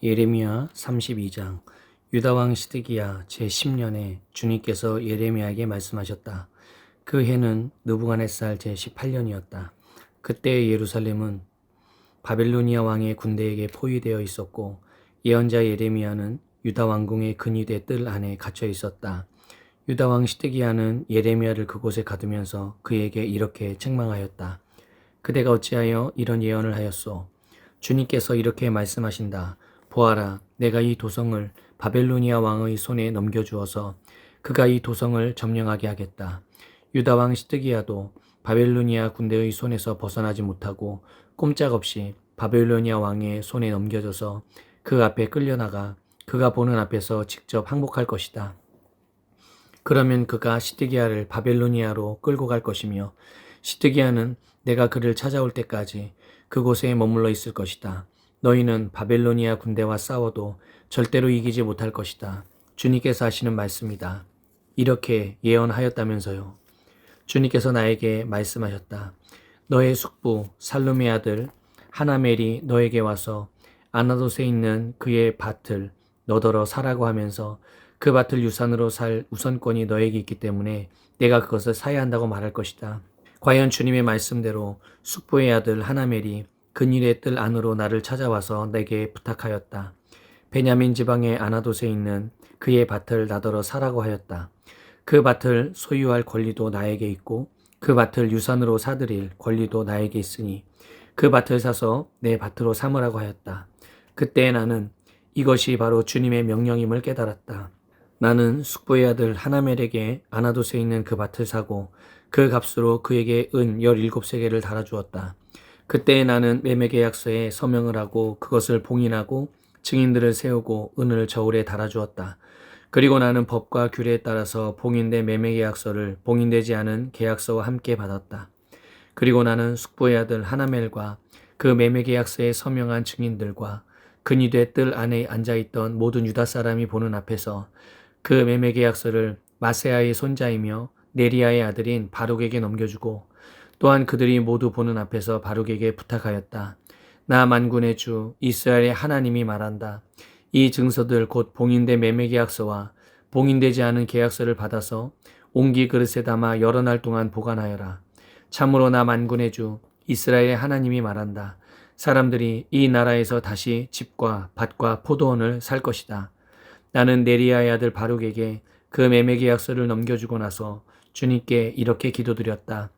예레미야 32장. 유다왕 시드기야 제10년에 주님께서 예레미야에게 말씀하셨다. 그 해는 느부갓네살 제18년이었다. 그때 예루살렘은 바벨로니아 왕의 군대에게 포위되어 있었고 예언자 예레미야는 유다 왕궁의 근위대 뜰 안에 갇혀 있었다. 유다 왕 시드기야는 예레미야를 그곳에 가두면서 그에게 이렇게 책망하였다. 그대가 어찌하여 이런 예언을 하였소? 주님께서 이렇게 말씀하신다. 보아라, 내가 이 도성을 바벨로니아 왕의 손에 넘겨주어서 그가 이 도성을 점령하게 하겠다. 유다 왕 시드기야도 바벨로니아 군대의 손에서 벗어나지 못하고 꼼짝없이 바벨로니아 왕의 손에 넘겨져서 그 앞에 끌려나가 그가 보는 앞에서 직접 항복할 것이다. 그러면 그가 시드기야를 바벨로니아로 끌고 갈 것이며 시드기야는 내가 그를 찾아올 때까지 그곳에 머물러 있을 것이다. 너희는 바벨로니아 군대와 싸워도 절대로 이기지 못할 것이다. 주님께서 하시는 말씀이다. 이렇게 예언하였다면서요. 주님께서 나에게 말씀하셨다. 너의 숙부 살룸의 아들 하나멜이 너에게 와서 아나돗에 있는 그의 밭을 너더러 사라고 하면서 그 밭을 유산으로 살 우선권이 너에게 있기 때문에 내가 그것을 사야 한다고 말할 것이다. 과연 주님의 말씀대로 숙부의 아들 하나멜이 그닐의 뜰 안으로 나를 찾아와서 내게 부탁하였다. 베냐민 지방의 아나돗에 있는 그의 밭을 나더러 사라고 하였다. 그 밭을 소유할 권리도 나에게 있고 그 밭을 유산으로 사들일 권리도 나에게 있으니 그 밭을 사서 내 밭으로 삼으라고 하였다. 그때 나는 이것이 바로 주님의 명령임을 깨달았다. 나는 숙부의 아들 하나멜에게 아나돗에 있는 그 밭을 사고 그 값으로 그에게 은 17세겔을 달아주었다. 그때 나는 매매계약서에 서명을 하고 그것을 봉인하고 증인들을 세우고 은을 저울에 달아주었다. 그리고 나는 법과 규례에 따라서 봉인된 매매계약서를 봉인되지 않은 계약서와 함께 받았다. 그리고 나는 숙부의 아들 하나멜과 그 매매계약서에 서명한 증인들과 근위대 뜰 안에 앉아있던 모든 유다 사람이 보는 앞에서 그 매매계약서를 마세아의 손자이며 네리야의 아들인 바룩에게 넘겨주고 또한 그들이 모두 보는 앞에서 바룩에게 부탁하였다. 나 만군의 주 이스라엘의 하나님이 말한다. 이 증서들 곧 봉인된 매매계약서와 봉인되지 않은 계약서를 받아서 옹기 그릇에 담아 여러 날 동안 보관하여라. 참으로 나 만군의 주 이스라엘의 하나님이 말한다. 사람들이 이 나라에서 다시 집과 밭과 포도원을 살 것이다. 나는 네리야의 아들 바룩에게 그 매매계약서를 넘겨주고 나서 주님께 이렇게 기도드렸다.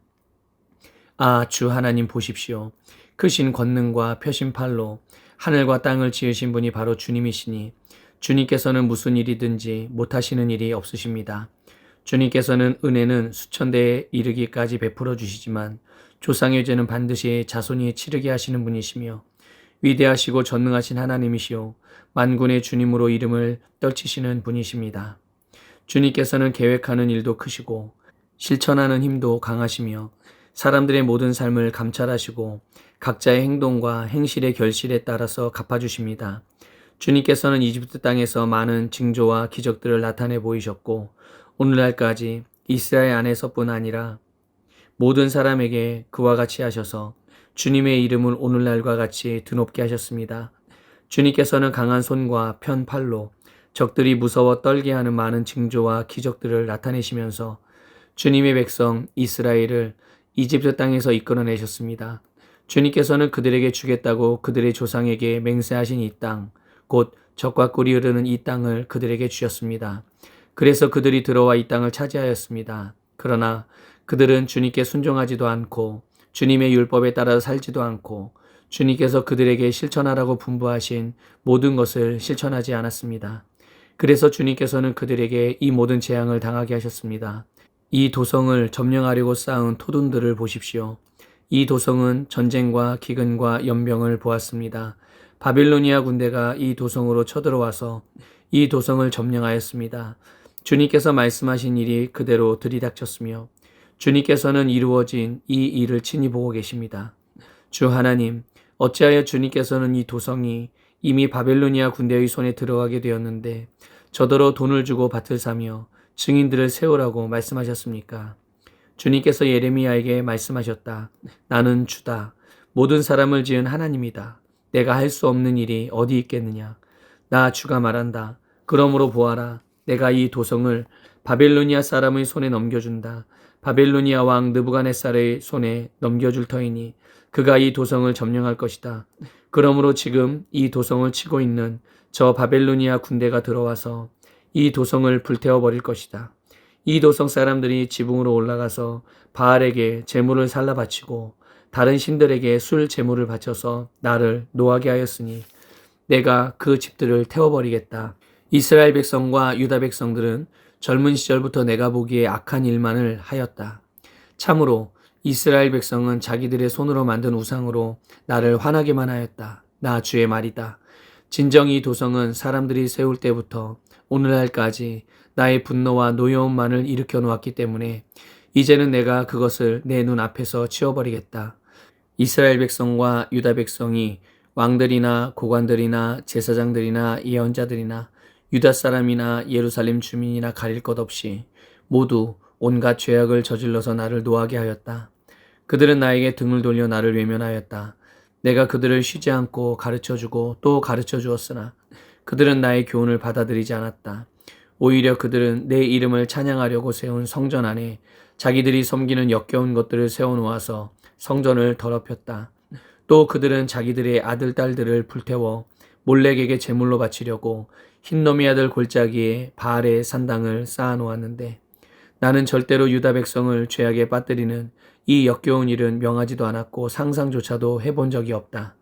아, 주 하나님 보십시오. 크신 권능과 펴신 팔로 하늘과 땅을 지으신 분이 바로 주님이시니 주님께서는 무슨 일이든지 못하시는 일이 없으십니다. 주님께서는 은혜는 수천 대에 이르기까지 베풀어 주시지만 조상의 죄는 반드시 자손이 치르게 하시는 분이시며 위대하시고 전능하신 하나님이시오 만군의 주님으로 이름을 떨치시는 분이십니다. 주님께서는 계획하는 일도 크시고 실천하는 힘도 강하시며 사람들의 모든 삶을 감찰하시고 각자의 행동과 행실의 결실에 따라서 갚아주십니다. 주님께서는 이집트 땅에서 많은 징조와 기적들을 나타내 보이셨고 오늘날까지 이스라엘 안에서뿐 아니라 모든 사람에게 그와 같이 하셔서 주님의 이름을 오늘날과 같이 드높게 하셨습니다. 주님께서는 강한 손과 편 팔로 적들이 무서워 떨게 하는 많은 징조와 기적들을 나타내시면서 주님의 백성 이스라엘을 이집트 땅에서 이끌어내셨습니다. 주님께서는 그들에게 주겠다고 그들의 조상에게 맹세하신 이 땅, 곧 젖과 꿀이 흐르는 이 땅을 그들에게 주셨습니다. 그래서 그들이 들어와 이 땅을 차지하였습니다. 그러나 그들은 주님께 순종하지도 않고 주님의 율법에 따라 살지도 않고 주님께서 그들에게 실천하라고 분부하신 모든 것을 실천하지 않았습니다. 그래서 주님께서는 그들에게 이 모든 재앙을 당하게 하셨습니다. 이 도성을 점령하려고 쌓은 토둔들을 보십시오. 이 도성은 전쟁과 기근과 연병을 보았습니다. 바빌로니아 군대가 이 도성으로 쳐들어와서 이 도성을 점령하였습니다. 주님께서 말씀하신 일이 그대로 들이닥쳤으며 주님께서는 이루어진 이 일을 친히 보고 계십니다. 주 하나님, 어찌하여 주님께서는 이 도성이 이미 바벨로니아 군대의 손에 들어가게 되었는데 저더러 돈을 주고 밭을 사며 증인들을 세우라고 말씀하셨습니까? 주님께서 예레미야에게 말씀하셨다. 나는 주다. 모든 사람을 지은 하나님이다. 내가 할 수 없는 일이 어디 있겠느냐. 나 주가 말한다. 그러므로 보아라. 내가 이 도성을 바벨로니아 사람의 손에 넘겨준다. 바벨로니아 왕 느부갓네살의 손에 넘겨줄 터이니 그가 이 도성을 점령할 것이다. 그러므로 지금 이 도성을 치고 있는 저 바벨로니아 군대가 들어와서 이 도성을 불태워 버릴 것이다. 이 도성 사람들이 지붕으로 올라가서 바알에게 제물을 살라 바치고 다른 신들에게 술 제물을 바쳐서 나를 노하게 하였으니 내가 그 집들을 태워버리겠다. 이스라엘 백성과 유다 백성들은 젊은 시절부터 내가 보기에 악한 일만을 하였다. 참으로 이스라엘 백성은 자기들의 손으로 만든 우상으로 나를 화나게만 하였다. 나 주의 말이다. 진정 이 도성은 사람들이 세울 때부터 오늘날까지 나의 분노와 노여움만을 일으켜 놓았기 때문에 이제는 내가 그것을 내 눈 앞에서 치워버리겠다. 이스라엘 백성과 유다 백성이 왕들이나 고관들이나 제사장들이나 예언자들이나 유다 사람이나 예루살렘 주민이나 가릴 것 없이 모두 온갖 죄악을 저질러서 나를 노하게 하였다. 그들은 나에게 등을 돌려 나를 외면하였다. 내가 그들을 쉬지 않고 가르쳐주고 또 가르쳐 주었으나 그들은 나의 교훈을 받아들이지 않았다. 오히려 그들은 내 이름을 찬양하려고 세운 성전 안에 자기들이 섬기는 역겨운 것들을 세워놓아서 성전을 더럽혔다. 또 그들은 자기들의 아들, 딸들을 불태워 몰렉에게 제물로 바치려고 흰놈의 아들 골짜기에 바알의 산당을 쌓아놓았는데 나는 절대로 유다 백성을 죄악에 빠뜨리는 이 역겨운 일은 명하지도 않았고 상상조차도 해본 적이 없다.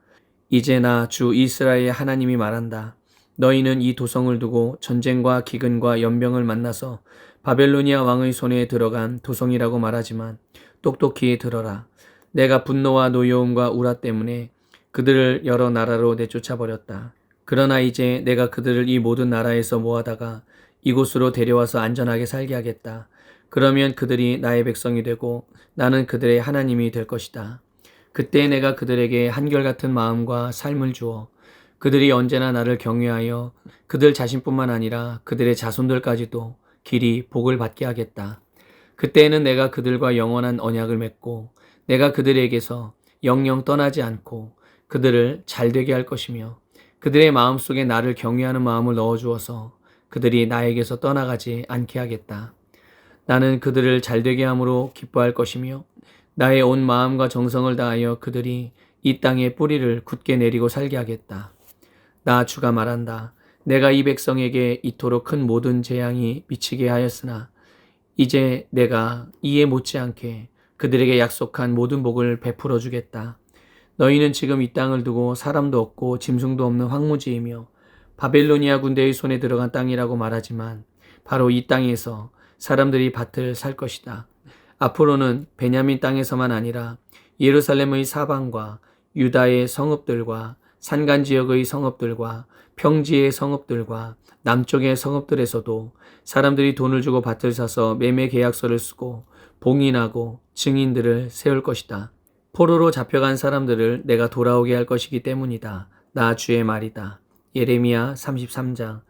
이제 나 주 이스라엘의 하나님이 말한다. 너희는 이 도성을 두고 전쟁과 기근과 연병을 만나서 바벨로니아 왕의 손에 들어간 도성이라고 말하지만 똑똑히 들어라. 내가 분노와 노여움과 우라 때문에 그들을 여러 나라로 내쫓아버렸다. 그러나 이제 내가 그들을 이 모든 나라에서 모아다가 이곳으로 데려와서 안전하게 살게 하겠다. 그러면 그들이 나의 백성이 되고 나는 그들의 하나님이 될 것이다. 그때 내가 그들에게 한결같은 마음과 삶을 주어 그들이 언제나 나를 경외하여 그들 자신뿐만 아니라 그들의 자손들까지도 길이 복을 받게 하겠다. 그때에는 내가 그들과 영원한 언약을 맺고 내가 그들에게서 영영 떠나지 않고 그들을 잘되게 할 것이며 그들의 마음속에 나를 경외하는 마음을 넣어주어서 그들이 나에게서 떠나가지 않게 하겠다. 나는 그들을 잘되게 함으로 기뻐할 것이며 나의 온 마음과 정성을 다하여 그들이 이 땅에 뿌리를 굳게 내리고 살게 하겠다. 나 주가 말한다. 내가 이 백성에게 이토록 큰 모든 재앙이 미치게 하였으나 이제 내가 이에 못지않게 그들에게 약속한 모든 복을 베풀어 주겠다. 너희는 지금 이 땅을 두고 사람도 없고 짐승도 없는 황무지이며 바벨로니아 군대의 손에 들어간 땅이라고 말하지만 바로 이 땅에서 사람들이 밭을 살 것이다. 앞으로는 베냐민 땅에서만 아니라 예루살렘의 사방과 유다의 성읍들과 산간지역의 성읍들과 평지의 성읍들과 남쪽의 성읍들에서도 사람들이 돈을 주고 밭을 사서 매매 계약서를 쓰고 봉인하고 증인들을 세울 것이다. 포로로 잡혀간 사람들을 내가 돌아오게 할 것이기 때문이다. 나 주의 말이다. 예레미야 33장.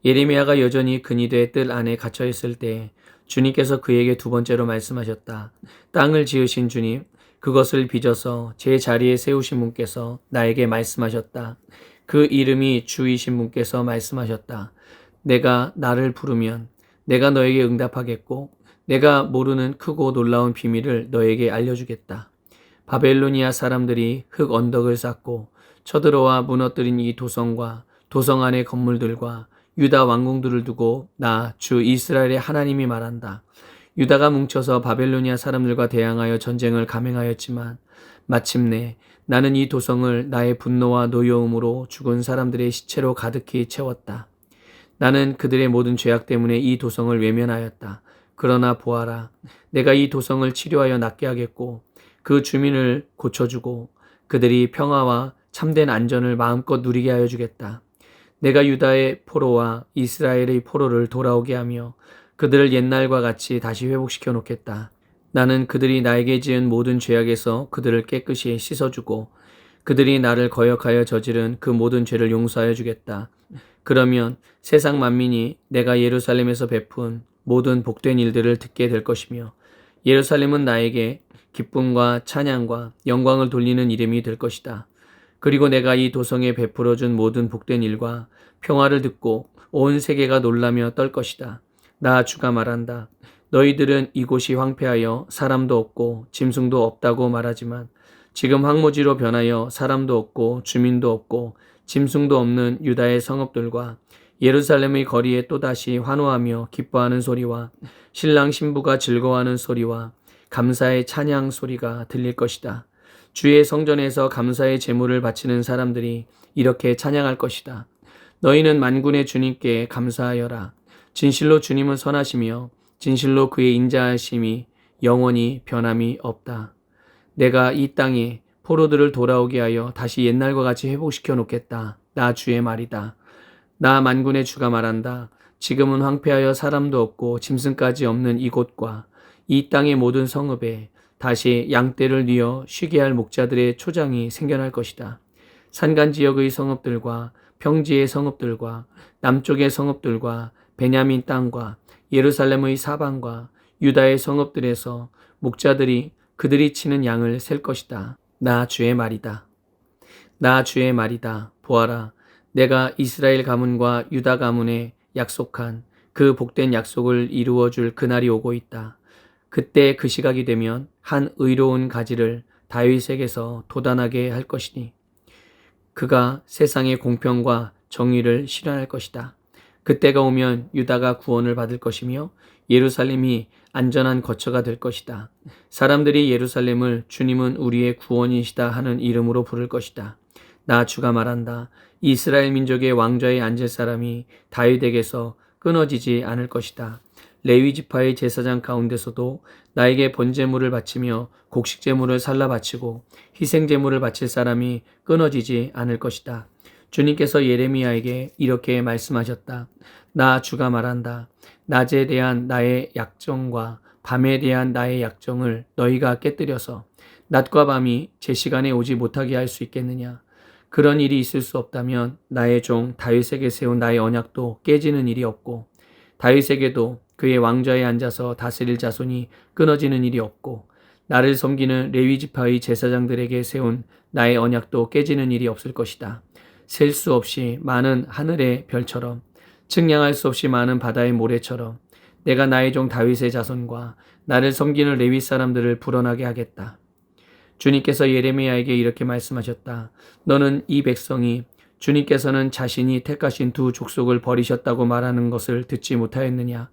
예레미야가 여전히 근위대 뜰 안에 갇혀 있을 때 주님께서 그에게 두 번째로 말씀하셨다. 땅을 지으신 주님, 그것을 빚어서 제 자리에 세우신 분께서 나에게 말씀하셨다. 그 이름이 주이신 분께서 말씀하셨다. 내가 나를 부르면 내가 너에게 응답하겠고 내가 모르는 크고 놀라운 비밀을 너에게 알려주겠다. 바벨로니아 사람들이 흙 언덕을 쌓고 쳐들어와 무너뜨린 이 도성과 도성 안의 건물들과 유다 왕궁들을 두고 나 주 이스라엘의 하나님이 말한다. 유다가 뭉쳐서 바벨로니아 사람들과 대항하여 전쟁을 감행하였지만 마침내 나는 이 도성을 나의 분노와 노여움으로 죽은 사람들의 시체로 가득히 채웠다. 나는 그들의 모든 죄악 때문에 이 도성을 외면하였다. 그러나 보아라, 내가 이 도성을 치료하여 낫게 하겠고 그 주민을 고쳐주고 그들이 평화와 참된 안전을 마음껏 누리게 하여 주겠다. 내가 유다의 포로와 이스라엘의 포로를 돌아오게 하며 그들을 옛날과 같이 다시 회복시켜 놓겠다. 나는 그들이 나에게 지은 모든 죄악에서 그들을 깨끗이 씻어주고 그들이 나를 거역하여 저지른 그 모든 죄를 용서하여 주겠다. 그러면 세상 만민이 내가 예루살렘에서 베푼 모든 복된 일들을 듣게 될 것이며 예루살렘은 나에게 기쁨과 찬양과 영광을 돌리는 이름이 될 것이다. 그리고 내가 이 도성에 베풀어 준 모든 복된 일과 평화를 듣고 온 세계가 놀라며 떨 것이다. 나 주가 말한다. 너희들은 이곳이 황폐하여 사람도 없고 짐승도 없다고 말하지만 지금 황무지로 변하여 사람도 없고 주민도 없고 짐승도 없는 유다의 성읍들과 예루살렘의 거리에 또다시 환호하며 기뻐하는 소리와 신랑 신부가 즐거워하는 소리와 감사의 찬양 소리가 들릴 것이다. 주의 성전에서 감사의 제물을 바치는 사람들이 이렇게 찬양할 것이다. 너희는 만군의 주님께 감사하여라. 진실로 주님은 선하시며 진실로 그의 인자하심이 영원히 변함이 없다. 내가 이 땅에 포로들을 돌아오게 하여 다시 옛날과 같이 회복시켜 놓겠다. 나 주의 말이다. 나 만군의 주가 말한다. 지금은 황폐하여 사람도 없고 짐승까지 없는 이곳과 이 땅의 모든 성읍에 다시 양떼를 뉘어 쉬게 할 목자들의 초장이 생겨날 것이다. 산간 지역의 성읍들과 평지의 성읍들과 남쪽의 성읍들과 베냐민 땅과 예루살렘의 사방과 유다의 성읍들에서 목자들이 그들이 치는 양을 셀 것이다. 나 주의 말이다. 나 주의 말이다. 보아라. 내가 이스라엘 가문과 유다 가문에 약속한 그 복된 약속을 이루어 줄 그날이 오고 있다. 그때 그 시각이 되면 한 의로운 가지를 다윗에게서 돋아나게 할 것이니 그가 세상의 공평과 정의를 실현할 것이다. 그때가 오면 유다가 구원을 받을 것이며 예루살렘이 안전한 거처가 될 것이다. 사람들이 예루살렘을 주님은 우리의 구원이시다 하는 이름으로 부를 것이다. 나 주가 말한다. 이스라엘 민족의 왕좌에 앉을 사람이 다윗에게서 끊어지지 않을 것이다. 레위 지파의 제사장 가운데서도 나에게 번제물을 바치며 곡식제물을 살라 바치고 희생제물을 바칠 사람이 끊어지지 않을 것이다. 주님께서 예레미야에게 이렇게 말씀하셨다. 나 주가 말한다. 낮에 대한 나의 약정과 밤에 대한 나의 약정을 너희가 깨뜨려서 낮과 밤이 제 시간에 오지 못하게 할 수 있겠느냐. 그런 일이 있을 수 없다면 나의 종 다윗에게 세운 나의 언약도 깨지는 일이 없고 다윗에게도 그의 왕좌에 앉아서 다스릴 자손이 끊어지는 일이 없고 나를 섬기는 레위 지파의 제사장들에게 세운 나의 언약도 깨지는 일이 없을 것이다. 셀 수 없이 많은 하늘의 별처럼 측량할 수 없이 많은 바다의 모래처럼 내가 나의 종 다윗의 자손과 나를 섬기는 레위 사람들을 불어나게 하겠다. 주님께서 예레미야에게 이렇게 말씀하셨다. 너는 이 백성이 주님께서는 자신이 택하신 두 족속을 버리셨다고 말하는 것을 듣지 못하였느냐.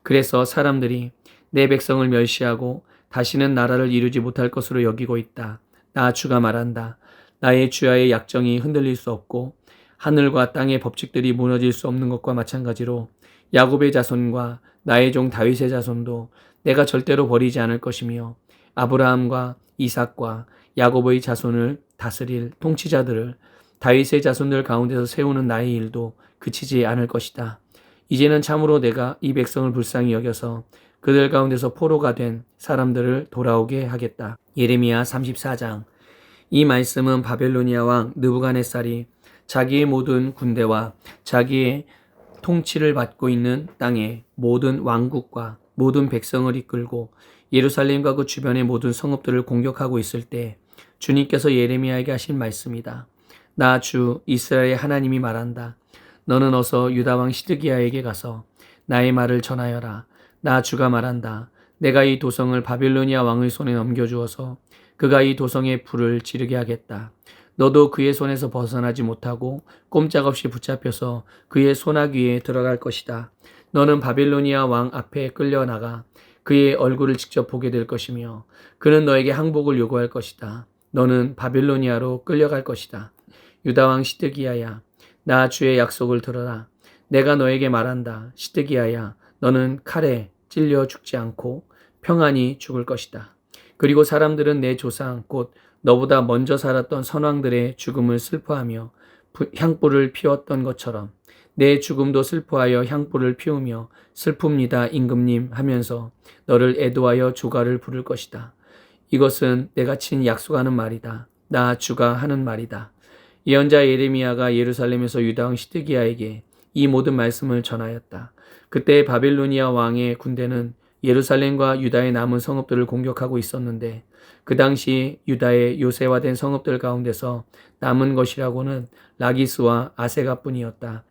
그래서 사람들이 내 백성을 멸시하고 다시는 나라를 이루지 못할 것으로 여기고 있다. 나 주가 말한다. 나의 주야의 약정이 흔들릴 수 없고 하늘과 땅의 법칙들이 무너질 수 없는 것과 마찬가지로 야곱의 자손과 나의 종 다윗의 자손도 내가 절대로 버리지 않을 것이며 아브라함과 이삭과 야곱의 자손을 다스릴 통치자들을 다윗의 자손들 가운데서 세우는 나의 일도 그치지 않을 것이다. 이제는 참으로 내가 이 백성을 불쌍히 여겨서 그들 가운데서 포로가 된 사람들을 돌아오게 하겠다. 예레미야 34장. 이 말씀은 바벨로니아 왕 느부갓네살이 자기의 모든 군대와 자기의 통치를 받고 있는 땅의 모든 왕국과 모든 백성을 이끌고 예루살렘과 그 주변의 모든 성읍들을 공격하고 있을 때 주님께서 예레미야에게 하신 말씀이다. 나 주 이스라엘의 하나님이 말한다. 너는 어서 유다 왕 시드기야에게 가서 나의 말을 전하여라. 나 주가 말한다. 내가 이 도성을 바빌로니아 왕의 손에 넘겨주어서 그가 이 도성에 불을 지르게 하겠다. 너도 그의 손에서 벗어나지 못하고 꼼짝없이 붙잡혀서 그의 손아귀에 들어갈 것이다. 너는 바빌로니아 왕 앞에 끌려나가 그의 얼굴을 직접 보게 될 것이며 그는 너에게 항복을 요구할 것이다. 너는 바빌로니아로 끌려갈 것이다. 유다 왕 시드기야야, 나 주의 약속을 들어라. 내가 너에게 말한다. 시드기야야, 너는 칼에 찔려 죽지 않고 평안히 죽을 것이다. 그리고 사람들은 내 조상 곧 너보다 먼저 살았던 선왕들의 죽음을 슬퍼하며 향불을 피웠던 것처럼 내 죽음도 슬퍼하여 향불을 피우며 슬픕니다 임금님 하면서 너를 애도하여 조가를 부를 것이다. 이것은 내가 친히 약속하는 말이다. 나 주가 하는 말이다. 예언자 예레미야가 예루살렘에서 유다 왕 시드기야에게 이 모든 말씀을 전하였다. 그때 바빌로니아 왕의 군대는 예루살렘과 유다의 남은 성읍들을 공격하고 있었는데 그 당시 유다의 요새화된 성읍들 가운데서 남은 것이라고는 라기스와 아세가뿐이었다.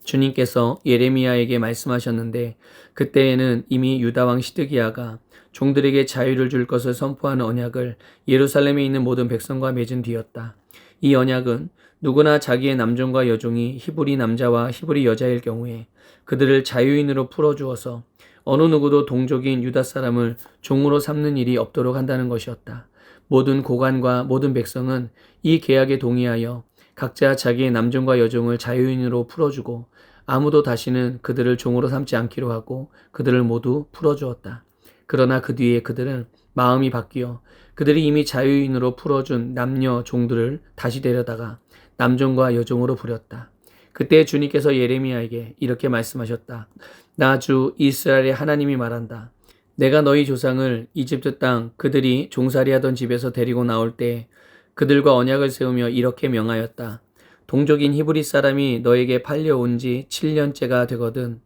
주님께서 예레미야에게 말씀하셨는데 그때에는 이미 유다 왕 시드기야가 종들에게 자유를 줄 것을 선포하는 언약을 예루살렘에 있는 모든 백성과 맺은 뒤였다. 이 언약은 누구나 자기의 남종과 여종이 히브리 남자와 히브리 여자일 경우에 그들을 자유인으로 풀어주어서 어느 누구도 동족인 유다 사람을 종으로 삼는 일이 없도록 한다는 것이었다. 모든 고관과 모든 백성은 이 계약에 동의하여 각자 자기의 남종과 여종을 자유인으로 풀어주고 아무도 다시는 그들을 종으로 삼지 않기로 하고 그들을 모두 풀어주었다. 그러나 그 뒤에 그들은 마음이 바뀌어 그들이 이미 자유인으로 풀어준 남녀 종들을 다시 데려다가 남종과 여종으로 부렸다. 그때 주님께서 예레미야에게 이렇게 말씀하셨다. 나 주 이스라엘의 하나님이 말한다. 내가 너희 조상을 이집트 땅 그들이 종살이하던 집에서 데리고 나올 때 그들과 언약을 세우며 이렇게 명하였다. 동족인 히브리 사람이 너에게 팔려온 지 7년째가 되거든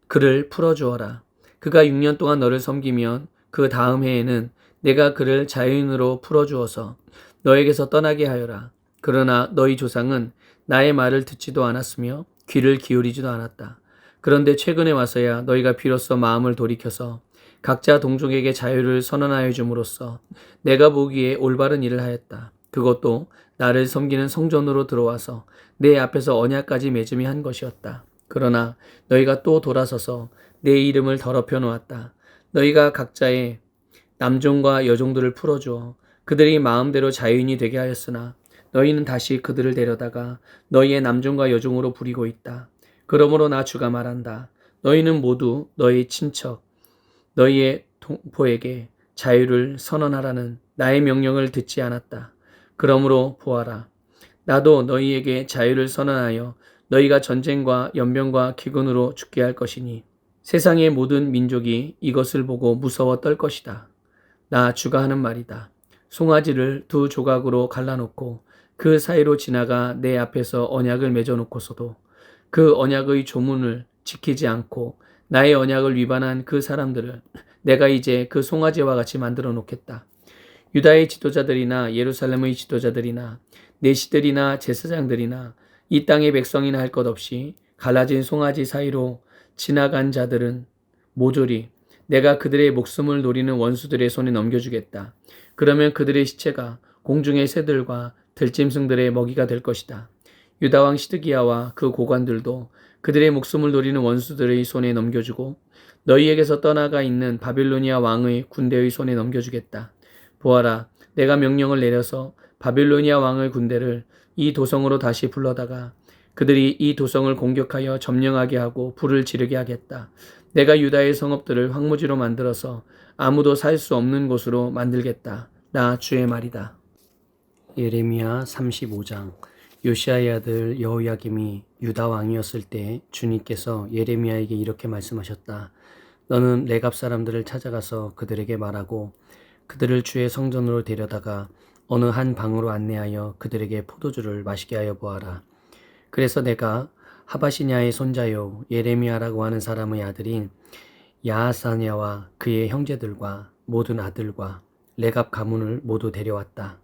그를 풀어주어라. 그가 6년 동안 너를 섬기면 그 다음 해에는 내가 그를 자유인으로 풀어주어서 너에게서 떠나게 하여라. 그러나 너희 조상은 나의 말을 듣지도 않았으며 귀를 기울이지도 않았다. 그런데 최근에 와서야 너희가 비로소 마음을 돌이켜서 각자 동족에게 자유를 선언하여 줌으로써 내가 보기에 올바른 일을 하였다. 그것도 나를 섬기는 성전으로 들어와서 내 앞에서 언약까지 맺음이 한 것이었다. 그러나 너희가 또 돌아서서 내 이름을 더럽혀 놓았다. 너희가 각자의 남종과 여종들을 풀어주어 그들이 마음대로 자유인이 되게 하였으나 너희는 다시 그들을 데려다가 너희의 남종과 여종으로 부리고 있다. 그러므로 나 주가 말한다. 너희는 모두 너희 친척, 너희의 동포에게 자유를 선언하라는 나의 명령을 듣지 않았다. 그러므로 보아라. 나도 너희에게 자유를 선언하여 너희가 전쟁과 연병과 기근으로 죽게 할 것이니 세상의 모든 민족이 이것을 보고 무서워 떨 것이다. 나 주가 하는 말이다. 송아지를 두 조각으로 갈라놓고 그 사이로 지나가 내 앞에서 언약을 맺어놓고서도 그 언약의 조문을 지키지 않고 나의 언약을 위반한 그 사람들을 내가 이제 그 송아지와 같이 만들어 놓겠다. 유다의 지도자들이나 예루살렘의 지도자들이나 내시들이나 제사장들이나 이 땅의 백성이나 할 것 없이 갈라진 송아지 사이로 지나간 자들은 모조리 내가 그들의 목숨을 노리는 원수들의 손에 넘겨주겠다. 그러면 그들의 시체가 공중의 새들과 들짐승들의 먹이가 될 것이다. 유다왕 시드기야와 그 고관들도 그들의 목숨을 노리는 원수들의 손에 넘겨주고 너희에게서 떠나가 있는 바빌로니아 왕의 군대의 손에 넘겨주겠다. 보아라, 내가 명령을 내려서 바빌로니아 왕의 군대를 이 도성으로 다시 불러다가 그들이 이 도성을 공격하여 점령하게 하고 불을 지르게 하겠다. 내가 유다의 성읍들을 황무지로 만들어서 아무도 살 수 없는 곳으로 만들겠다. 나 주의 말이다. 예레미야 35장. 요시야의 아들 여호야김이 유다 왕이었을 때 주님께서 예레미야에게 이렇게 말씀하셨다. 너는 레갑 사람들을 찾아가서 그들에게 말하고 그들을 주의 성전으로 데려다가 어느 한 방으로 안내하여 그들에게 포도주를 마시게 하여 보아라. 그래서 내가 하바시냐의 손자요 예레미야라고 하는 사람의 아들인 야하사냐와 그의 형제들과 모든 아들과 레갑 가문을 모두 데려왔다.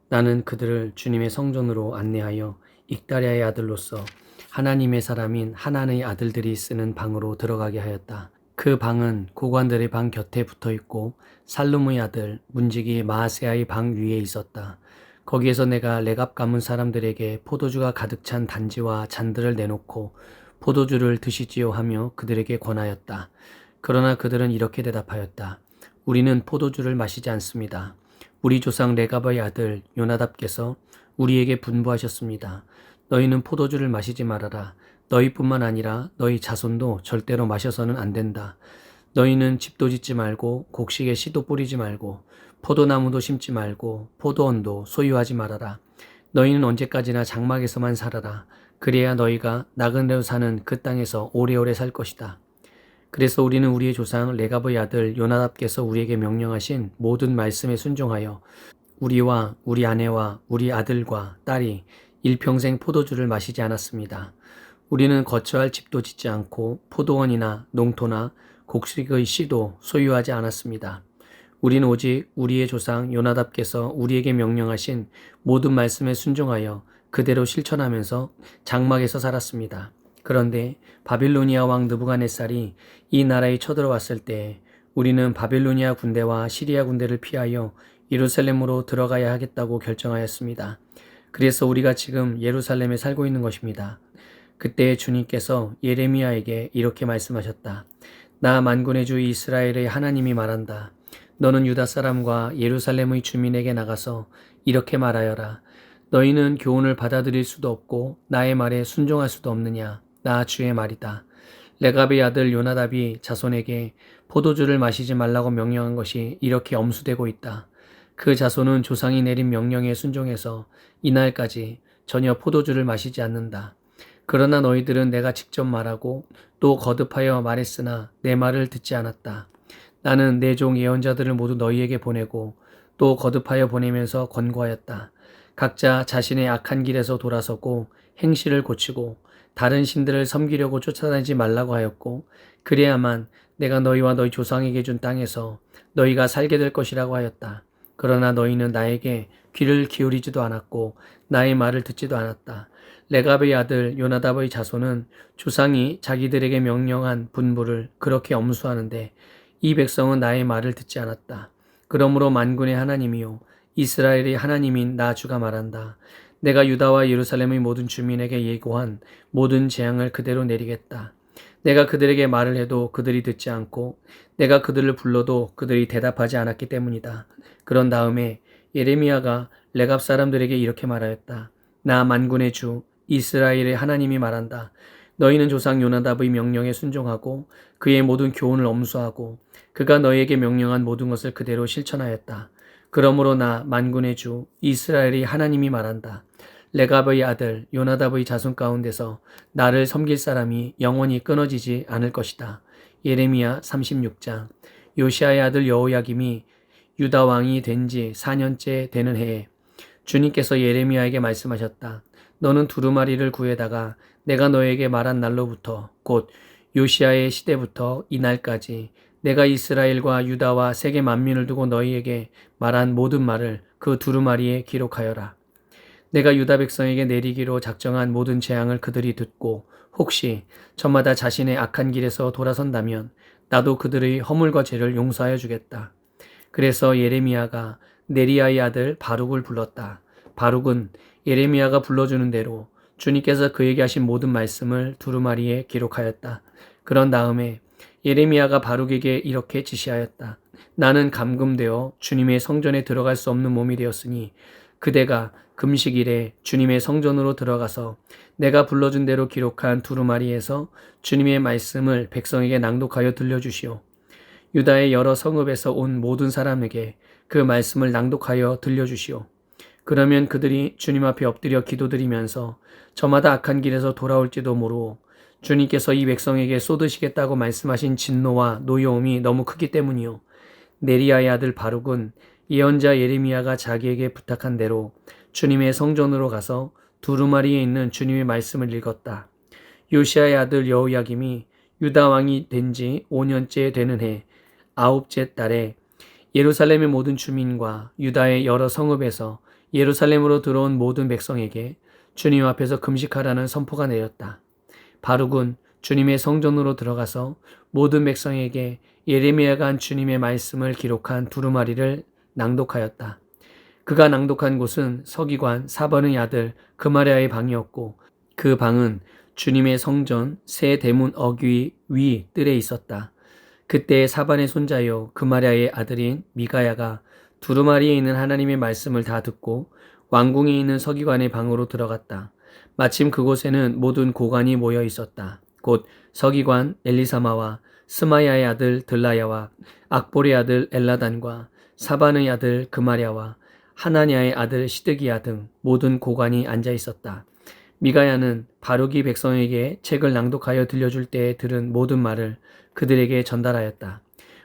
나는 그들을 주님의 성전으로 안내하여 익다랴의 아들로서 하나님의 사람인 하난의 아들들이 쓰는 방으로 들어가게 하였다. 그 방은 고관들의 방 곁에 붙어 있고 살룸의 아들 문지기 마아세아의 방 위에 있었다. 거기에서 내가 레갑 가문 사람들에게 포도주가 가득 찬 단지와 잔들을 내놓고 포도주를 드시지요 하며 그들에게 권하였다. 그러나 그들은 이렇게 대답하였다. 우리는 포도주를 마시지 않습니다. 우리 조상 레갑의 아들 요나답께서 우리에게 분부하셨습니다. 너희는 포도주를 마시지 말아라. 너희뿐만 아니라 너희 자손도 절대로 마셔서는 안 된다. 너희는 집도 짓지 말고 곡식에 씨도 뿌리지 말고 포도나무도 심지 말고 포도원도 소유하지 말아라. 너희는 언제까지나 장막에서만 살아라. 그래야 너희가 나그네로 사는 그 땅에서 오래오래 살 것이다. 그래서 우리는 우리의 조상 레갑의 아들 요나답께서 우리에게 명령하신 모든 말씀에 순종하여 우리와 우리 아내와 우리 아들과 딸이 일평생 포도주를 마시지 않았습니다. 우리는 거처할 집도 짓지 않고 포도원이나 농토나 곡식의 씨도 소유하지 않았습니다. 우리는 오직 우리의 조상 요나답께서 우리에게 명령하신 모든 말씀에 순종하여 그대로 실천하면서 장막에서 살았습니다. 그런데 바빌로니아 왕 느부갓네살이 이 나라에 쳐들어왔을 때 우리는 바빌로니아 군대와 시리아 군대를 피하여 예루살렘으로 들어가야 하겠다고 결정하였습니다. 그래서 우리가 지금 예루살렘에 살고 있는 것입니다. 그때 주님께서 예레미야에게 이렇게 말씀하셨다. 나 만군의 주 이스라엘의 하나님이 말한다. 너는 유다 사람과 예루살렘의 주민에게 나가서 이렇게 말하여라. 너희는 교훈을 받아들일 수도 없고 나의 말에 순종할 수도 없느냐. 나 주의 말이다. 레갑의 아들 요나답이 자손에게 포도주를 마시지 말라고 명령한 것이 이렇게 엄수되고 있다. 그 자손은 조상이 내린 명령에 순종해서 이날까지 전혀 포도주를 마시지 않는다. 그러나 너희들은 내가 직접 말하고 또 거듭하여 말했으나 내 말을 듣지 않았다. 나는 내 종 예언자들을 모두 너희에게 보내고 또 거듭하여 보내면서 권고하였다. 각자 자신의 악한 길에서 돌아서고 행실을 고치고 다른 신들을 섬기려고 쫓아다니지 말라고 하였고 그래야만 내가 너희와 너희 조상에게 준 땅에서 너희가 살게 될 것이라고 하였다. 그러나 너희는 나에게 귀를 기울이지도 않았고 나의 말을 듣지도 않았다. 레갑의 아들 요나답의 자손은 조상이 자기들에게 명령한 분부를 그렇게 엄수하는데 이 백성은 나의 말을 듣지 않았다. 그러므로 만군의 하나님이요 이스라엘의 하나님인 나 주가 말한다. 내가 유다와 예루살렘의 모든 주민에게 예고한 모든 재앙을 그대로 내리겠다. 내가 그들에게 말을 해도 그들이 듣지 않고 내가 그들을 불러도 그들이 대답하지 않았기 때문이다. 그런 다음에 예레미야가 레갑 사람들에게 이렇게 말하였다. 나 만군의 주 이스라엘의 하나님이 말한다. 너희는 조상 요나답의 명령에 순종하고 그의 모든 교훈을 엄수하고 그가 너희에게 명령한 모든 것을 그대로 실천하였다. 그러므로 나 만군의 주 이스라엘의 하나님이 말한다. 레갑의 아들 요나답의 자손 가운데서 나를 섬길 사람이 영원히 끊어지지 않을 것이다. 예레미야 36장. 요시아의 아들 여호야김이 유다 왕이 된 지 4년째 되는 해에 주님께서 예레미야에게 말씀하셨다. 너는 두루마리를 구해다가 내가 너에게 말한 날로부터 곧 요시아의 시대부터 이날까지 내가 이스라엘과 유다와 세계 만민을 두고 너희에게 말한 모든 말을 그 두루마리에 기록하여라. 내가 유다 백성에게 내리기로 작정한 모든 재앙을 그들이 듣고 혹시 저마다 자신의 악한 길에서 돌아선다면 나도 그들의 허물과 죄를 용서하여 주겠다. 그래서 예레미야가 네리야의 아들 바룩을 불렀다. 바룩은 예레미야가 불러주는 대로 주님께서 그에게 하신 모든 말씀을 두루마리에 기록하였다. 그런 다음에 예레미야가 바룩에게 이렇게 지시하였다. 나는 감금되어 주님의 성전에 들어갈 수 없는 몸이 되었으니 그대가 금식일에 주님의 성전으로 들어가서 내가 불러준 대로 기록한 두루마리에서 주님의 말씀을 백성에게 낭독하여 들려주시오. 유다의 여러 성읍에서 온 모든 사람에게 그 말씀을 낭독하여 들려주시오. 그러면 그들이 주님 앞에 엎드려 기도드리면서 저마다 악한 길에서 돌아올지도 모르오. 주님께서 이 백성에게 쏟으시겠다고 말씀하신 진노와 노여움이 너무 크기 때문이요. 네리야의 아들 바룩은 예언자 예레미야가 자기에게 부탁한 대로 주님의 성전으로 가서 두루마리에 있는 주님의 말씀을 읽었다. 요시아의 아들 여호야김이 유다 왕이 된 지 5년째 되는 해 9째 달에 예루살렘의 모든 주민과 유다의 여러 성읍에서 예루살렘으로 들어온 모든 백성에게 주님 앞에서 금식하라는 선포가 내렸다. 바룩은 주님의 성전으로 들어가서 모든 백성에게 예레미야가 한 주님의 말씀을 기록한 두루마리를 낭독하였다. 그가 낭독한 곳은 서기관 사반의 아들 그마랴의 방이었고 그 방은 주님의 성전 새 대문 어귀 위 뜰에 있었다. 그때 사반의 손자요 그마랴의 아들인 미가야가 두루마리에 있는 하나님의 말씀을 다 듣고 왕궁에 있는 서기관의 방으로 들어갔다. 마침 그곳에는 모든 고관이 모여 있었다. 곧 서기관 엘리사마와 스마야의 아들 들라야와 악볼의 아들 엘라단과 사반의 아들 그마랴와 하나냐의 아들 시드기야 등 모든 고관이 앉아 있었다. 미가야는 바룩이 백성에게 책을 낭독하여 들려줄 때에 들은 모든 말을 그들에게 전달하였다.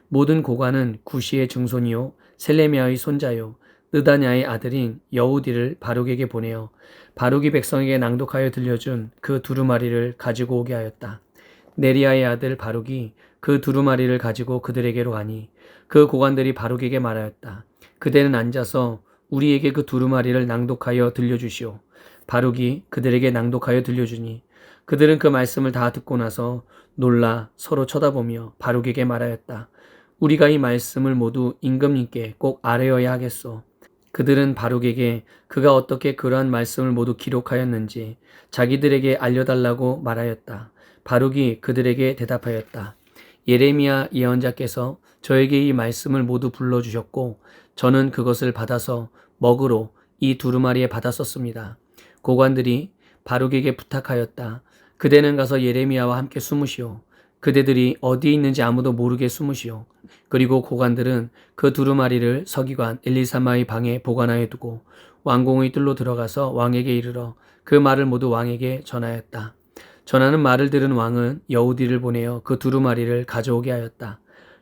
모든 고관은 구시의 증손이요 셀레미야의 손자요 느다냐의 아들인 여우디를 바룩에게 보내어 바룩이 백성에게 낭독하여 들려준 그 두루마리를 가지고 오게 하였다. 네리야의 아들 바룩이 그 두루마리를 가지고 그들에게로 가니 그 고관들이 바룩에게 말하였다. 그대는 앉아서 우리에게 그 두루마리를 낭독하여 들려주시오. 바룩이 그들에게 낭독하여 들려주니 그들은 그 말씀을 다 듣고 나서 놀라 서로 쳐다보며 바룩에게 말하였다. 우리가 이 말씀을 모두 임금님께 꼭 아뢰어야 하겠소. 그들은 바룩에게 그가 어떻게 그러한 말씀을 모두 기록하였는지 자기들에게 알려달라고 말하였다. 바룩이 그들에게 대답하였다. 예레미야 예언자께서 저에게 이 말씀을 모두 불러주셨고 저는 그것을 받아서 먹으로 이 두루마리에 받았었습니다. 고관들이 바룩에게 부탁하였다. 그대는 가서 예레미야와 함께 숨으시오. 그대들이 어디 있는지 아무도 모르게 숨으시오. 그리고 고관들은 그 두루마리를 서기관 엘리사마의 방에 보관하여 두고 왕궁의 뜰로 들어가서 왕에게 이르러 그 말을 모두 왕에게 전하였다. 전하는 말을 들은 왕은 여우디를 보내어 그 두루마리를 가져오게 하였다.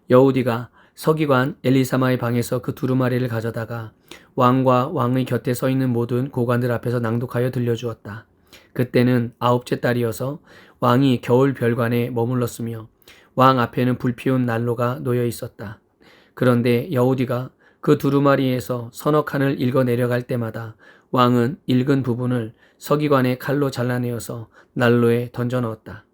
여우디가 서기관 엘리사마의 방에서 그 두루마리를 가져다가 왕과 왕의 곁에 서 있는 모든 고관들 앞에서 낭독하여 들려주었다. 그때는 9째 달이어서 왕이 겨울 별관에 머물렀으며 왕 앞에는 불피운 난로가 놓여 있었다. 그런데 여우디가 그 두루마리에서 서너 칸을 읽어 내려갈 때마다 왕은 읽은 부분을 서기관의 칼로 잘라내어서 난로에 던져 넣었다.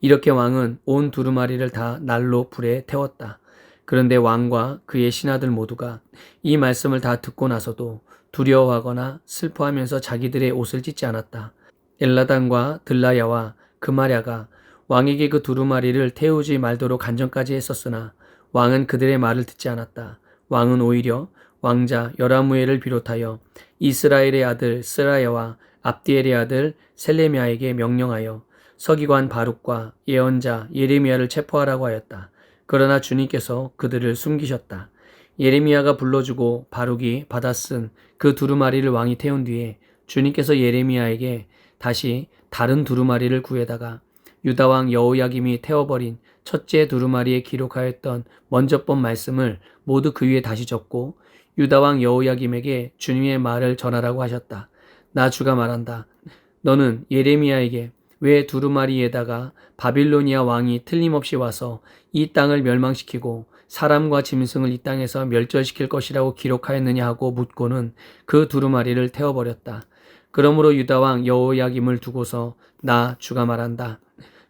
이렇게 왕은 온 두루마리를 다 난로 불에 태웠다. 그런데 왕과 그의 신하들 모두가 이 말씀을 다 듣고 나서도 두려워하거나 슬퍼하면서 자기들의 옷을 찢지 않았다. 엘라단과 들라야와 그마랴가 왕에게 그 두루마리를 태우지 말도록 간정까지 했었으나 왕은 그들의 말을 듣지 않았다. 왕은 오히려 왕자 여라무엘을 비롯하여 이스라엘의 아들 스라야와 압디엘의 아들 셀레미야에게 명령하여 서기관 바룩과 예언자 예레미야를 체포하라고 하였다. 그러나 주님께서 그들을 숨기셨다. 예레미야가 불러주고 바룩이 받아 쓴 그 두루마리를 왕이 태운 뒤에 주님께서 예레미야에게 다시 다른 두루마리를 구해다가 유다왕 여호야김이 태워버린 첫째 두루마리에 기록하였던 먼저 본 말씀을 모두 그 위에 다시 적고 유다왕 여호야김에게 주님의 말을 전하라고 하셨다. 나 주가 말한다. 너는 예레미야에게 왜 두루마리에다가 바빌로니아 왕이 틀림없이 와서 이 땅을 멸망시키고 사람과 짐승을 이 땅에서 멸절시킬 것이라고 기록하였느냐 하고 묻고는 그 두루마리를 태워버렸다. 그러므로 유다왕 여호야김을 두고서 나 주가 말한다.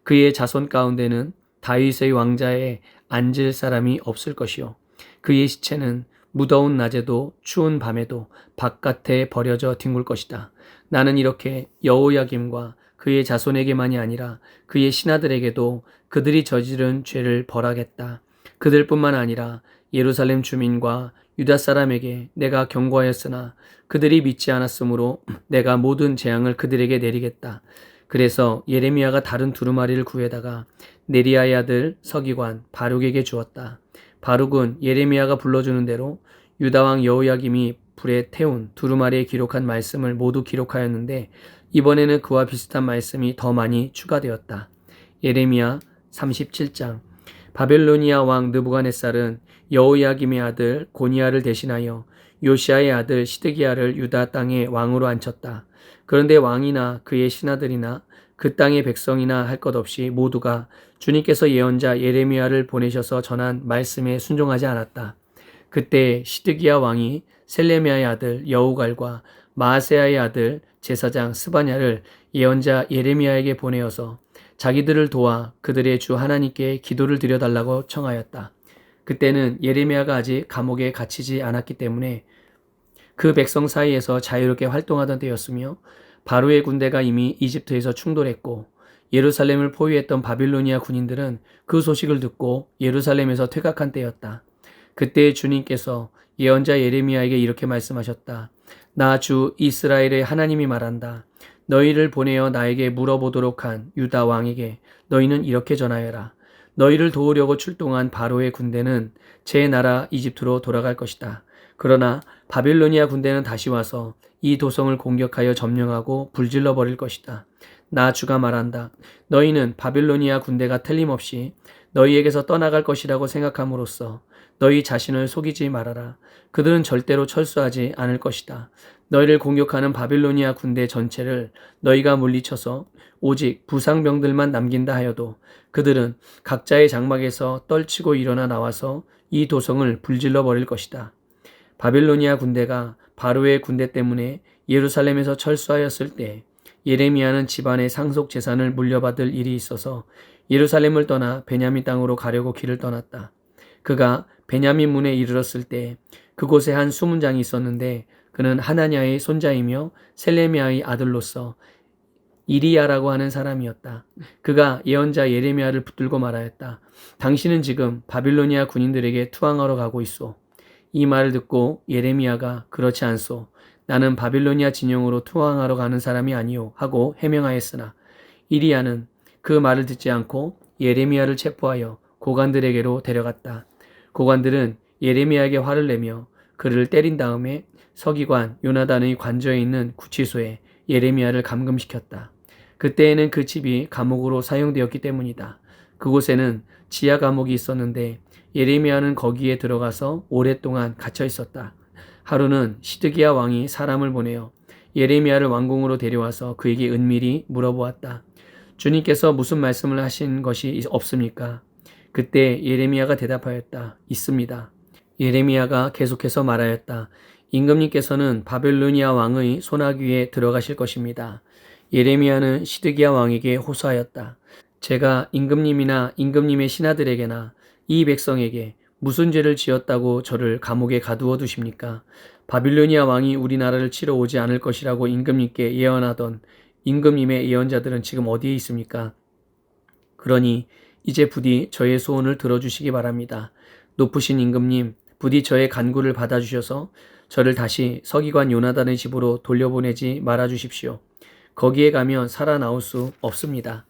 그의 자손 가운데는 다윗의 왕자에 앉을 사람이 없을 것이요. 그의 시체는 무더운 낮에도 추운 밤에도 바깥에 버려져 뒹굴 것이다. 나는 이렇게 여호야김과 그의 자손에게만이 아니라 그의 신하들에게도 그들이 저지른 죄를 벌하겠다. 그들뿐만 아니라 예루살렘 주민과 유다 사람에게 내가 경고하였으나 그들이 믿지 않았으므로 내가 모든 재앙을 그들에게 내리겠다. 그래서 예레미야가 다른 두루마리를 구해다가 네리야의 아들 서기관 바룩에게 주었다. 바룩은 예레미야가 불러주는 대로 유다왕 여호야김이 불에 태운 두루마리에 기록한 말씀을 모두 기록하였는데 이번에는 그와 비슷한 말씀이 더 많이 추가되었다. 예레미야 37장. 바벨로니아 왕 느부갓네살은 여호야김의 아들 고니야를 대신하여 요시아의 아들 시드기야를 유다 땅에 왕으로 앉혔다. 그런데 왕이나 그의 신하들이나 그 땅의 백성이나 할 것 없이 모두가 주님께서 예언자 예레미야를 보내셔서 전한 말씀에 순종하지 않았다. 그때 시드기야 왕이 셀레미야의 아들 여우갈과 마아세야의 아들 제사장 스바냐를 예언자 예레미야에게 보내어서 자기들을 도와 그들의 주 하나님께 기도를 드려달라고 청하였다. 그때는 예레미야가 아직 감옥에 갇히지 않았기 때문에 그 백성 사이에서 자유롭게 활동하던 때였으며 바로의 군대가 이미 이집트에서 충돌했고 예루살렘을 포위했던 바빌로니아 군인들은 그 소식을 듣고 예루살렘에서 퇴각한 때였다. 그때 주님께서 예언자 예레미야에게 이렇게 말씀하셨다. 나 주 이스라엘의 하나님이 말한다. 너희를 보내어 나에게 물어보도록 한 유다 왕에게 너희는 이렇게 전하여라. 너희를 도우려고 출동한 바로의 군대는 제 나라 이집트로 돌아갈 것이다. 그러나 바빌로니아 군대는 다시 와서 이 도성을 공격하여 점령하고 불질러 버릴 것이다. 나 주가 말한다. 너희는 바빌로니아 군대가 틀림없이 너희에게서 떠나갈 것이라고 생각함으로써 너희 자신을 속이지 말아라. 그들은 절대로 철수하지 않을 것이다. 너희를 공격하는 바빌로니아 군대 전체를 너희가 물리쳐서 오직 부상병들만 남긴다 하여도 그들은 각자의 장막에서 떨치고 일어나 나와서 이 도성을 불질러 버릴 것이다. 바빌로니아 군대가 바로의 군대 때문에 예루살렘에서 철수하였을 때 예레미야는 집안의 상속 재산을 물려받을 일이 있어서 예루살렘을 떠나 베냐민 땅으로 가려고 길을 떠났다. 그가 베냐민 문에 이르렀을 때 그곳에 한 수문장이 있었는데 그는 하나냐의 손자이며 셀레미야의 아들로서 이리야라고 하는 사람이었다. 그가 예언자 예레미야를 붙들고 말하였다. 당신은 지금 바빌로니아 군인들에게 투항하러 가고 있소. 이 말을 듣고 예레미야가 그렇지 않소. 나는 바빌로니아 진영으로 투항하러 가는 사람이 아니오 하고 해명하였으나 이리야는 그 말을 듣지 않고 예레미야를 체포하여 고관들에게로 데려갔다. 고관들은 예레미야에게 화를 내며 그를 때린 다음에 서기관 요나단의 관저에 있는 구치소에 예레미야를 감금시켰다. 그때에는 그 집이 감옥으로 사용되었기 때문이다. 그곳에는 지하 감옥이 있었는데 예레미야는 거기에 들어가서 오랫동안 갇혀 있었다. 하루는 시드기야 왕이 사람을 보내어 예레미야를 왕궁으로 데려와서 그에게 은밀히 물어보았다. 주님께서 무슨 말씀을 하신 것이 없습니까? 그때 예레미야가 대답하였다. 있습니다. 예레미야가 계속해서 말하였다. 임금님께서는 바벨로니아 왕의 손아귀에 들어가실 것입니다. 예레미야는 시드기야 왕에게 호소하였다. 제가 임금님이나 임금님의 신하들에게나 이 백성에게 무슨 죄를 지었다고 저를 감옥에 가두어 두십니까? 바빌로니아 왕이 우리나라를 치러 오지 않을 것이라고 임금님께 예언하던 임금님의 예언자들은 지금 어디에 있습니까? 그러니 이제 부디 저의 소원을 들어주시기 바랍니다. 높으신 임금님, 부디 저의 간구를 받아주셔서 저를 다시 서기관 요나단의 집으로 돌려보내지 말아주십시오. 거기에 가면 살아나올 수 없습니다.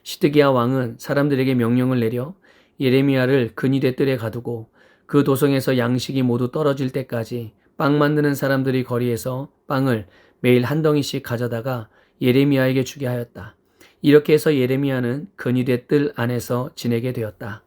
시드기야 왕은 사람들에게 명령을 내려 예레미야를 근위대 뜰에 가두고 그 도성에서 양식이 모두 떨어질 때까지 빵 만드는 사람들이 거리에서 빵을 매일 한 덩이씩 가져다가 예레미야에게 주게 하였다. 이렇게 해서 예레미야는 근위대 뜰 안에서 지내게 되었다.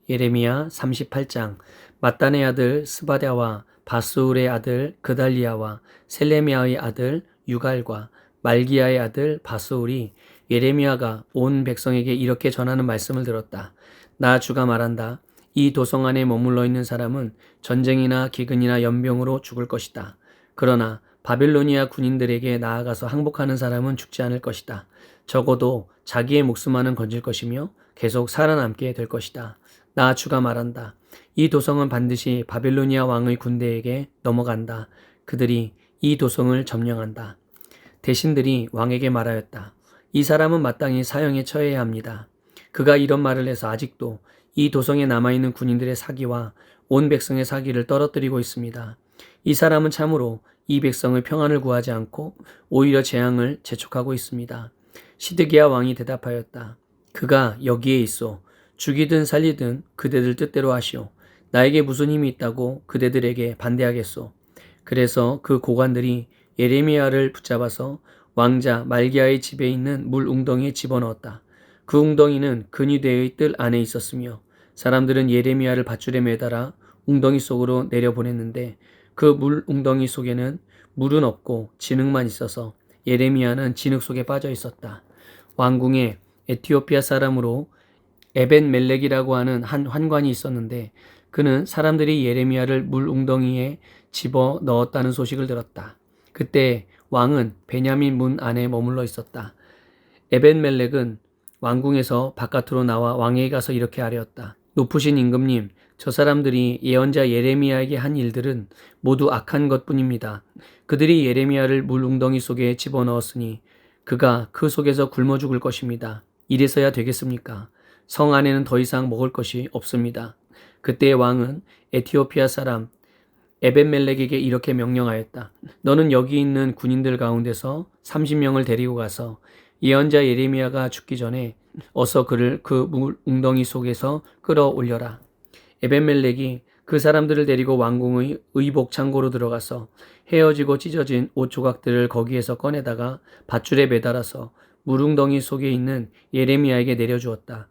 예레미야 38장. mat단의 아들 스바랴와 바스울의 아들 그달리야와 셀레미야의 아들 유갈과 말기야의 아들 바스울이 예레미야가 온 백성에게 이렇게 전하는 말씀을 들었다. 나 주가 말한다. 이 도성 안에 머물러 있는 사람은 전쟁이나 기근이나 연병으로 죽을 것이다. 그러나 바빌로니아 군인들에게 나아가서 항복하는 사람은 죽지 않을 것이다. 적어도 자기의 목숨만은 건질 것이며 계속 살아남게 될 것이다. 나 주가 말한다. 이 도성은 반드시 바빌로니아 왕의 군대에게 넘어간다. 그들이 이 도성을 점령한다. 대신들이 왕에게 말하였다. 이 사람은 마땅히 사형에 처해야 합니다. 그가 이런 말을 해서 아직도 이 도성에 남아있는 군인들의 사기와 온 백성의 사기를 떨어뜨리고 있습니다. 이 사람은 참으로 이 백성의 평안을 구하지 않고 오히려 재앙을 재촉하고 있습니다. 시드기야 왕이 대답하였다. 그가 여기에 있어. 죽이든 살리든 그대들 뜻대로 하시오. 나에게 무슨 힘이 있다고 그대들에게 반대하겠소. 그래서 그 고관들이 예레미야를 붙잡아서 왕자 말기야의 집에 있는 물 웅덩이에 집어넣었다. 그 웅덩이는 근위대의 뜰 안에 있었으며 사람들은 예레미야를 밧줄에 매달아 웅덩이 속으로 내려보냈는데 그 물 웅덩이 속에는 물은 없고 진흙만 있어서 예레미야는 진흙 속에 빠져 있었다. 왕궁에 에티오피아 사람으로 에벤멜렉이라고 하는 한 환관이 있었는데 그는 사람들이 예레미야를 물 웅덩이에 집어 넣었다는 소식을 들었다. 그때 왕은 베냐민 문 안에 머물러 있었다. 에벤멜렉은 왕궁에서 바깥으로 나와 왕에게 가서 이렇게 아뢰었다. 높으신 임금님, 저 사람들이 예언자 예레미야에게 한 일들은 모두 악한 것뿐입니다. 그들이 예레미야를 물 웅덩이 속에 집어넣었으니 그가 그 속에서 굶어 죽을 것입니다. 이래서야 되겠습니까? 성 안에는 더 이상 먹을 것이 없습니다. 그때 왕은 에티오피아 사람 에벤멜렉에게 이렇게 명령하였다. 너는 여기 있는 군인들 가운데서 30명을 데리고 가서 예언자 예레미야가 죽기 전에 어서 그를 그 물 웅덩이 속에서 끌어올려라. 에벤멜렉이 그 사람들을 데리고 왕궁의 의복 창고로 들어가서 헤어지고 찢어진 옷 조각들을 거기에서 꺼내다가 밧줄에 매달아서 물웅덩이 속에 있는 예레미야에게 내려주었다.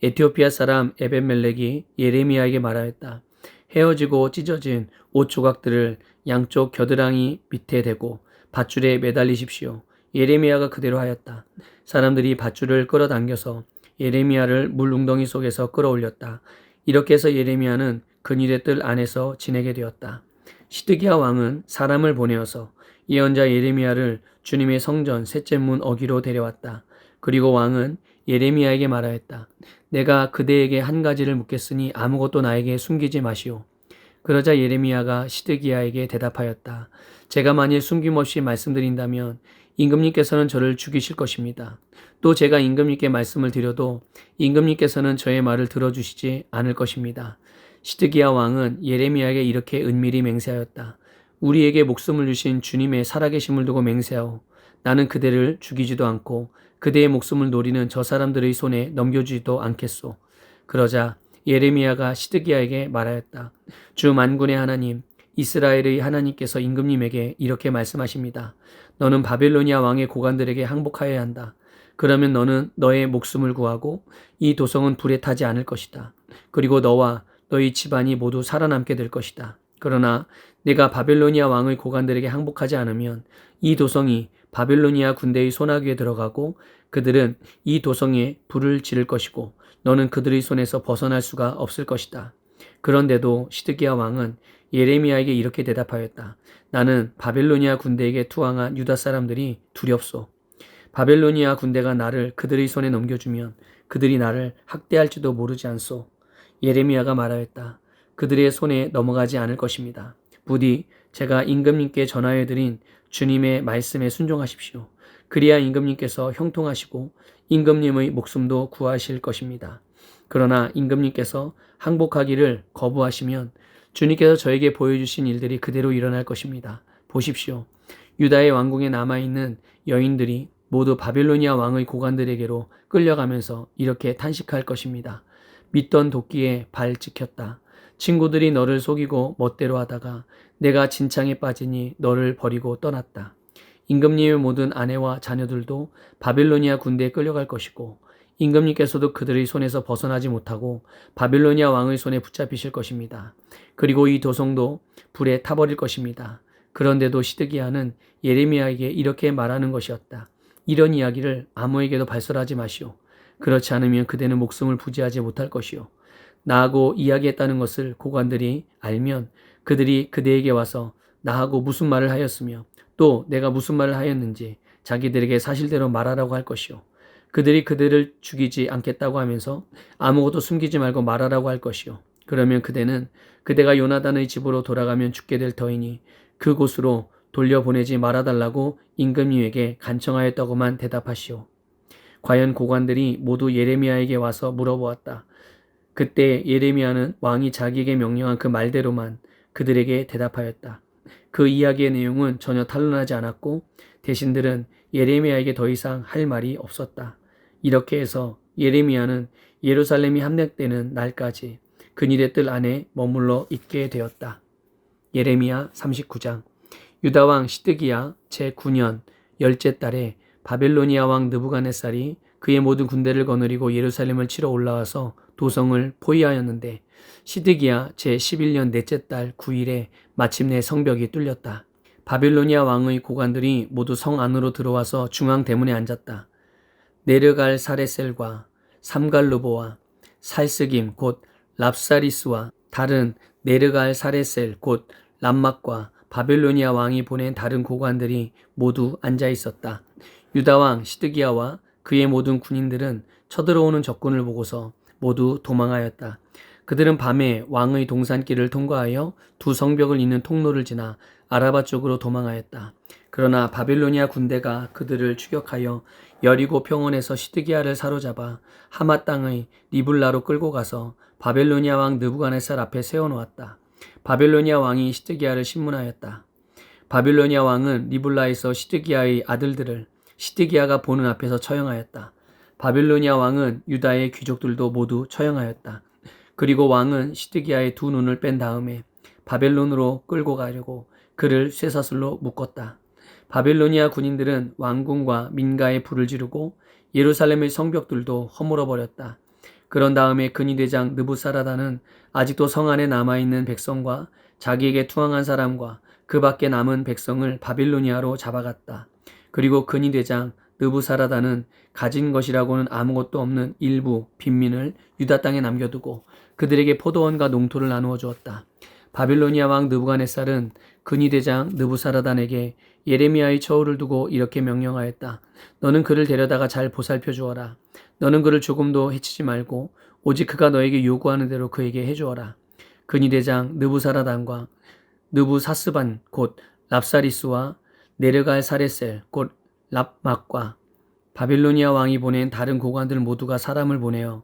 에티오피아 사람 에벤멜렉이 예레미야에게 말하였다. 헤어지고 찢어진 옷 조각들을 양쪽 겨드랑이 밑에 대고 밧줄에 매달리십시오. 예레미야가 그대로 하였다. 사람들이 밧줄을 끌어당겨서 예레미야를 물웅덩이 속에서 끌어올렸다. 이렇게 해서 예레미야는 그늘의 뜰 안에서 지내게 되었다. 시드기야 왕은 사람을 보내어서 예언자 예레미야를 주님의 성전 셋째 문 어기로 데려왔다. 그리고 왕은 예레미야에게 말하였다. 내가 그대에게 한 가지를 묻겠으니 아무것도 나에게 숨기지 마시오. 그러자 예레미야가 시드기야에게 대답하였다. 제가 만일 숨김없이 말씀드린다면 임금님께서는 저를 죽이실 것입니다. 또 제가 임금님께 말씀을 드려도 임금님께서는 저의 말을 들어주시지 않을 것입니다. 시드기야 왕은 예레미야에게 이렇게 은밀히 맹세하였다. 우리에게 목숨을 주신 주님의 살아계심을 두고 맹세하오. 나는 그대를 죽이지도 않고 그대의 목숨을 노리는 저 사람들의 손에 넘겨주지도 않겠소. 그러자 예레미야가 시드기야에게 말하였다. 주 만군의 하나님, 이스라엘의 하나님께서 임금님에게 이렇게 말씀하십니다. 너는 바빌로니아 왕의 고관들에게 항복하여야 한다. 그러면 너는 너의 목숨을 구하고 이 도성은 불에 타지 않을 것이다. 그리고 너와 너희 집안이 모두 살아남게 될 것이다. 그러나 내가 바빌로니아 왕의 고관들에게 항복하지 않으면 이 도성이 바빌로니아 군대의 손아귀에 들어가고 그들은 이 도성에 불을 지를 것이고 너는 그들의 손에서 벗어날 수가 없을 것이다. 그런데도 시드기야 왕은 예레미야에게 이렇게 대답하였다. 나는 바빌로니아 군대에게 투항한 유다 사람들이 두렵소. 바빌로니아 군대가 나를 그들의 손에 넘겨주면 그들이 나를 학대할지도 모르지 않소. 예레미야가 말하였다. 그들의 손에 넘어가지 않을 것입니다. 부디 제가 임금님께 전하여드린 주님의 말씀에 순종하십시오. 그리야 임금님께서 형통하시고 임금님의 목숨도 구하실 것입니다. 그러나 임금님께서 항복하기를 거부하시면 주님께서 저에게 보여주신 일들이 그대로 일어날 것입니다. 보십시오. 유다의 왕궁에 남아있는 여인들이 모두 바빌로니아 왕의 고관들에게로 끌려가면서 이렇게 탄식할 것입니다. 믿던 도끼에 발 찍혔다. 친구들이 너를 속이고 멋대로 하다가 내가 진창에 빠지니 너를 버리고 떠났다. 임금님의 모든 아내와 자녀들도 바빌로니아 군대에 끌려갈 것이고 임금님께서도 그들의 손에서 벗어나지 못하고 바빌로니아 왕의 손에 붙잡히실 것입니다. 그리고 이 도성도 불에 타버릴 것입니다. 그런데도 시드기야는 예레미야에게 이렇게 말하는 것이었다. 이런 이야기를 아무에게도 발설하지 마시오. 그렇지 않으면 그대는 목숨을 부지하지 못할 것이오. 나하고 이야기했다는 것을 고관들이 알면 그들이 그대에게 와서 나하고 무슨 말을 하였으며 또 내가 무슨 말을 하였는지 자기들에게 사실대로 말하라고 할 것이오. 그들이 그들을 죽이지 않겠다고 하면서 아무것도 숨기지 말고 말하라고 할 것이오. 그러면 그대는 그대가 요나단의 집으로 돌아가면 죽게 될 터이니 그곳으로 돌려보내지 말아달라고 임금님에게 간청하였다고만 대답하시오. 과연 고관들이 모두 예레미야에게 와서 물어보았다. 그때 예레미야는 왕이 자기에게 명령한 그 말대로만 그들에게 대답하였다. 그 이야기의 내용은 전혀 탄로나지 않았고 대신들은 예레미야에게 더 이상 할 말이 없었다. 이렇게 해서 예레미야는 예루살렘이 함락되는 날까지 그늘의 뜰 안에 머물러 있게 되었다. 예레미야 39장. 유다 왕 시드기야 제9년 10째 달에 바빌로니아 왕 느부갓네살이 그의 모든 군대를 거느리고 예루살렘을 치러 올라와서 도성을 포위하였는데 시드기야 제11년 넷째 달 9일에 마침내 성벽이 뚫렸다. 바빌로니아 왕의 고관들이 모두 성 안으로 들어와서 중앙 대문에 앉았다. 네르갈 사레셀과 삼갈루보와 살스김 곧 랍사리스와 다른 네르갈 사레셀 곧 람막과 바빌로니아 왕이 보낸 다른 고관들이 모두 앉아 있었다. 유다 왕 시드기야와 그의 모든 군인들은 쳐들어오는 적군을 보고서 모두 도망하였다. 그들은 밤에 왕의 동산길을 통과하여 두 성벽을 잇는 통로를 지나 아라바 쪽으로 도망하였다. 그러나 바빌로니아 군대가 그들을 추격하여 여리고 평원에서 시드기야를 사로잡아 하맛 땅의 리블라로 끌고 가서 바빌로니아 왕 느부갓네살 앞에 세워놓았다. 바빌로니아 왕이 시드기야를 신문하였다. 바빌로니아 왕은 리블라에서 시드기야의 아들들을 시드기야가 보는 앞에서 처형하였다. 바빌로니아 왕은 유다의 귀족들도 모두 처형하였다. 그리고 왕은 시드기야의 두 눈을 뺀 다음에 바벨론으로 끌고 가려고 그를 쇠사슬로 묶었다. 바빌로니아 군인들은 왕궁과 민가에 불을 지르고 예루살렘의 성벽들도 허물어 버렸다. 그런 다음에 근위대장 느부사라다는 아직도 성 안에 남아있는 백성과 자기에게 투항한 사람과 그 밖에 남은 백성을 바빌로니아로 잡아갔다. 그리고 근위대장 느부사라다는 가진 것이라고는 아무것도 없는 일부 빈민을 유다 땅에 남겨두고 그들에게 포도원과 농토를 나누어 주었다. 바빌로니아 왕 느부갓네살은 근위대장 느부사라단에게 예레미야의 처우를 두고 이렇게 명령하였다. 너는 그를 데려다가 잘 보살펴 주어라. 너는 그를 조금도 해치지 말고 오직 그가 너에게 요구하는 대로 그에게 해주어라. 근위대장 느부사라단과 느부사스반 곧 랍사리스와 네르갈 사레셀 곧 랍막과 바빌로니아 왕이 보낸 다른 고관들 모두가 사람을 보내어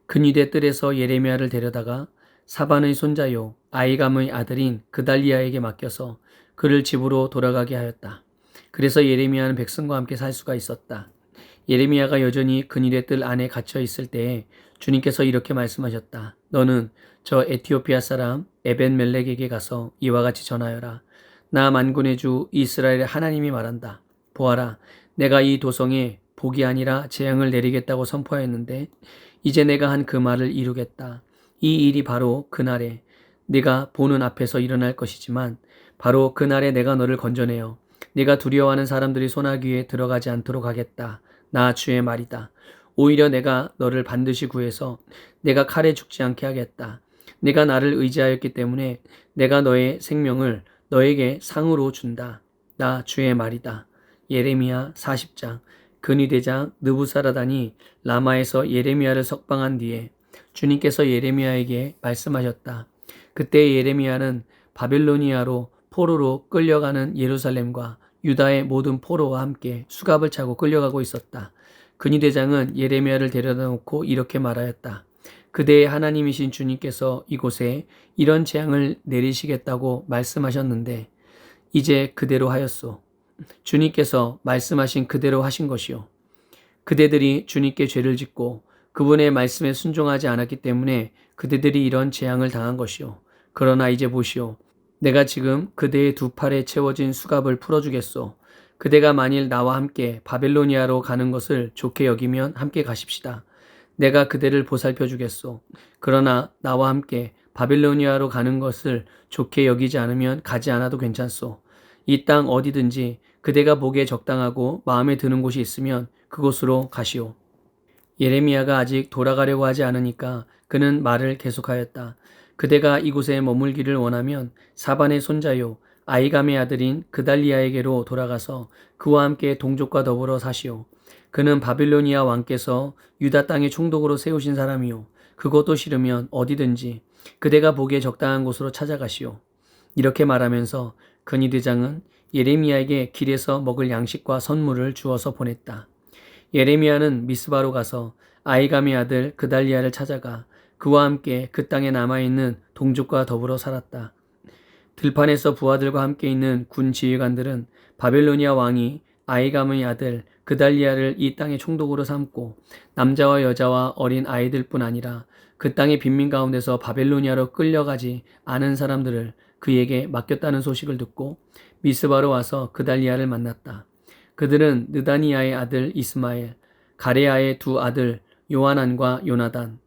근위대 뜰에서 예레미야를 데려다가 사반의 손자요 아이감의 아들인 그달리야에게 맡겨서 그를 집으로 돌아가게 하였다. 그래서 예레미야는 백성과 함께 살 수가 있었다. 예레미야가 여전히 근위대 뜰 안에 갇혀 있을 때에 주님께서 이렇게 말씀하셨다. 너는 저 에티오피아 사람 에벤멜렉에게 가서 이와 같이 전하여라. 나 만군의 주 이스라엘의 하나님이 말한다. 보아라, 내가 이 도성에 복이 아니라 재앙을 내리겠다고 선포하였는데 이제 내가 한 그 말을 이루겠다. 이 일이 바로 그날에 네가 보는 앞에서 일어날 것이지만 바로 그날에 내가 너를 건져내어 네가 두려워하는 사람들이 소나기에 들어가지 않도록 하겠다. 나 주의 말이다. 오히려 내가 너를 반드시 구해서 내가 칼에 죽지 않게 하겠다. 네가 나를 의지하였기 때문에 내가 너의 생명을 너에게 상으로 준다. 나 주의 말이다. 예레미야 40장. 근위대장 느부사라단이 라마에서 예레미야를 석방한 뒤에 주님께서 예레미야에게 말씀하셨다. 그때 예레미야는 바빌로니아로 포로로 끌려가는 예루살렘과 유다의 모든 포로와 함께 수갑을 차고 끌려가고 있었다. 근위대장은 예레미야를 데려다 놓고 이렇게 말하였다. 그대의 하나님이신 주님께서 이곳에 이런 재앙을 내리시겠다고 말씀하셨는데 이제 그대로 하였소. 주님께서 말씀하신 그대로 하신 것이요. 그대들이 주님께 죄를 짓고 그분의 말씀에 순종하지 않았기 때문에 그대들이 이런 재앙을 당한 것이요. 그러나 이제 보시오. 내가 지금 그대의 두 팔에 채워진 수갑을 풀어주겠소. 그대가 만일 나와 함께 바빌로니아로 가는 것을 좋게 여기면 함께 가십시다. 내가 그대를 보살펴 주겠소. 그러나 나와 함께 바빌로니아로 가는 것을 좋게 여기지 않으면 가지 않아도 괜찮소. 이 땅 어디든지 그대가 보기에 적당하고 마음에 드는 곳이 있으면 그곳으로 가시오. 예레미야가 아직 돌아가려고 하지 않으니까 그는 말을 계속하였다. 그대가 이곳에 머물기를 원하면 사반의 손자요 아이감의 아들인 그달리야에게로 돌아가서 그와 함께 동족과 더불어 사시오. 그는 바빌로니아 왕께서 유다 땅에 총독으로 세우신 사람이요. 그것도 싫으면 어디든지 그대가 보기에 적당한 곳으로 찾아가시오. 이렇게 말하면서 근위대장은 예레미야에게 길에서 먹을 양식과 선물을 주어서 보냈다. 예레미야는 미스바로 가서 아이감의 아들 그달리야를 찾아가 그와 함께 그 땅에 남아있는 동족과 더불어 살았다. 들판에서 부하들과 함께 있는 군 지휘관들은 바빌로니아 왕이 아이감의 아들 그달리야를 이 땅의 총독으로 삼고 남자와 여자와 어린 아이들뿐 아니라 그 땅의 빈민 가운데서 바빌로니아로 끌려가지 않은 사람들을 그에게 맡겼다는 소식을 듣고 미스바로 와서 그달리야를 만났다. 그들은 느다니아의 아들 이스마엘, 가레아의 두 아들 요하난과 요나단,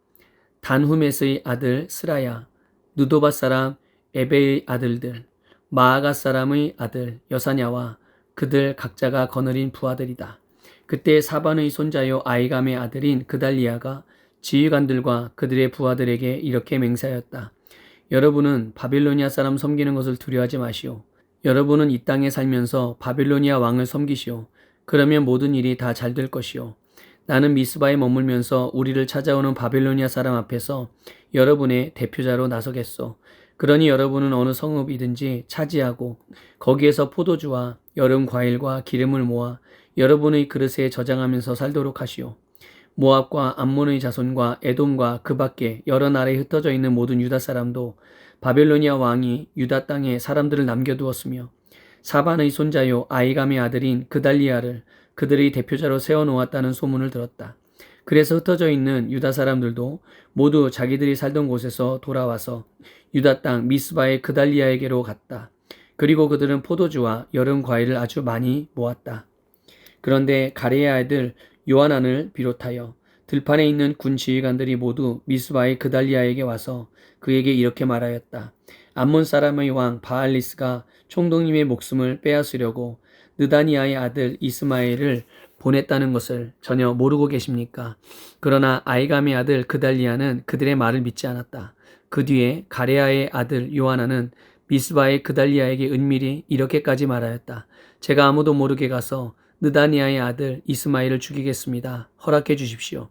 단후메스의 아들 스라야, 느도바 사람 에베의 아들들, 마아가 사람의 아들 여사냐와 그들 각자가 거느린 부하들이다. 그때 사반의 손자요 아이감의 아들인 그달리야가 지휘관들과 그들의 부하들에게 이렇게 맹세하였다. 여러분은 바빌로니아 사람 섬기는 것을 두려워하지 마시오. 여러분은 이 땅에 살면서 바빌로니아 왕을 섬기시오. 그러면 모든 일이 다 잘 될 것이오. 나는 미스바에 머물면서 우리를 찾아오는 바빌로니아 사람 앞에서 여러분의 대표자로 나서겠소. 그러니 여러분은 어느 성읍이든지 차지하고 거기에서 포도주와 여름 과일과 기름을 모아 여러분의 그릇에 저장하면서 살도록 하시오. 모압과 암몬의 자손과 에돔과 그 밖에 여러 나라에 흩어져 있는 모든 유다 사람도 바빌로니아 왕이 유다 땅에 사람들을 남겨두었으며 사반의 손자요 아이감의 아들인 그달리야를 그들의 대표자로 세워놓았다는 소문을 들었다. 그래서 흩어져 있는 유다 사람들도 모두 자기들이 살던 곳에서 돌아와서 유다 땅 미스바의 그달리야에게로 갔다. 그리고 그들은 포도주와 여름 과일을 아주 많이 모았다. 그런데 가레의 아들 요하난을 비롯하여 들판에 있는 군 지휘관들이 모두 미스바의 그달리아에게 와서 그에게 이렇게 말하였다. 암몬 사람의 왕 바알리스가 총독님의 목숨을 빼앗으려고 느다니아의 아들 이스마엘을 보냈다는 것을 전혀 모르고 계십니까? 그러나 아이감의 아들 그달리아는 그들의 말을 믿지 않았다. 그 뒤에 가레아의 아들 요하나는 미스바의 그달리아에게 은밀히 이렇게까지 말하였다. 제가 아무도 모르게 가서 느다니아의 아들 이스마엘을 죽이겠습니다. 허락해 주십시오.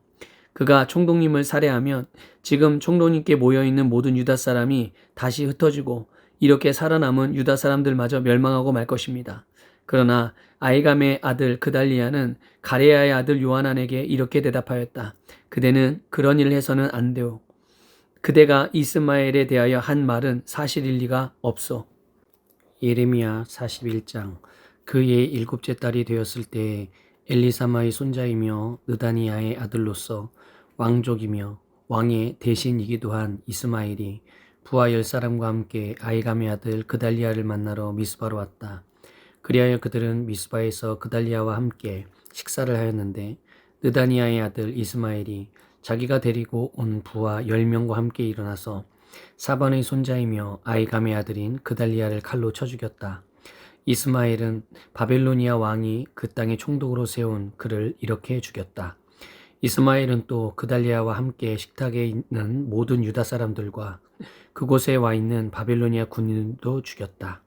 그가 총독님을 살해하면 지금 총독님께 모여있는 모든 유다 사람이 다시 흩어지고 이렇게 살아남은 유다 사람들마저 멸망하고 말 것입니다. 그러나 아이감의 아들 그달리아는 가레아의 아들 요하난에게 이렇게 대답하였다. 그대는 그런 일을 해서는 안 돼요. 그대가 이스마엘에 대하여 한 말은 사실일 리가 없어. 예레미야 41장. 그의 7째 딸이 되었을 때 엘리사마의 손자이며 느다니아의 아들로서 왕족이며 왕의 대신이기도 한 이스마엘이 부하 10사람과 함께 아이감의 아들 그달리아를 만나러 미스바로 왔다. 그리하여 그들은 미스바에서 그달리아와 함께 식사를 하였는데 느다니아의 아들 이스마엘이 자기가 데리고 온 부하 10명과 함께 일어나서 사반의 손자이며 아이감의 아들인 그달리아를 칼로 쳐 죽였다. 이스마엘은 바벨로니아 왕이 그 땅의 총독으로 세운 그를 이렇게 죽였다. 이스마엘은 또 그달리아와 함께 식탁에 있는 모든 유다 사람들과 그곳에 와 있는 바벨로니아 군인도 죽였다.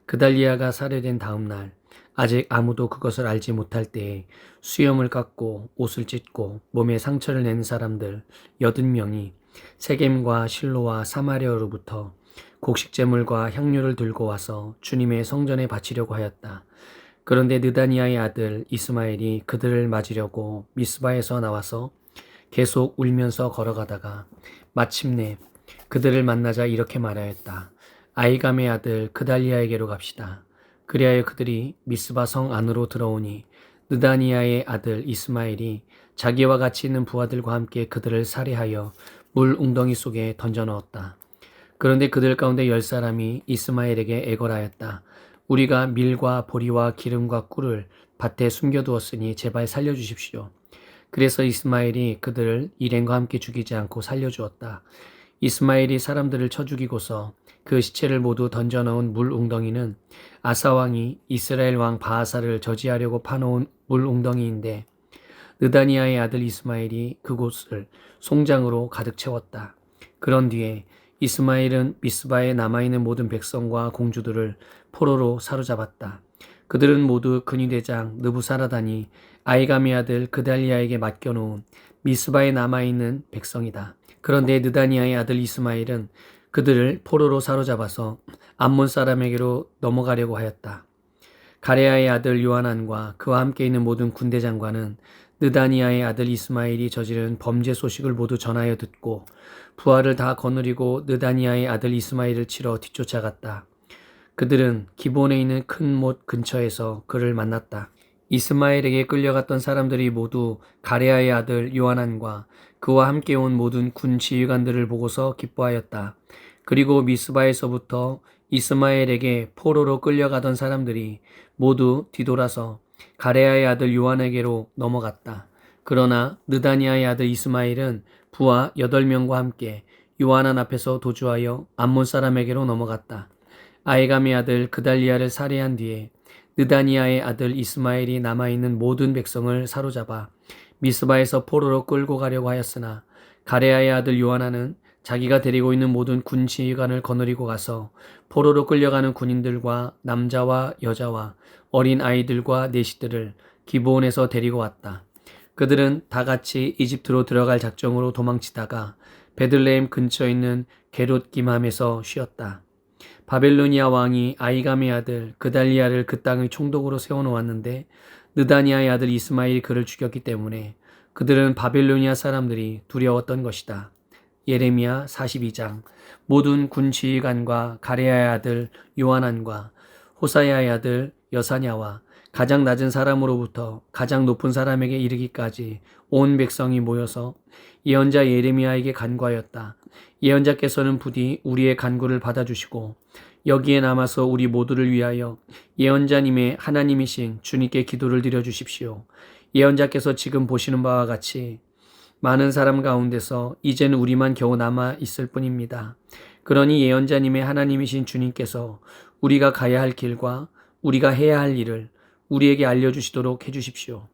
그달리아가 살해된 다음 날 아직 아무도 그것을 알지 못할 때에 수염을 깎고 옷을 찢고 몸에 상처를 낸 사람들 80명이 세겜과 실로와 사마리아로부터 곡식제물과 향료를 들고 와서 주님의 성전에 바치려고 하였다. 그런데 느다니아의 아들 이스마엘이 그들을 맞으려고 미스바에서 나와서 계속 울면서 걸어가다가 마침내 그들을 만나자 이렇게 말하였다. 아이감의 아들 그달리아에게로 갑시다. 그리하여 그들이 미스바 성 안으로 들어오니 느다니아의 아들 이스마엘이 자기와 같이 있는 부하들과 함께 그들을 살해하여 물 웅덩이 속에 던져 넣었다. 그런데 그들 가운데 10사람이 이스마엘에게 애걸하였다. 우리가 밀과 보리와 기름과 꿀을 밭에 숨겨두었으니 제발 살려주십시오. 그래서 이스마엘이 그들을 일행과 함께 죽이지 않고 살려주었다. 이스마엘이 사람들을 쳐 죽이고서 그 시체를 모두 던져 넣은 물 웅덩이는 아사 왕이 이스라엘 왕 바하사를 저지하려고 파놓은 물 웅덩이인데 느다니아의 아들 이스마엘이 그곳을 송장으로 가득 채웠다. 그런 뒤에 이스마엘은 미스바에 남아있는 모든 백성과 공주들을 포로로 사로잡았다. 그들은 모두 근위대장 느부사라단이 아이감의 아들 그달리아에게 맡겨놓은 미스바에 남아있는 백성이다. 그런데 느다니아의 아들 이스마엘은 그들을 포로로 사로잡아서 암몬 사람에게로 넘어가려고 하였다. 가레아의 아들 요하난과 그와 함께 있는 모든 군대 장관은 느다니아의 아들 이스마엘이 저지른 범죄 소식을 모두 전하여 듣고 부하를 다 거느리고 느다니아의 아들 이스마엘을 치러 뒤쫓아갔다. 그들은 기본에 있는 큰 못 근처에서 그를 만났다. 이스마엘에게 끌려갔던 사람들이 모두 가레아의 아들 요하난과 그와 함께 온 모든 군 지휘관들을 보고서 기뻐하였다. 그리고 미스바에서부터 이스마엘에게 포로로 끌려가던 사람들이 모두 뒤돌아서 가레아의 아들 요한에게로 넘어갔다. 그러나 느다니아의 아들 이스마엘은 부하 8명과 함께 요하난 앞에서 도주하여 암몬 사람에게로 넘어갔다. 아이감의 아들 그달리아를 살해한 뒤에 느다니아의 아들 이스마엘이 남아있는 모든 백성을 사로잡아 미스바에서 포로로 끌고 가려고 하였으나 가레아의 아들 요하나는 자기가 데리고 있는 모든 군 지휘관을 거느리고 가서 포로로 끌려가는 군인들과 남자와 여자와 어린 아이들과 내시들을 기브온에서 데리고 왔다. 그들은 다 같이 이집트로 들어갈 작정으로 도망치다가 베들레헴 근처에 있는 게롯 기맘에서 쉬었다. 바벨로니아 왕이 아이감의 아들 그달리아를 그 땅의 총독으로 세워놓았는데 느다니아의 아들 이스마엘이 그를 죽였기 때문에 그들은 바벨로니아 사람들이 두려웠던 것이다. 예레미야 42장. 모든 군 지휘관과 가레아의 아들 요하난과 호사야의 아들 여사냐와 가장 낮은 사람으로부터 가장 높은 사람에게 이르기까지 온 백성이 모여서 예언자 예레미야에게 간구하였다. 예언자께서는 부디 우리의 간구를 받아주시고 여기에 남아서 우리 모두를 위하여 예언자님의 하나님이신 주님께 기도를 드려 주십시오. 예언자께서 지금 보시는 바와 같이 많은 사람 가운데서 이제는 우리만 겨우 남아 있을 뿐입니다. 그러니 예언자님의 하나님이신 주님께서 우리가 가야 할 길과 우리가 해야 할 일을 우리에게 알려주시도록 해주십시오.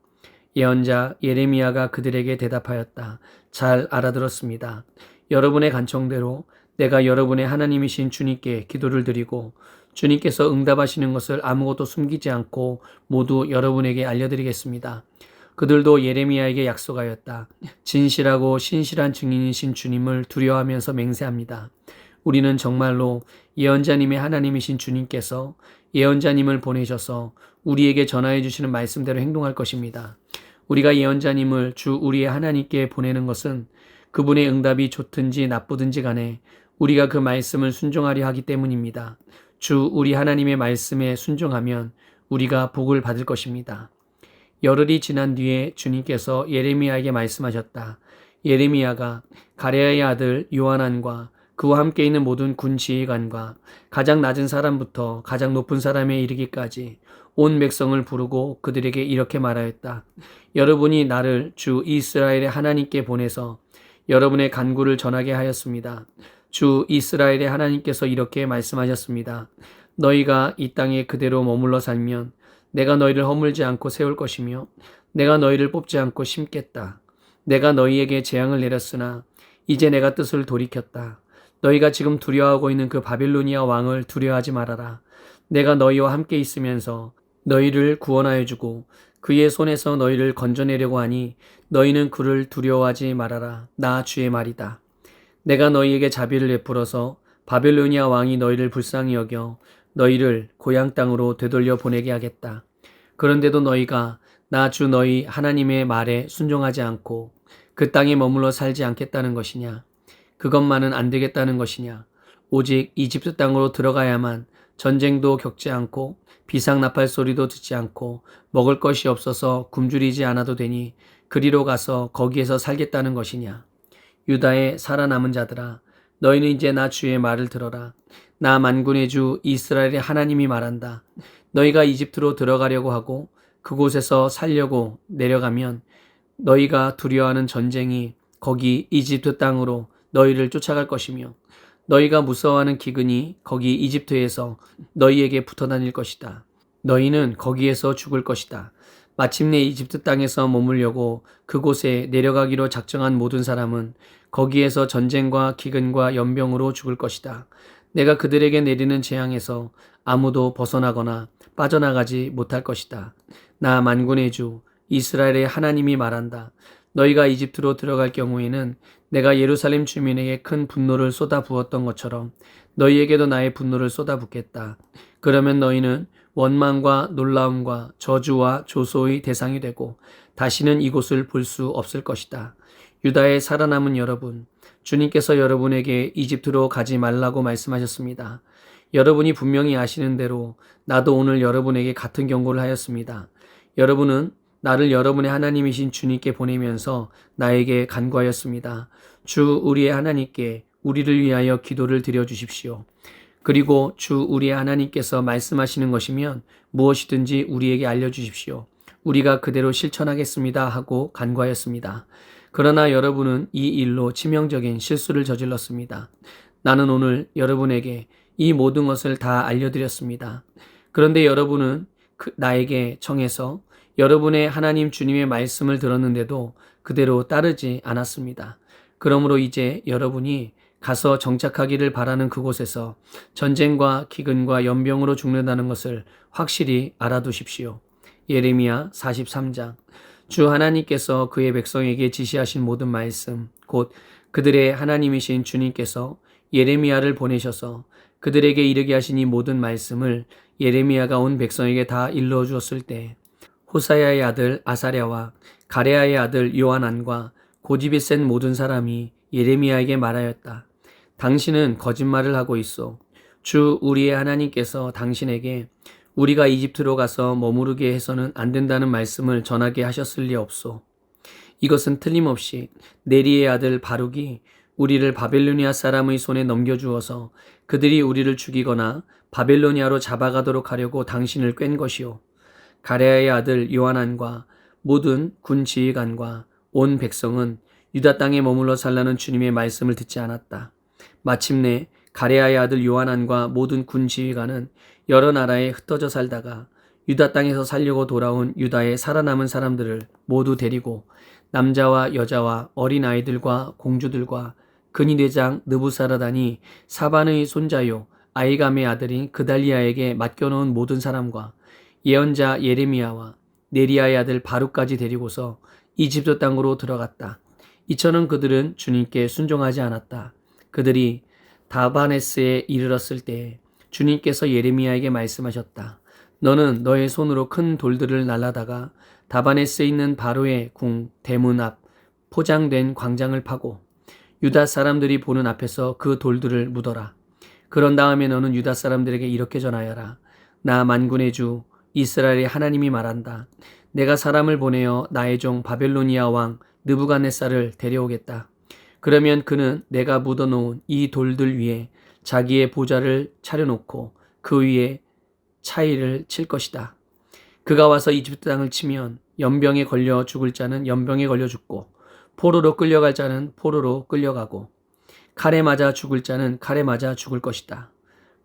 예언자 예레미야가 그들에게 대답하였다. 잘 알아들었습니다. 여러분의 간청대로 내가 여러분의 하나님이신 주님께 기도를 드리고 주님께서 응답하시는 것을 아무것도 숨기지 않고 모두 여러분에게 알려드리겠습니다. 그들도 예레미야에게 약속하였다. 진실하고 신실한 증인이신 주님을 두려워하면서 맹세합니다. 우리는 정말로 예언자님의 하나님이신 주님께서 예언자님을 보내셔서 우리에게 전하여 주시는 말씀대로 행동할 것입니다. 우리가 예언자님을 주 우리의 하나님께 보내는 것은 그분의 응답이 좋든지 나쁘든지 간에 우리가 그 말씀을 순종하려 하기 때문입니다. 주 우리 하나님의 말씀에 순종하면 우리가 복을 받을 것입니다. 열흘이 지난 뒤에 주님께서 예레미야에게 말씀하셨다. 예레미야가 가레야의 아들 요하난과 그와 함께 있는 모든 군 지휘관과 가장 낮은 사람부터 가장 높은 사람에 이르기까지 온 백성을 부르고 그들에게 이렇게 말하였다. 여러분이 나를 주 이스라엘의 하나님께 보내서 여러분의 간구를 전하게 하였습니다. 주 이스라엘의 하나님께서 이렇게 말씀하셨습니다. 너희가 이 땅에 그대로 머물러 살면 내가 너희를 허물지 않고 세울 것이며 내가 너희를 뽑지 않고 심겠다. 내가 너희에게 재앙을 내렸으나 이제 내가 뜻을 돌이켰다. 너희가 지금 두려워하고 있는 그 바빌로니아 왕을 두려워하지 말아라. 내가 너희와 함께 있으면서 너희를 구원하여 주고 그의 손에서 너희를 건져내려고 하니 너희는 그를 두려워하지 말아라. 나 주의 말이다. 내가 너희에게 자비를 베풀어서 바빌로니아 왕이 너희를 불쌍히 여겨 너희를 고향 땅으로 되돌려 보내게 하겠다. 그런데도 너희가 나 주 너희 하나님의 말에 순종하지 않고 그 땅에 머물러 살지 않겠다는 것이냐? 그것만은 안 되겠다는 것이냐? 오직 이집트 땅으로 들어가야만 전쟁도 겪지 않고 비상나팔 소리도 듣지 않고 먹을 것이 없어서 굶주리지 않아도 되니 그리로 가서 거기에서 살겠다는 것이냐? 유다의 살아남은 자들아, 너희는 이제 나 주의 말을 들어라. 나 만군의 주 이스라엘의 하나님이 말한다. 너희가 이집트로 들어가려고 하고 그곳에서 살려고 내려가면 너희가 두려워하는 전쟁이 거기 이집트 땅으로 너희를 쫓아갈 것이며 너희가 무서워하는 기근이 거기 이집트에서 너희에게 붙어 다닐 것이다. 너희는 거기에서 죽을 것이다. 마침내 이집트 땅에서 머물려고 그곳에 내려가기로 작정한 모든 사람은 거기에서 전쟁과 기근과 연병으로 죽을 것이다. 내가 그들에게 내리는 재앙에서 아무도 벗어나거나 빠져나가지 못할 것이다. 나 만군의 주 이스라엘의 하나님이 말한다. 너희가 이집트로 들어갈 경우에는 내가 예루살렘 주민에게 큰 분노를 쏟아 부었던 것처럼 너희에게도 나의 분노를 쏟아 붓겠다. 그러면 너희는 원망과 놀라움과 저주와 조소의 대상이 되고 다시는 이곳을 볼 수 없을 것이다. 유다의 살아남은 여러분, 주님께서 여러분에게 이집트로 가지 말라고 말씀하셨습니다. 여러분이 분명히 아시는 대로 나도 오늘 여러분에게 같은 경고를 하였습니다. 여러분은 나를 여러분의 하나님이신 주님께 보내면서 나에게 간구하였습니다. 주 우리의 하나님께 우리를 위하여 기도를 드려 주십시오. 그리고 주 우리의 하나님께서 말씀하시는 것이면 무엇이든지 우리에게 알려주십시오. 우리가 그대로 실천하겠습니다 하고 간구하였습니다. 그러나 여러분은 이 일로 치명적인 실수를 저질렀습니다. 나는 오늘 여러분에게 이 모든 것을 다 알려드렸습니다. 그런데 여러분은 나에게 청해서 여러분의 하나님 주님의 말씀을 들었는데도 그대로 따르지 않았습니다. 그러므로 이제 여러분이 가서 정착하기를 바라는 그곳에서 전쟁과 기근과 연병으로 죽는다는 것을 확실히 알아두십시오. 예레미야 43장. 주 하나님께서 그의 백성에게 지시하신 모든 말씀, 곧 그들의 하나님이신 주님께서 예레미야를 보내셔서 그들에게 이르게 하신 이 모든 말씀을 예레미야가 온 백성에게 다 일러 주었을 때 호사야의 아들 아사랴와 가레야의 아들 요하난과 고집이 센 모든 사람이 예레미야에게 말하였다. 당신은 거짓말을 하고 있어. 주 우리의 하나님께서 당신에게 우리가 이집트로 가서 머무르게 해서는 안 된다는 말씀을 전하게 하셨을 리 없소. 이것은 틀림없이 네리의 아들 바룩이 우리를 바벨로니아 사람의 손에 넘겨주어서 그들이 우리를 죽이거나 바벨로니아로 잡아가도록 하려고 당신을 꽹 것이요. 가레아의 아들 요하난과 모든 군 지휘관과 온 백성은 유다 땅에 머물러 살라는 주님의 말씀을 듣지 않았다. 마침내 가레아의 아들 요하난과 모든 군 지휘관은 여러 나라에 흩어져 살다가 유다 땅에서 살려고 돌아온 유다의 살아남은 사람들을 모두 데리고 남자와 여자와 어린 아이들과 공주들과 근위대장 느부사라단이 사반의 손자요 아이감의 아들인 그달리아에게 맡겨놓은 모든 사람과 예언자 예레미야와 네리야의 아들 바룩까지 데리고서 이집트 땅으로 들어갔다. 이처럼 그들은 주님께 순종하지 않았다. 그들이 다바네스에 이르렀을 때 주님께서 예레미야에게 말씀하셨다. 너는 너의 손으로 큰 돌들을 날라다가 다바네스에 있는 바로의 궁 대문 앞 포장된 광장을 파고 유다 사람들이 보는 앞에서 그 돌들을 묻어라. 그런 다음에 너는 유다 사람들에게 이렇게 전하여라. 나 만군의 주 이스라엘의 하나님이 말한다. 내가 사람을 보내어 나의 종 바벨로니아 왕 느부갓네살을 데려오겠다. 그러면 그는 내가 묻어놓은 이 돌들 위에 자기의 보좌를 차려놓고 그 위에 차이를 칠 것이다. 그가 와서 이집트 땅을 치면 연병에 걸려 죽을 자는 연병에 걸려 죽고 포로로 끌려갈 자는 포로로 끌려가고 칼에 맞아 죽을 자는 칼에 맞아 죽을 것이다.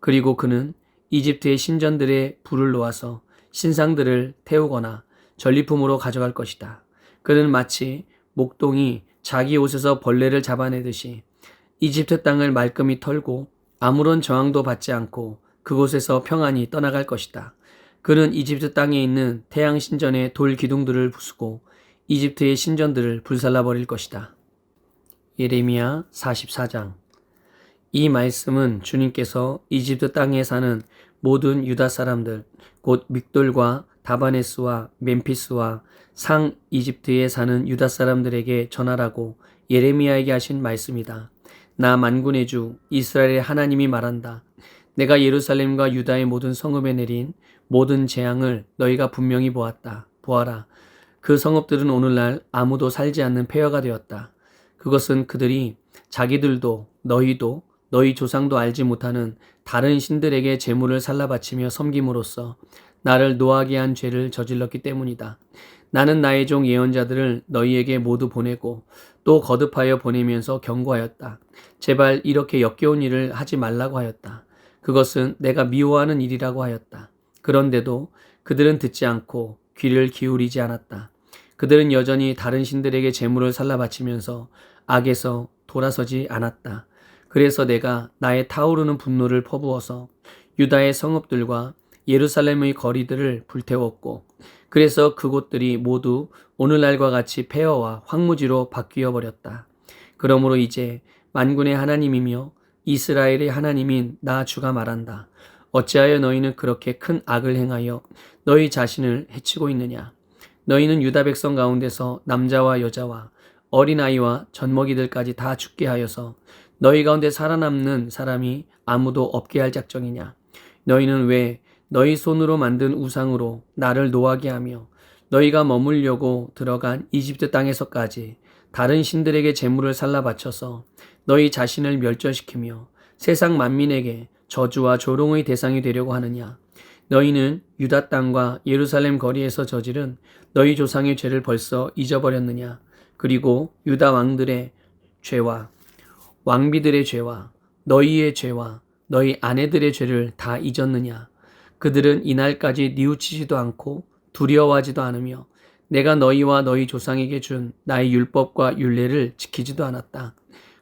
그리고 그는 이집트의 신전들에 불을 놓아서 신상들을 태우거나 전리품으로 가져갈 것이다. 그는 마치 목동이 자기 옷에서 벌레를 잡아내듯이 이집트 땅을 말끔히 털고 아무런 저항도 받지 않고 그곳에서 평안히 떠나갈 것이다. 그는 이집트 땅에 있는 태양 신전의 돌 기둥들을 부수고 이집트의 신전들을 불살라 버릴 것이다. 예레미야 44장. 이 말씀은 주님께서 이집트 땅에 사는 모든 유다 사람들, 곧 믹돌과 다바네스와 멤피스와 상 이집트에 사는 유다 사람들에게 전하라고 예레미야에게 하신 말씀이다. 나 만군의 주 이스라엘의 하나님이 말한다. 내가 예루살렘과 유다의 모든 성읍에 내린 모든 재앙을 너희가 분명히 보았다. 보아라. 그 성읍들은 오늘날 아무도 살지 않는 폐허가 되었다. 그것은 그들이 자기들도 너희도 너희 조상도 알지 못하는 다른 신들에게 제물을 살라 바치며 섬김으로써 나를 노하게 한 죄를 저질렀기 때문이다. 나는 나의 종 예언자들을 너희에게 모두 보내고 또 거듭하여 보내면서 경고하였다. 제발 이렇게 역겨운 일을 하지 말라고 하였다. 그것은 내가 미워하는 일이라고 하였다. 그런데도 그들은 듣지 않고 귀를 기울이지 않았다. 그들은 여전히 다른 신들에게 제물을 살라 바치면서 악에서 돌아서지 않았다. 그래서 내가 나의 타오르는 분노를 퍼부어서 유다의 성읍들과 예루살렘의 거리들을 불태웠고 그래서 그곳들이 모두 오늘날과 같이 폐허와 황무지로 바뀌어 버렸다. 그러므로 이제 만군의 하나님이며 이스라엘의 하나님인 나 주가 말한다. 어찌하여 너희는 그렇게 큰 악을 행하여 너희 자신을 해치고 있느냐. 너희는 유다 백성 가운데서 남자와 여자와 어린아이와 젖먹이들까지 다 죽게 하여서 너희 가운데 살아남는 사람이 아무도 없게 할 작정이냐. 너희는 왜 너희 손으로 만든 우상으로 나를 노하게 하며 너희가 머물려고 들어간 이집트 땅에서까지 다른 신들에게 제물을 살라 바쳐서 너희 자신을 멸절시키며 세상 만민에게 저주와 조롱의 대상이 되려고 하느냐. 너희는 유다 땅과 예루살렘 거리에서 저지른 너희 조상의 죄를 벌써 잊어버렸느냐. 그리고 유다 왕들의 죄와 왕비들의 죄와 너희의 죄와 너희 아내들의 죄를 다 잊었느냐. 그들은 이날까지 뉘우치지도 않고 두려워하지도 않으며 내가 너희와 너희 조상에게 준 나의 율법과 율례를 지키지도 않았다.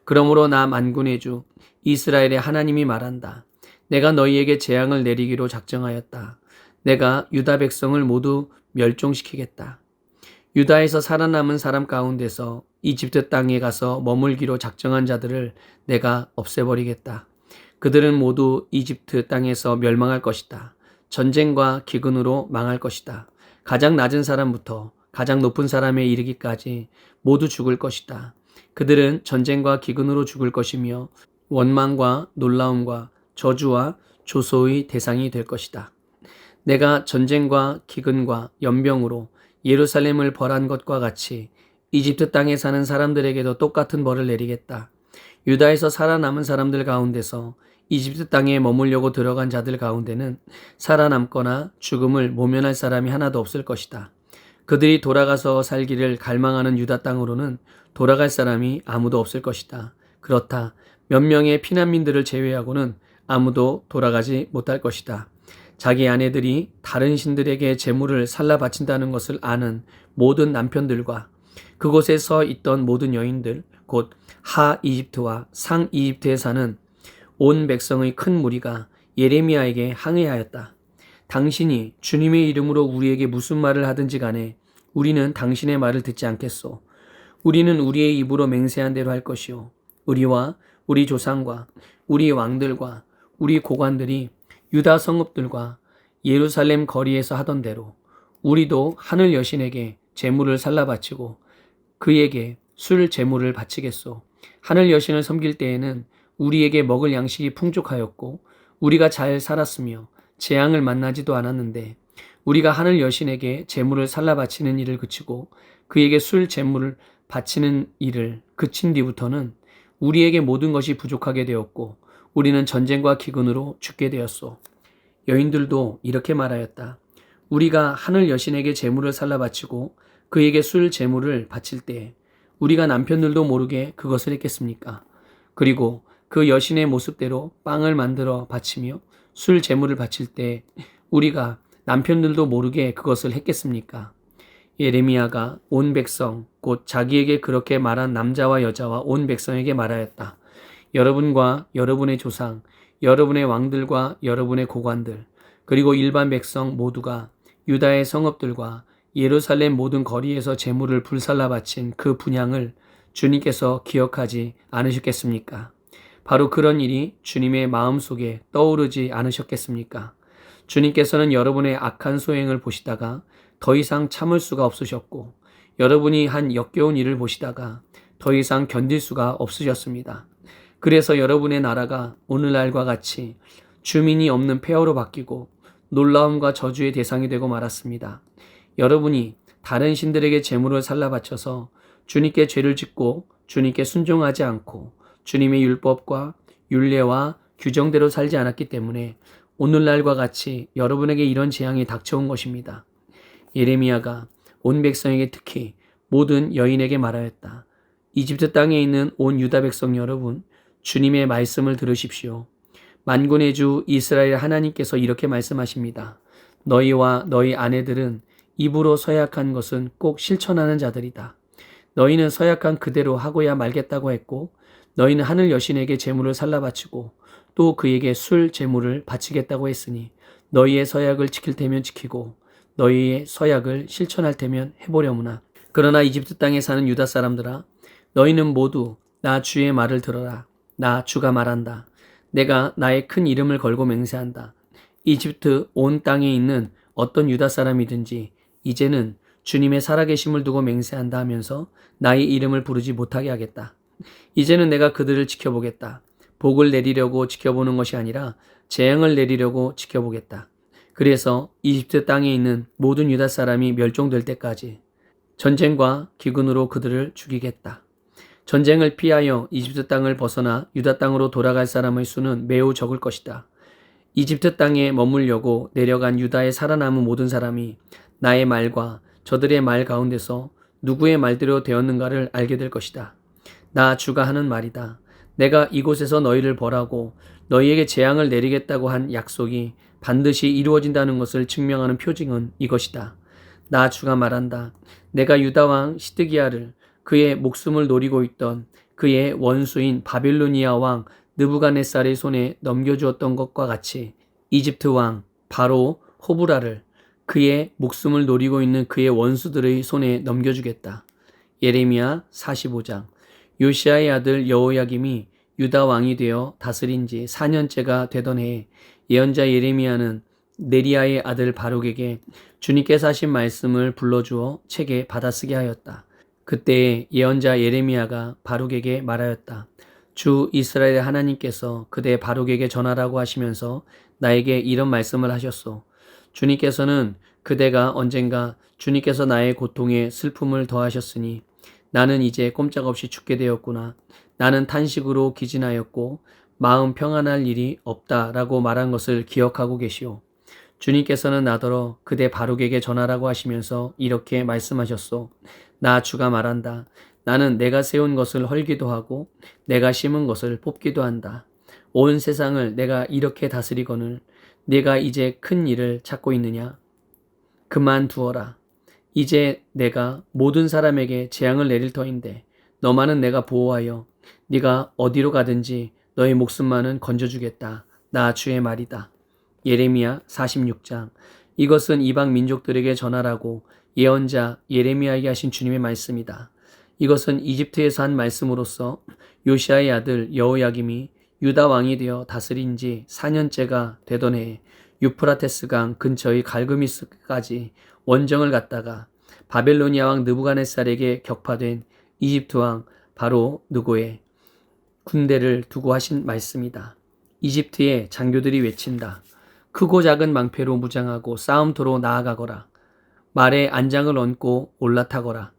그러므로 나 만군의 주 이스라엘의 하나님이 말한다. 내가 너희에게 재앙을 내리기로 작정하였다. 내가 유다 백성을 모두 멸종시키겠다. 유다에서 살아남은 사람 가운데서 이집트 땅에 가서 머물기로 작정한 자들을 내가 없애버리겠다. 그들은 모두 이집트 땅에서 멸망할 것이다. 전쟁과 기근으로 망할 것이다. 가장 낮은 사람부터 가장 높은 사람에 이르기까지 모두 죽을 것이다. 그들은 전쟁과 기근으로 죽을 것이며 원망과 놀라움과 저주와 조소의 대상이 될 것이다. 내가 전쟁과 기근과 연병으로 예루살렘을 벌한 것과 같이 이집트 땅에 사는 사람들에게도 똑같은 벌을 내리겠다. 유다에서 살아남은 사람들 가운데서 이집트 땅에 머물려고 들어간 자들 가운데는 살아남거나 죽음을 모면할 사람이 하나도 없을 것이다. 그들이 돌아가서 살기를 갈망하는 유다 땅으로는 돌아갈 사람이 아무도 없을 것이다. 그렇다. 몇 명의 피난민들을 제외하고는 아무도 돌아가지 못할 것이다. 자기 아내들이 다른 신들에게 제물을 살라 바친다는 것을 아는 모든 남편들과 그곳에 서 있던 모든 여인들, 곧 하 이집트와 상 이집트에 사는 온 백성의 큰 무리가 예레미야에게 항의하였다. 당신이 주님의 이름으로 우리에게 무슨 말을 하든지 간에 우리는 당신의 말을 듣지 않겠소. 우리는 우리의 입으로 맹세한 대로 할 것이요. 우리와 우리 조상과 우리 왕들과 우리 고관들이 유다 성읍들과 예루살렘 거리에서 하던 대로 우리도 하늘 여신에게 제물을 살라 바치고 그에게 술 제물을 바치겠소. 하늘 여신을 섬길 때에는 우리에게 먹을 양식이 풍족하였고 우리가 잘 살았으며 재앙을 만나지도 않았는데 우리가 하늘 여신에게 제물을 살라 바치는 일을 그치고 그에게 술 제물을 바치는 일을 그친 뒤부터는 우리에게 모든 것이 부족하게 되었고 우리는 전쟁과 기근으로 죽게 되었소. 여인들도 이렇게 말하였다. 우리가 하늘 여신에게 제물을 살라 바치고 그에게 술 제물을 바칠 때 우리가 남편들도 모르게 그것을 했겠습니까? 그리고 그 여신의 모습대로 빵을 만들어 바치며 술 제물을 바칠 때 우리가 남편들도 모르게 그것을 했겠습니까? 예레미야가 온 백성 곧 자기에게 그렇게 말한 남자와 여자와 온 백성에게 말하였다. 여러분과 여러분의 조상, 여러분의 왕들과 여러분의 고관들, 그리고 일반 백성 모두가 유다의 성읍들과 예루살렘 모든 거리에서 제물을 불살라 바친 그 분향을 주님께서 기억하지 않으셨겠습니까? 바로 그런 일이 주님의 마음속에 떠오르지 않으셨겠습니까? 주님께서는 여러분의 악한 소행을 보시다가 더 이상 참을 수가 없으셨고 여러분이 한 역겨운 일을 보시다가 더 이상 견딜 수가 없으셨습니다. 그래서 여러분의 나라가 오늘날과 같이 주민이 없는 폐허로 바뀌고 놀라움과 저주의 대상이 되고 말았습니다. 여러분이 다른 신들에게 제물을 살라 바쳐서 주님께 죄를 짓고 주님께 순종하지 않고 주님의 율법과 율례와 규정대로 살지 않았기 때문에 오늘날과 같이 여러분에게 이런 재앙이 닥쳐온 것입니다. 예레미야가 온 백성에게 특히 모든 여인에게 말하였다. 이집트 땅에 있는 온 유다 백성 여러분, 주님의 말씀을 들으십시오. 만군의 주 이스라엘 하나님께서 이렇게 말씀하십니다. 너희와 너희 아내들은 입으로 서약한 것은 꼭 실천하는 자들이다. 너희는 서약한 그대로 하고야 말겠다고 했고 너희는 하늘 여신에게 제물을 살라 바치고 또 그에게 술 제물을 바치겠다고 했으니 너희의 서약을 지킬 테면 지키고 너희의 서약을 실천할 테면 해보려무나. 그러나 이집트 땅에 사는 유다 사람들아, 너희는 모두 나 주의 말을 들어라. 나 주가 말한다. 내가 나의 큰 이름을 걸고 맹세한다. 이집트 온 땅에 있는 어떤 유다 사람이든지 이제는 주님의 살아계심을 두고 맹세한다 하면서 나의 이름을 부르지 못하게 하겠다. 이제는 내가 그들을 지켜보겠다. 복을 내리려고 지켜보는 것이 아니라 재앙을 내리려고 지켜보겠다. 그래서 이집트 땅에 있는 모든 유다 사람이 멸종될 때까지 전쟁과 기근으로 그들을 죽이겠다. 전쟁을 피하여 이집트 땅을 벗어나 유다 땅으로 돌아갈 사람의 수는 매우 적을 것이다. 이집트 땅에 머물려고 내려간 유다에 살아남은 모든 사람이 나의 말과 저들의 말 가운데서 누구의 말대로 되었는가를 알게 될 것이다. 나 주가 하는 말이다. 내가 이곳에서 너희를 벌하고 너희에게 재앙을 내리겠다고 한 약속이 반드시 이루어진다는 것을 증명하는 표징은 이것이다. 나 주가 말한다. 내가 유다 왕 시드기야를 그의 목숨을 노리고 있던 그의 원수인 바빌로니아 왕 느부갓네살의 손에 넘겨주었던 것과 같이 이집트 왕 바로 호브라를 그의 목숨을 노리고 있는 그의 원수들의 손에 넘겨주겠다. 예레미야 45장. 요시야의 아들 여호야김이 유다 왕이 되어 다스린 지 4년째가 되던 해에 예언자 예레미야는 네리야의 아들 바룩에게 주님께서 하신 말씀을 불러주어 책에 받아쓰게 하였다. 그때에 예언자 예레미야가 바룩에게 말하였다. 주 이스라엘 하나님께서 그대 바룩에게 전하라고 하시면서 나에게 이런 말씀을 하셨소. 주님께서는 그대가 언젠가 주님께서 나의 고통에 슬픔을 더하셨으니 나는 이제 꼼짝없이 죽게 되었구나. 나는 탄식으로 기진하였고 마음 평안할 일이 없다라고 말한 것을 기억하고 계시오. 주님께서는 나더러 그대 바룩에게 전하라고 하시면서 이렇게 말씀하셨소. 나 주가 말한다. 나는 내가 세운 것을 헐기도 하고 내가 심은 것을 뽑기도 한다. 온 세상을 내가 이렇게 다스리거늘 네가 이제 큰 일을 찾고 있느냐? 그만두어라. 이제 내가 모든 사람에게 재앙을 내릴 터인데 너만은 내가 보호하여 네가 어디로 가든지 너의 목숨만은 건져주겠다. 나 주의 말이다. 예레미야 46장. 이것은 이방 민족들에게 전하라고 예언자 예레미야에게 하신 주님의 말씀이다. 이것은 이집트에서 한 말씀으로서 요시아의 아들 여호야김이 유다 왕이 되어 다스린 지 4년째가 되던 해에 유프라테스 강 근처의 갈그미스까지 원정을 갔다가 바벨로니아 왕 느부갓네살에게 격파된 이집트 왕 바로 느고의 군대를 두고 하신 말씀이다. 이집트의 장교들이 외친다. 크고 작은 망패로 무장하고 싸움터로 나아가거라. 말에 안장을 얹고 올라타거라.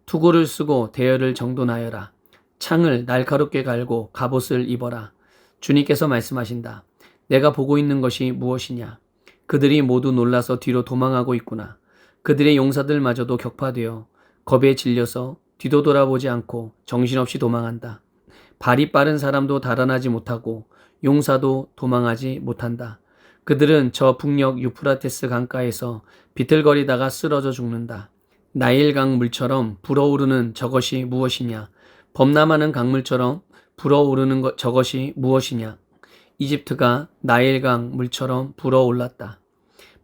투구를 쓰고 대열을 정돈하여라. 창을 날카롭게 갈고 갑옷을 입어라. 주님께서 말씀하신다. 내가 보고 있는 것이 무엇이냐? 그들이 모두 놀라서 뒤로 도망하고 있구나. 그들의 용사들마저도 격파되어 겁에 질려서 뒤도 돌아보지 않고 정신없이 도망한다. 발이 빠른 사람도 달아나지 못하고 용사도 도망하지 못한다. 그들은 저 북녘 유프라테스 강가에서 비틀거리다가 쓰러져 죽는다. 나일강 물처럼 불어오르는 저것이 무엇이냐? 범람하는 강물처럼 불어오르는 저것이 무엇이냐? 이집트가 나일강 물처럼 불어올랐다.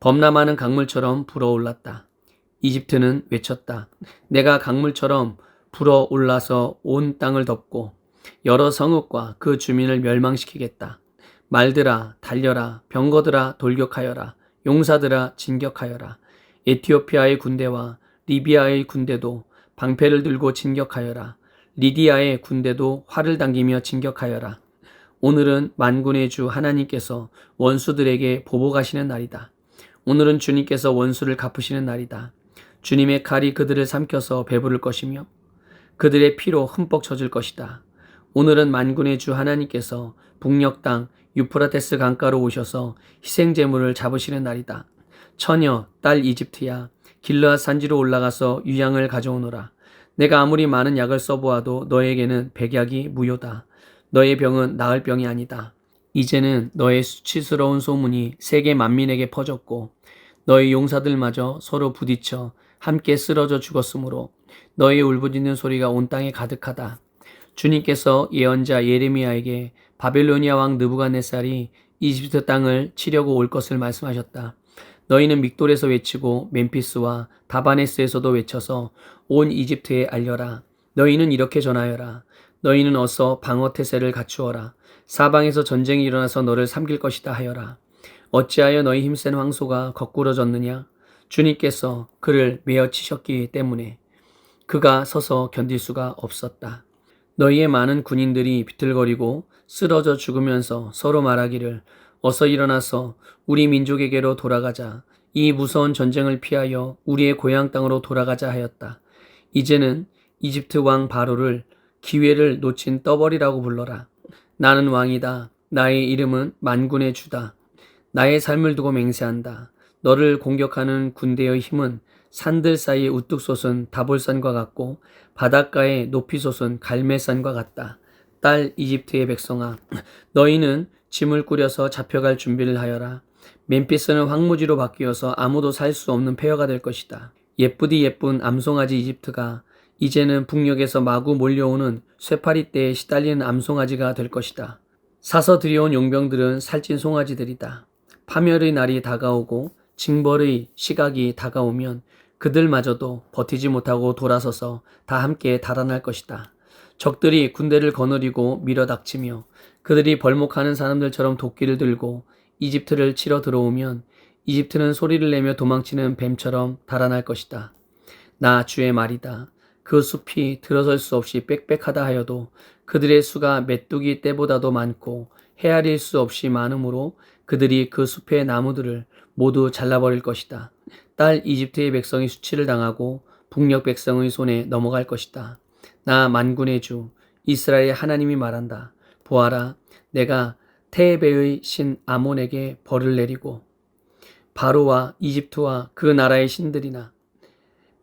범람하는 강물처럼 불어올랐다. 이집트는 외쳤다. 내가 강물처럼 불어올라서 온 땅을 덮고 여러 성읍과 그 주민을 멸망시키겠다. 말들아 달려라. 병거들아 돌격하여라. 용사들아 진격하여라. 에티오피아의 군대와 리비아의 군대도 방패를 들고 진격하여라. 리디아의 군대도 활을 당기며 진격하여라. 오늘은 만군의 주 하나님께서 원수들에게 보복하시는 날이다. 오늘은 주님께서 원수를 갚으시는 날이다. 주님의 칼이 그들을 삼켜서 배부를 것이며 그들의 피로 흠뻑 젖을 것이다. 오늘은 만군의 주 하나님께서 북녘 땅 유프라테스 강가로 오셔서 희생제물을 잡으시는 날이다. 처녀 딸 이집트야, 길르앗 산지로 올라가서 유향을 가져오너라. 내가 아무리 많은 약을 써보아도 너에게는 백약이 무효다. 너의 병은 나을 병이 아니다. 이제는 너의 수치스러운 소문이 세계 만민에게 퍼졌고 너의 용사들마저 서로 부딪혀 함께 쓰러져 죽었으므로 너의 울부짖는 소리가 온 땅에 가득하다. 주님께서 예언자 예레미야에게 바벨로니아 왕 느부갓네살이 이집트 땅을 치려고 올 것을 말씀하셨다. 너희는 믹돌에서 외치고 멤피스와 다바네스에서도 외쳐서 온 이집트에 알려라. 너희는 이렇게 전하여라. 너희는 어서 방어태세를 갖추어라. 사방에서 전쟁이 일어나서 너를 삼킬 것이다 하여라. 어찌하여 너희 힘센 황소가 거꾸러졌느냐? 주님께서 그를 메어 치셨기 때문에 그가 서서 견딜 수가 없었다. 너희의 많은 군인들이 비틀거리고 쓰러져 죽으면서 서로 말하기를 어서 일어나서 우리 민족에게로 돌아가자. 이 무서운 전쟁을 피하여 우리의 고향 땅으로 돌아가자 하였다. 이제는 이집트 왕 바로를 기회를 놓친 떠벌이라고 불러라. 나는 왕이다. 나의 이름은 만군의 주다. 나의 삶을 두고 맹세한다. 너를 공격하는 군대의 힘은 산들 사이에 우뚝 솟은 다볼산과 같고 바닷가에 높이 솟은 갈매산과 같다. 딸 이집트의 백성아, 너희는 짐을 꾸려서 잡혀갈 준비를 하여라. 멤피스는 황무지로 바뀌어서 아무도 살 수 없는 폐허가 될 것이다. 예쁘디 예쁜 암송아지 이집트가 이제는 북녘에서 마구 몰려오는 쇠파리 떼에 시달리는 암송아지가 될 것이다. 사서 들여온 용병들은 살찐 송아지들이다. 파멸의 날이 다가오고 징벌의 시각이 다가오면 그들마저도 버티지 못하고 돌아서서 다 함께 달아날 것이다. 적들이 군대를 거느리고 밀어닥치며 그들이 벌목하는 사람들처럼 도끼를 들고 이집트를 치러 들어오면 이집트는 소리를 내며 도망치는 뱀처럼 달아날 것이다. 나 주의 말이다. 그 숲이 들어설 수 없이 빽빽하다 하여도 그들의 수가 메뚜기 떼보다도 많고 헤아릴 수 없이 많으므로 그들이 그 숲의 나무들을 모두 잘라버릴 것이다. 딸 이집트의 백성이 수치를 당하고 북녘 백성의 손에 넘어갈 것이다. 나 만군의 주 이스라엘의 하나님이 말한다. 보아라, 내가 테베의 신 아몬에게 벌을 내리고 바로와 이집트와 그 나라의 신들이나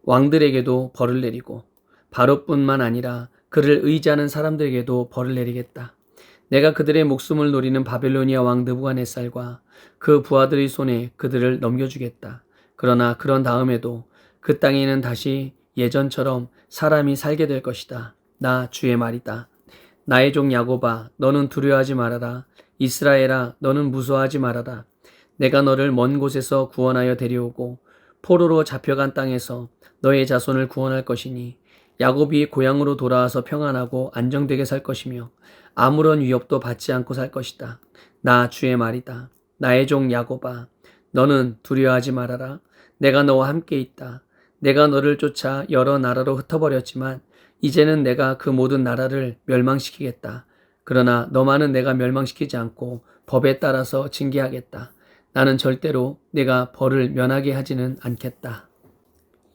왕들에게도 벌을 내리고 바로뿐만 아니라 그를 의지하는 사람들에게도 벌을 내리겠다. 내가 그들의 목숨을 노리는 바벨로니아 왕 느부갓네살과 그 부하들의 손에 그들을 넘겨주겠다. 그러나 그런 다음에도 그 땅에는 다시 예전처럼 사람이 살게 될 것이다. 나 주의 말이다. 나의 종 야곱아, 너는 두려워하지 말아라. 이스라엘아, 너는 무서워하지 말아라. 내가 너를 먼 곳에서 구원하여 데려오고 포로로 잡혀간 땅에서 너의 자손을 구원할 것이니 야곱이 고향으로 돌아와서 평안하고 안정되게 살 것이며 아무런 위협도 받지 않고 살 것이다. 나 주의 말이다. 나의 종 야곱아, 너는 두려워하지 말아라. 내가 너와 함께 있다. 내가 너를 쫓아 여러 나라로 흩어버렸지만 이제는 내가 그 모든 나라를 멸망시키겠다. 그러나 너만은 내가 멸망시키지 않고 법에 따라서 징계하겠다. 나는 절대로 내가 벌을 면하게 하지는 않겠다.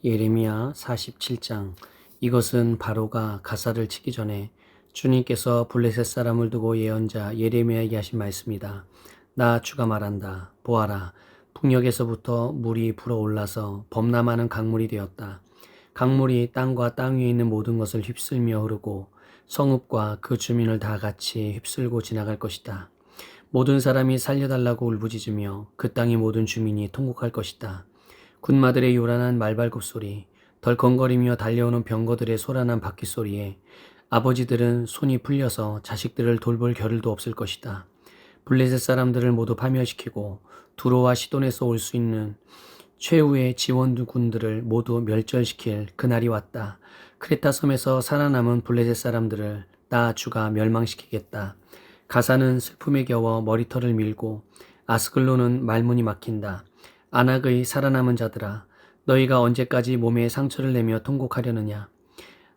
예레미야 47장. 이것은 바로가 가사를 치기 전에 주님께서 블레셋 사람을 두고 예언자 예레미야에게 하신 말씀이다. 나 주가 말한다. 보아라, 북녘에서부터 물이 불어올라서 범람하는 강물이 되었다. 강물이 땅과 땅 위에 있는 모든 것을 휩쓸며 흐르고 성읍과 그 주민을 다 같이 휩쓸고 지나갈 것이다. 모든 사람이 살려달라고 울부짖으며 그 땅의 모든 주민이 통곡할 것이다. 군마들의 요란한 말발굽 소리, 덜컹거리며 달려오는 병거들의 소란한 바퀴 소리에 아버지들은 손이 풀려서 자식들을 돌볼 겨를도 없을 것이다. 블레셋 사람들을 모두 파멸시키고 두로와 시돈에서 올 수 있는 최후의 지원군들을 모두 멸절시킬 그날이 왔다. 크레타 섬에서 살아남은 블레셋 사람들을 나 주가 멸망시키겠다. 가사는 슬픔에 겨워 머리털을 밀고 아스글론은 말문이 막힌다. 안악의 살아남은 자들아, 너희가 언제까지 몸에 상처를 내며 통곡하려느냐.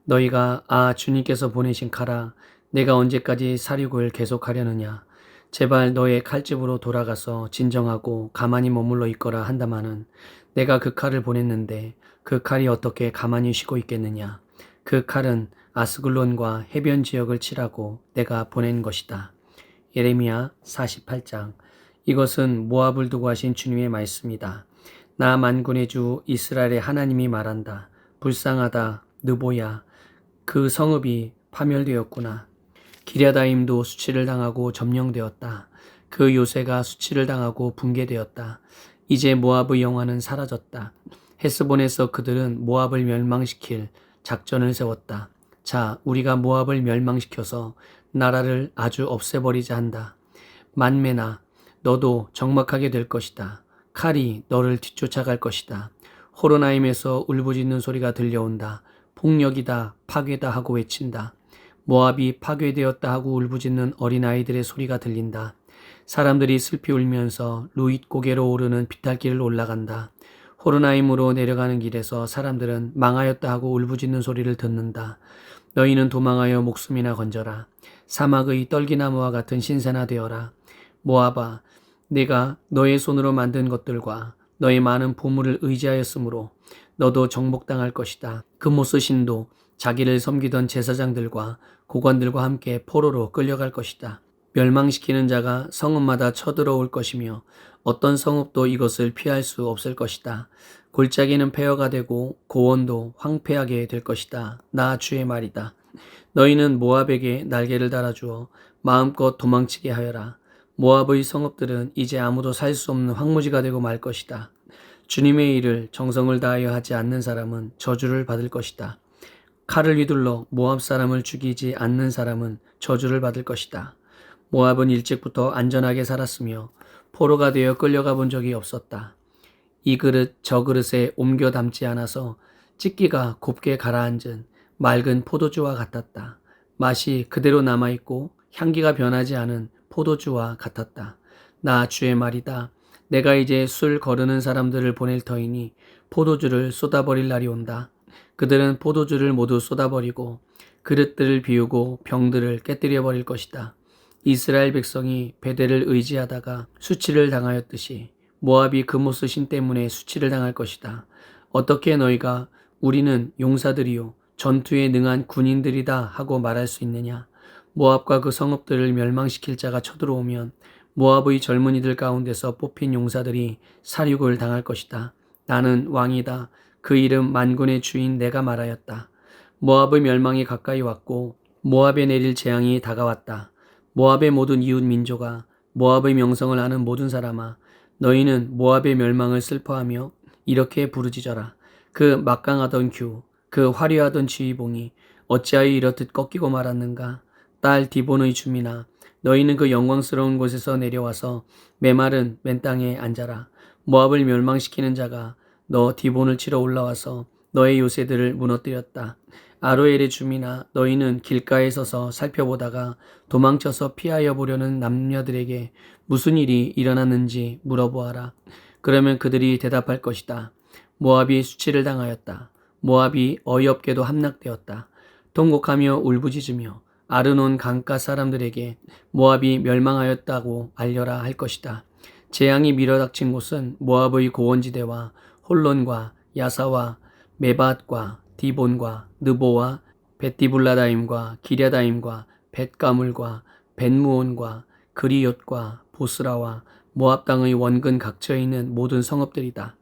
너희가 주님께서 보내신 칼아, 내가 언제까지 살육을 계속하려느냐. 제발 너의 칼집으로 돌아가서 진정하고 가만히 머물러 있거라 한다마는 내가 그 칼을 보냈는데 그 칼이 어떻게 가만히 쉬고 있겠느냐. 그 칼은 아스글론과 해변 지역을 치라고 내가 보낸 것이다. 예레미야 48장. 이것은 모압을 두고 하신 주님의 말씀이다. 나 만군의 주 이스라엘의 하나님이 말한다. 불쌍하다, 느보야. 그 성읍이 파멸되었구나. 기랴다임도 수치를 당하고 점령되었다. 그 요새가 수치를 당하고 붕괴되었다. 이제 모압의 영화는 사라졌다. 헤스본에서 그들은 모압을 멸망시킬 작전을 세웠다. 자, 우리가 모압을 멸망시켜서 나라를 아주 없애버리자 한다. 만메나, 너도 적막하게 될 것이다. 칼이 너를 뒤쫓아갈 것이다. 호로나임에서 울부짖는 소리가 들려온다. 폭력이다, 파괴다 하고 외친다. 모압이 파괴되었다 하고 울부짖는 어린아이들의 소리가 들린다. 사람들이 슬피 울면서 루잇 고개로 오르는 비탈길을 올라간다. 호로나임으로 내려가는 길에서 사람들은 망하였다 하고 울부짖는 소리를 듣는다. 너희는 도망하여 목숨이나 건져라. 사막의 떨기나무와 같은 신세나 되어라. 모압아, 내가 너의 손으로 만든 것들과 너의 많은 보물을 의지하였으므로 너도 정복당할 것이다. 금모스 신도 자기를 섬기던 제사장들과 고관들과 함께 포로로 끌려갈 것이다. 멸망시키는 자가 성읍마다 쳐들어올 것이며 어떤 성읍도 이것을 피할 수 없을 것이다. 골짜기는 폐허가 되고 고원도 황폐하게 될 것이다. 나 주의 말이다. 너희는 모압에게 날개를 달아주어 마음껏 도망치게 하여라. 모압의 성읍들은 이제 아무도 살 수 없는 황무지가 되고 말 것이다. 주님의 일을 정성을 다하여 하지 않는 사람은 저주를 받을 것이다. 칼을 휘둘러 모압 사람을 죽이지 않는 사람은 저주를 받을 것이다. 모압은 일찍부터 안전하게 살았으며 포로가 되어 끌려가 본 적이 없었다. 이 그릇 저 그릇에 옮겨 담지 않아서 찢기가 곱게 가라앉은 맑은 포도주와 같았다. 맛이 그대로 남아있고 향기가 변하지 않은 포도주와 같았다. 나 주의 말이다. 내가 이제 술 거르는 사람들을 보낼 터이니 포도주를 쏟아버릴 날이 온다. 그들은 포도주를 모두 쏟아버리고 그릇들을 비우고 병들을 깨뜨려 버릴 것이다. 이스라엘 백성이 베델을 의지하다가 수치를 당하였듯이 모압이 그모스 신 때문에 수치를 당할 것이다. 어떻게 너희가 우리는 용사들이요 전투에 능한 군인들이다 하고 말할 수 있느냐? 모압과 그 성읍들을 멸망시킬 자가 쳐들어오면 모압의 젊은이들 가운데서 뽑힌 용사들이 살육을 당할 것이다. 나는 왕이다. 그 이름 만군의 주인 내가 말하였다. 모압의 멸망이 가까이 왔고 모압에 내릴 재앙이 다가왔다. 모압의 모든 이웃 민족아, 모압의 명성을 아는 모든 사람아, 너희는 모압의 멸망을 슬퍼하며 이렇게 부르짖어라. 그 막강하던 규, 그 화려하던 지휘봉이 어찌하여 이렇듯 꺾이고 말았는가? 딸 디본의 주민아, 너희는 그 영광스러운 곳에서 내려와서 메마른 맨 땅에 앉아라. 모압을 멸망시키는 자가 너 디본을 치러 올라와서 너의 요새들을 무너뜨렸다. 아로엘의 주민아, 너희는 길가에 서서 살펴보다가 도망쳐서 피하여 보려는 남녀들에게 무슨 일이 일어났는지 물어보아라. 그러면 그들이 대답할 것이다. 모압이 수치를 당하였다. 모압이 어이없게도 함락되었다. 통곡하며 울부짖으며 아르논 강가 사람들에게 모압이 멸망하였다고 알려라 할 것이다. 재앙이 밀어닥친 곳은 모압의 고원지대와 홀론과 야사와 메밧과 디본과 느보와 벳디블라다임과 기랴다임과 벳가물과 벳무온과 그리욤과 보스라와 모압 땅의 원근 각처에 있는 모든 성읍들이다.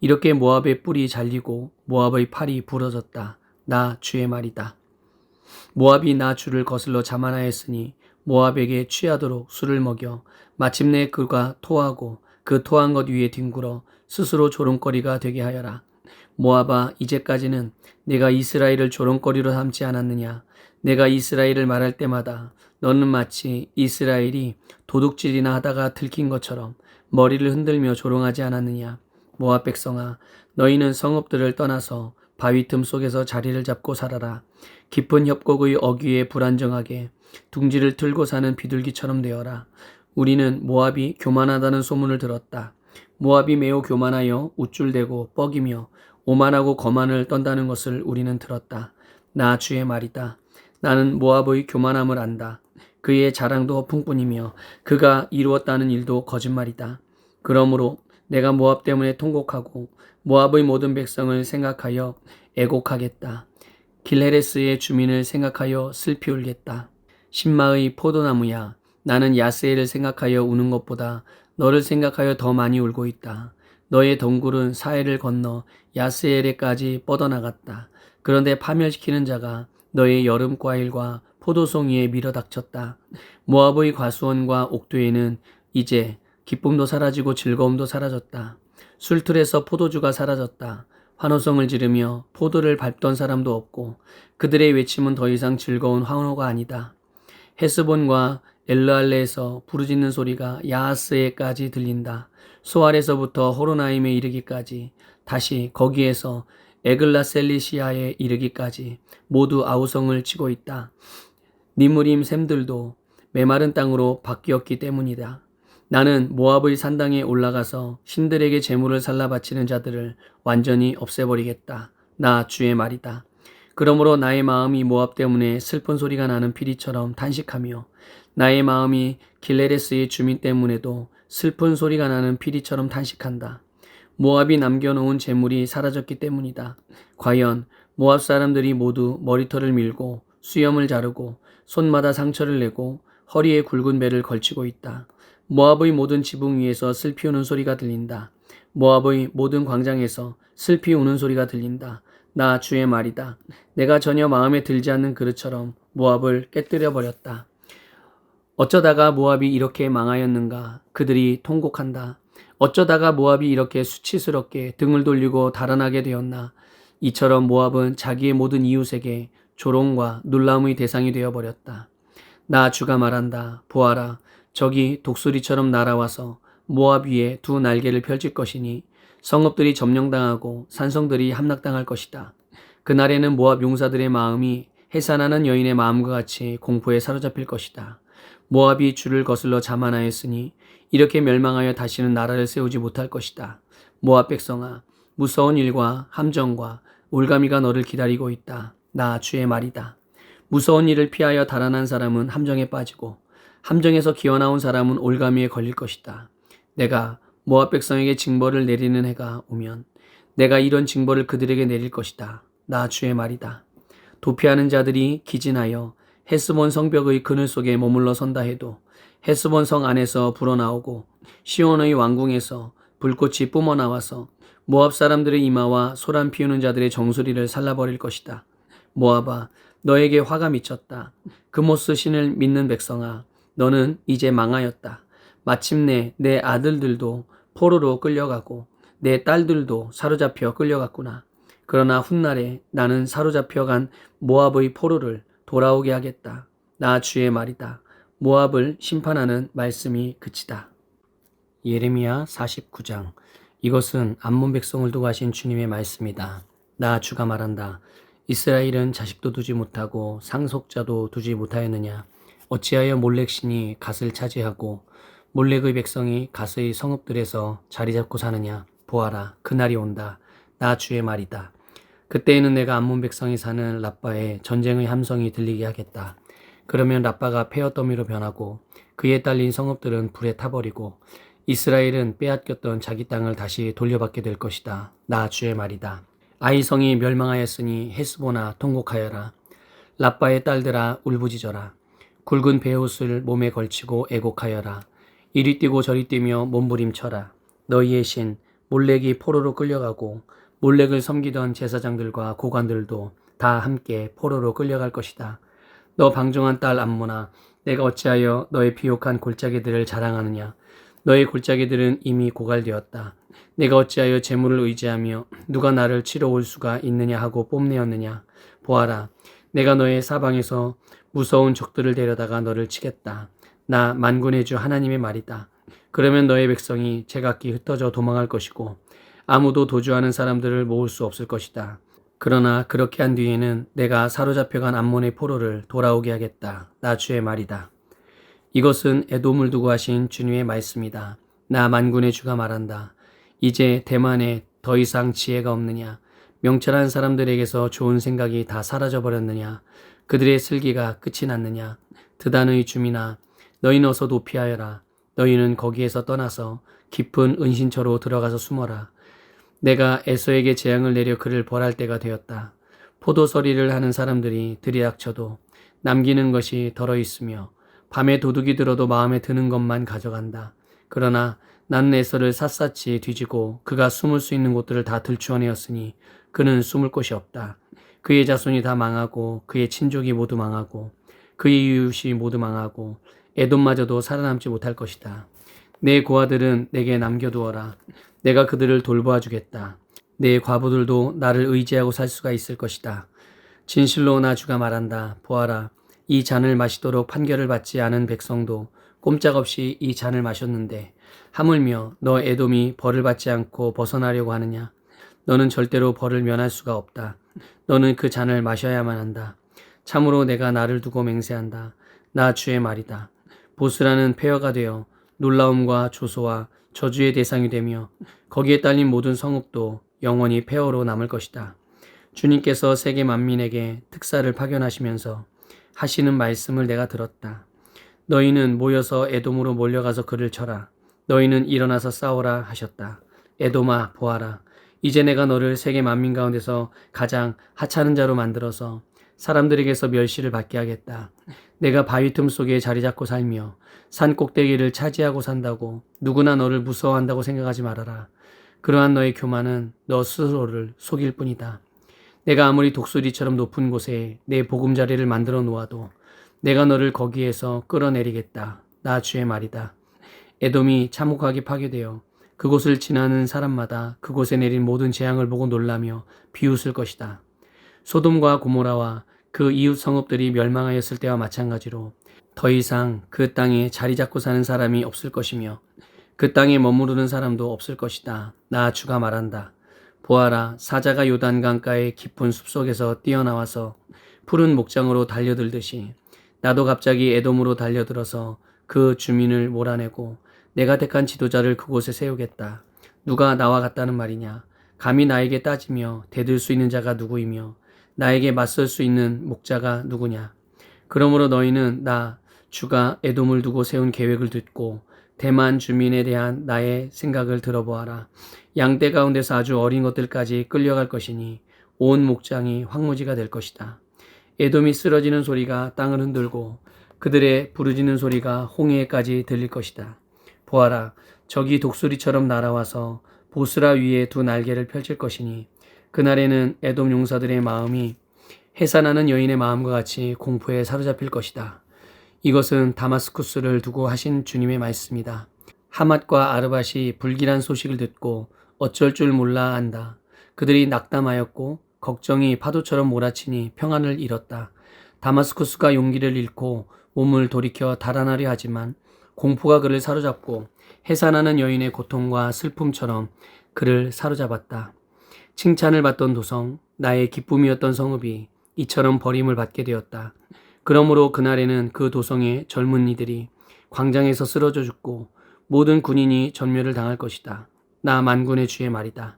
이렇게 모압의 뿔이 잘리고 모압의 팔이 부러졌다. 나 주의 말이다. 모압이 나 주를 거슬러 자만하였으니 모압에게 취하도록 술을 먹여 마침내 그가 토하고 그 토한 것 위에 뒹굴어 스스로 조롱거리가 되게 하여라. 모압아, 이제까지는 내가 이스라엘을 조롱거리로 삼지 않았느냐? 내가 이스라엘을 말할 때마다 너는 마치 이스라엘이 도둑질이나 하다가 들킨 것처럼 머리를 흔들며 조롱하지 않았느냐? 모압 백성아, 너희는 성읍들을 떠나서 바위 틈 속에서 자리를 잡고 살아라. 깊은 협곡의 어귀에 불안정하게 둥지를 틀고 사는 비둘기처럼 되어라. 우리는 모압이 교만하다는 소문을 들었다. 모압이 매우 교만하여 우쭐대고 뻐기며 오만하고 거만을 떤다는 것을 우리는 들었다. 나 주의 말이다. 나는 모압의 교만함을 안다. 그의 자랑도 허풍뿐이며 그가 이루었다는 일도 거짓말이다. 그러므로 내가 모압 때문에 통곡하고 모압의 모든 백성을 생각하여 애곡하겠다. 길헤레스의 주민을 생각하여 슬피 울겠다. 신마의 포도나무야, 나는 야스엘을 생각하여 우는 것보다 너를 생각하여 더 많이 울고 있다. 너의 덩굴은 사해를 건너 야스엘에까지 뻗어나갔다. 그런데 파멸시키는 자가 너의 여름 과일과 포도송이에 밀어닥쳤다. 모압의 과수원과 옥토에는 이제 기쁨도 사라지고 즐거움도 사라졌다. 술틀에서 포도주가 사라졌다. 환호성을 지르며 포도를 밟던 사람도 없고 그들의 외침은 더 이상 즐거운 환호가 아니다. 헤스본과 엘르알레에서 부르짖는 소리가 야하스에까지 들린다. 소알에서부터 호로나임에 이르기까지, 다시 거기에서 에글라셀리시아에 이르기까지 모두 아우성을 치고 있다. 니무림 샘들도 메마른 땅으로 바뀌었기 때문이다. 나는 모압의 산당에 올라가서 신들에게 제물을 살라 바치는 자들을 완전히 없애버리겠다. 나 주의 말이다. 그러므로 나의 마음이 모압 때문에 슬픈 소리가 나는 피리처럼 탄식하며 나의 마음이 길레레스의 주민 때문에도 슬픈 소리가 나는 피리처럼 탄식한다. 모압이 남겨놓은 재물이 사라졌기 때문이다. 과연 모압 사람들이 모두 머리털을 밀고 수염을 자르고 손마다 상처를 내고 허리에 굵은 배를 걸치고 있다. 모압의 모든 지붕 위에서 슬피 우는 소리가 들린다. 모압의 모든 광장에서 슬피 우는 소리가 들린다. 나 주의 말이다. 내가 전혀 마음에 들지 않는 그릇처럼 모압을 깨뜨려 버렸다. 어쩌다가 모압이 이렇게 망하였는가? 그들이 통곡한다. 어쩌다가 모압이 이렇게 수치스럽게 등을 돌리고 달아나게 되었나? 이처럼 모압은 자기의 모든 이웃에게 조롱과 놀라움의 대상이 되어버렸다. 나 주가 말한다. 보아라. 적이 독수리처럼 날아와서 모압 위에 두 날개를 펼칠 것이니 성읍들이 점령당하고 산성들이 함락당할 것이다. 그날에는 모압 용사들의 마음이 해산하는 여인의 마음과 같이 공포에 사로잡힐 것이다. 모압이 주를 거슬러 자만하였으니 이렇게 멸망하여 다시는 나라를 세우지 못할 것이다. 모압 백성아, 무서운 일과 함정과 올가미가 너를 기다리고 있다. 나 주의 말이다. 무서운 일을 피하여 달아난 사람은 함정에 빠지고 함정에서 기어나온 사람은 올가미에 걸릴 것이다. 내가 모압 백성에게 징벌을 내리는 해가 오면 내가 이런 징벌을 그들에게 내릴 것이다. 나 주의 말이다. 도피하는 자들이 기진하여 헤스본 성벽의 그늘 속에 머물러 선다 해도 헤스본 성 안에서 불어나오고 시온의 왕궁에서 불꽃이 뿜어나와서 모압 사람들의 이마와 소란 피우는 자들의 정수리를 살라버릴 것이다. 모압아, 너에게 화가 미쳤다. 그모스 신을 믿는 백성아, 너는 이제 망하였다. 마침내 내 아들들도 포로로 끌려가고 내 딸들도 사로잡혀 끌려갔구나. 그러나 훗날에 나는 사로잡혀간 모압의 포로를 돌아오게 하겠다. 나 주의 말이다. 모압을 심판하는 말씀이 그치다. 예레미야 49장. 이것은 암몬 백성을 두고 하신 주님의 말씀이다. 나 주가 말한다. 이스라엘은 자식도 두지 못하고 상속자도 두지 못하였느냐. 어찌하여 몰렉 신이 갓을 차지하고 몰렉의 백성이 갓의 성읍들에서 자리 잡고 사느냐. 보아라, 그날이 온다. 나 주의 말이다. 그때에는 내가 암몬 백성이 사는 라빠에 전쟁의 함성이 들리게 하겠다. 그러면 라빠가 폐허더미로 변하고 그에 딸린 성읍들은 불에 타버리고 이스라엘은 빼앗겼던 자기 땅을 다시 돌려받게 될 것이다. 나 주의 말이다. 아이성이 멸망하였으니 헤스보나 통곡하여라. 라빠의 딸들아 울부짖어라. 굵은 베옷을 몸에 걸치고 애곡하여라. 이리 뛰고 저리 뛰며 몸부림쳐라. 너희의 신 몰렉이 포로로 끌려가고 몰렉을 섬기던 제사장들과 고관들도 다 함께 포로로 끌려갈 것이다. 너 방종한 딸 암모나, 내가 어찌하여 너의 비옥한 골짜기들을 자랑하느냐. 너의 골짜기들은 이미 고갈되었다. 내가 어찌하여 재물을 의지하며 누가 나를 치러 올 수가 있느냐 하고 뽐내었느냐. 보아라, 내가 너의 사방에서 무서운 적들을 데려다가 너를 치겠다. 나 만군의 주 하나님의 말이다. 그러면 너의 백성이 제각기 흩어져 도망할 것이고 아무도 도주하는 사람들을 모을 수 없을 것이다. 그러나 그렇게 한 뒤에는 내가 사로잡혀간 암몬의 포로를 돌아오게 하겠다. 나 주의 말이다. 이것은 에돔을 두고 하신 주님의 말씀이다. 나 만군의 주가 말한다. 이제 대만에 더 이상 지혜가 없느냐. 명철한 사람들에게서 좋은 생각이 다 사라져버렸느냐. 그들의 슬기가 끝이 났느냐. 드단의 주민아, 너희는 어서 도피하여라. 너희는 거기에서 떠나서 깊은 은신처로 들어가서 숨어라. 내가 에서에게 재앙을 내려 그를 벌할 때가 되었다. 포도서리를 하는 사람들이 들이닥쳐도 남기는 것이 덜어 있으며 밤에 도둑이 들어도 마음에 드는 것만 가져간다. 그러나 나는 에서를 샅샅이 뒤지고 그가 숨을 수 있는 곳들을 다 들추어내었으니 그는 숨을 곳이 없다. 그의 자손이 다 망하고 그의 친족이 모두 망하고 그의 이웃이 모두 망하고 에돔마저도 살아남지 못할 것이다. 내 고아들은 내게 남겨두어라. 내가 그들을 돌보아 주겠다. 내 과부들도 나를 의지하고 살 수가 있을 것이다. 진실로 나 주가 말한다. 보아라, 이 잔을 마시도록 판결을 받지 않은 백성도 꼼짝없이 이 잔을 마셨는데 하물며 너 에돔이 벌을 받지 않고 벗어나려고 하느냐. 너는 절대로 벌을 면할 수가 없다. 너는 그 잔을 마셔야만 한다. 참으로 내가 나를 두고 맹세한다. 나 주의 말이다. 보스라는 폐허가 되어 놀라움과 조소와 저주의 대상이 되며 거기에 딸린 모든 성읍도 영원히 폐허로 남을 것이다. 주님께서 세계 만민에게 특사를 파견하시면서 하시는 말씀을 내가 들었다. 너희는 모여서 에돔으로 몰려가서 그를 쳐라. 너희는 일어나서 싸우라 하셨다. 에돔아, 보아라. 이제 내가 너를 세계 만민 가운데서 가장 하찮은 자로 만들어서 사람들에게서 멸시를 받게 하겠다. 내가 바위 틈 속에 자리 잡고 살며 산 꼭대기를 차지하고 산다고 누구나 너를 무서워한다고 생각하지 말아라. 그러한 너의 교만은 너 스스로를 속일 뿐이다. 내가 아무리 독수리처럼 높은 곳에 내 보금자리를 만들어 놓아도 내가 너를 거기에서 끌어내리겠다. 나 주의 말이다. 에돔이 참혹하게 파괴되어 그곳을 지나는 사람마다 그곳에 내린 모든 재앙을 보고 놀라며 비웃을 것이다. 소돔과 고모라와 그 이웃 성읍들이 멸망하였을 때와 마찬가지로 더 이상 그 땅에 자리 잡고 사는 사람이 없을 것이며 그 땅에 머무르는 사람도 없을 것이다. 나 주가 말한다. 보아라, 사자가 요단강가의 깊은 숲속에서 뛰어나와서 푸른 목장으로 달려들듯이 나도 갑자기 에돔으로 달려들어서 그 주민을 몰아내고 내가 택한 지도자를 그곳에 세우겠다. 누가 나와 같다는 말이냐? 감히 나에게 따지며 대들 수 있는 자가 누구이며 나에게 맞설 수 있는 목자가 누구냐? 그러므로 너희는 나 주가 에돔을 두고 세운 계획을 듣고 대만 주민에 대한 나의 생각을 들어보아라. 양떼 가운데서 아주 어린 것들까지 끌려갈 것이니 온 목장이 황무지가 될 것이다. 에돔이 쓰러지는 소리가 땅을 흔들고 그들의 부르짖는 소리가 홍해까지 들릴 것이다. 보아라, 적이 독수리처럼 날아와서 보스라 위에 두 날개를 펼칠 것이니 그날에는 에돔 용사들의 마음이 해산하는 여인의 마음과 같이 공포에 사로잡힐 것이다. 이것은 다마스쿠스를 두고 하신 주님의 말씀이다. 하맛과 아르밧이 불길한 소식을 듣고 어쩔 줄 몰라 한다. 그들이 낙담하였고 걱정이 파도처럼 몰아치니 평안을 잃었다. 다마스쿠스가 용기를 잃고 몸을 돌이켜 달아나려 하지만 공포가 그를 사로잡고 해산하는 여인의 고통과 슬픔처럼 그를 사로잡았다. 칭찬을 받던 도성, 나의 기쁨이었던 성읍이 이처럼 버림을 받게 되었다. 그러므로 그날에는 그 도성의 젊은이들이 광장에서 쓰러져 죽고 모든 군인이 전멸을 당할 것이다. 나 만군의 주의 말이다.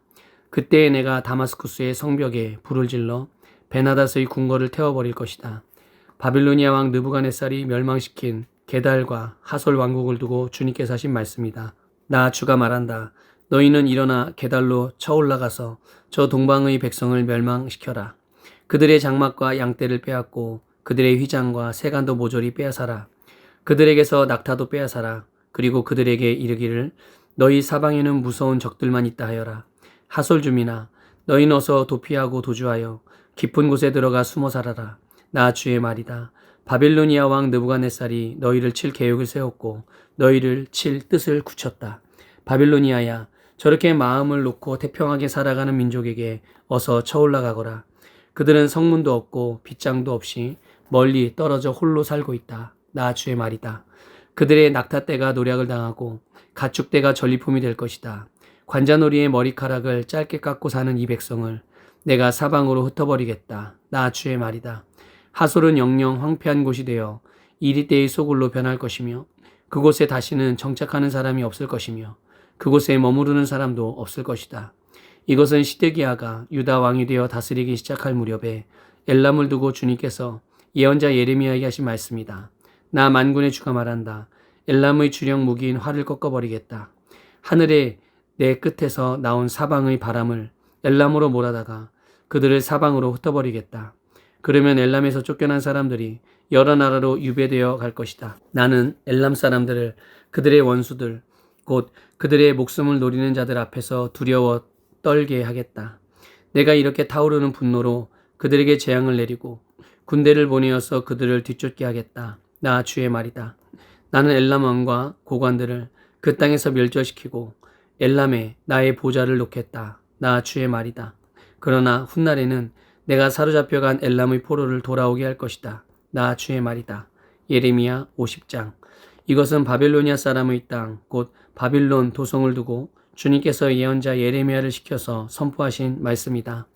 그때에 내가 다마스쿠스의 성벽에 불을 질러 베나닷의 궁궐을 태워버릴 것이다. 바빌로니아 왕 느부갓네살이 멸망시킨 게달과 하솔 왕국을 두고 주님께서 하신 말씀이다. 나 주가 말한다. 너희는 일어나 게달로 쳐올라가서 저 동방의 백성을 멸망시켜라. 그들의 장막과 양떼를 빼앗고 그들의 휘장과 세간도 모조리 빼앗아라. 그들에게서 낙타도 빼앗아라. 그리고 그들에게 이르기를 너희 사방에는 무서운 적들만 있다 하여라. 하솔 주민아, 너희는 어서 도피하고 도주하여 깊은 곳에 들어가 숨어 살아라. 나 주의 말이다. 바빌로니아 왕 느부갓네살이 너희를 칠 계획을 세웠고 너희를 칠 뜻을 굳혔다. 바빌로니아야, 저렇게 마음을 놓고 태평하게 살아가는 민족에게 어서 쳐올라가거라. 그들은 성문도 없고 빗장도 없이 멀리 떨어져 홀로 살고 있다. 나 주의 말이다. 그들의 낙타떼가 노략을 당하고 가축떼가 전리품이 될 것이다. 관자놀이의 머리카락을 짧게 깎고 사는 이 백성을 내가 사방으로 흩어버리겠다. 나 주의 말이다. 하솔은 영영 황폐한 곳이 되어 이리떼의 소굴로 변할 것이며 그곳에 다시는 정착하는 사람이 없을 것이며 그곳에 머무르는 사람도 없을 것이다. 이것은 시드기야가 유다 왕이 되어 다스리기 시작할 무렵에 엘람을 두고 주님께서 예언자 예레미야에게 하신 말씀이다. 나 만군의 주가 말한다. 엘람의 주력 무기인 활을 꺾어버리겠다. 하늘에 내 끝에서 나온 사방의 바람을 엘람으로 몰아다가 그들을 사방으로 흩어버리겠다. 그러면 엘람에서 쫓겨난 사람들이 여러 나라로 유배되어 갈 것이다. 나는 엘람 사람들을 그들의 원수들, 곧 그들의 목숨을 노리는 자들 앞에서 두려워 떨게 하겠다. 내가 이렇게 타오르는 분노로 그들에게 재앙을 내리고 군대를 보내어서 그들을 뒤쫓게 하겠다. 나 주의 말이다. 나는 엘람 왕과 고관들을 그 땅에서 멸절시키고 엘람에 나의 보좌를 놓겠다. 나 주의 말이다. 그러나 훗날에는 내가 사로잡혀간 엘람의 포로를 돌아오게 할 것이다. 나 주의 말이다. 예레미야 50장. 이것은 바빌로니아 사람의 땅, 곧 바빌론 도성을 두고 주님께서 예언자 예레미야를 시켜서 선포하신 말씀이다.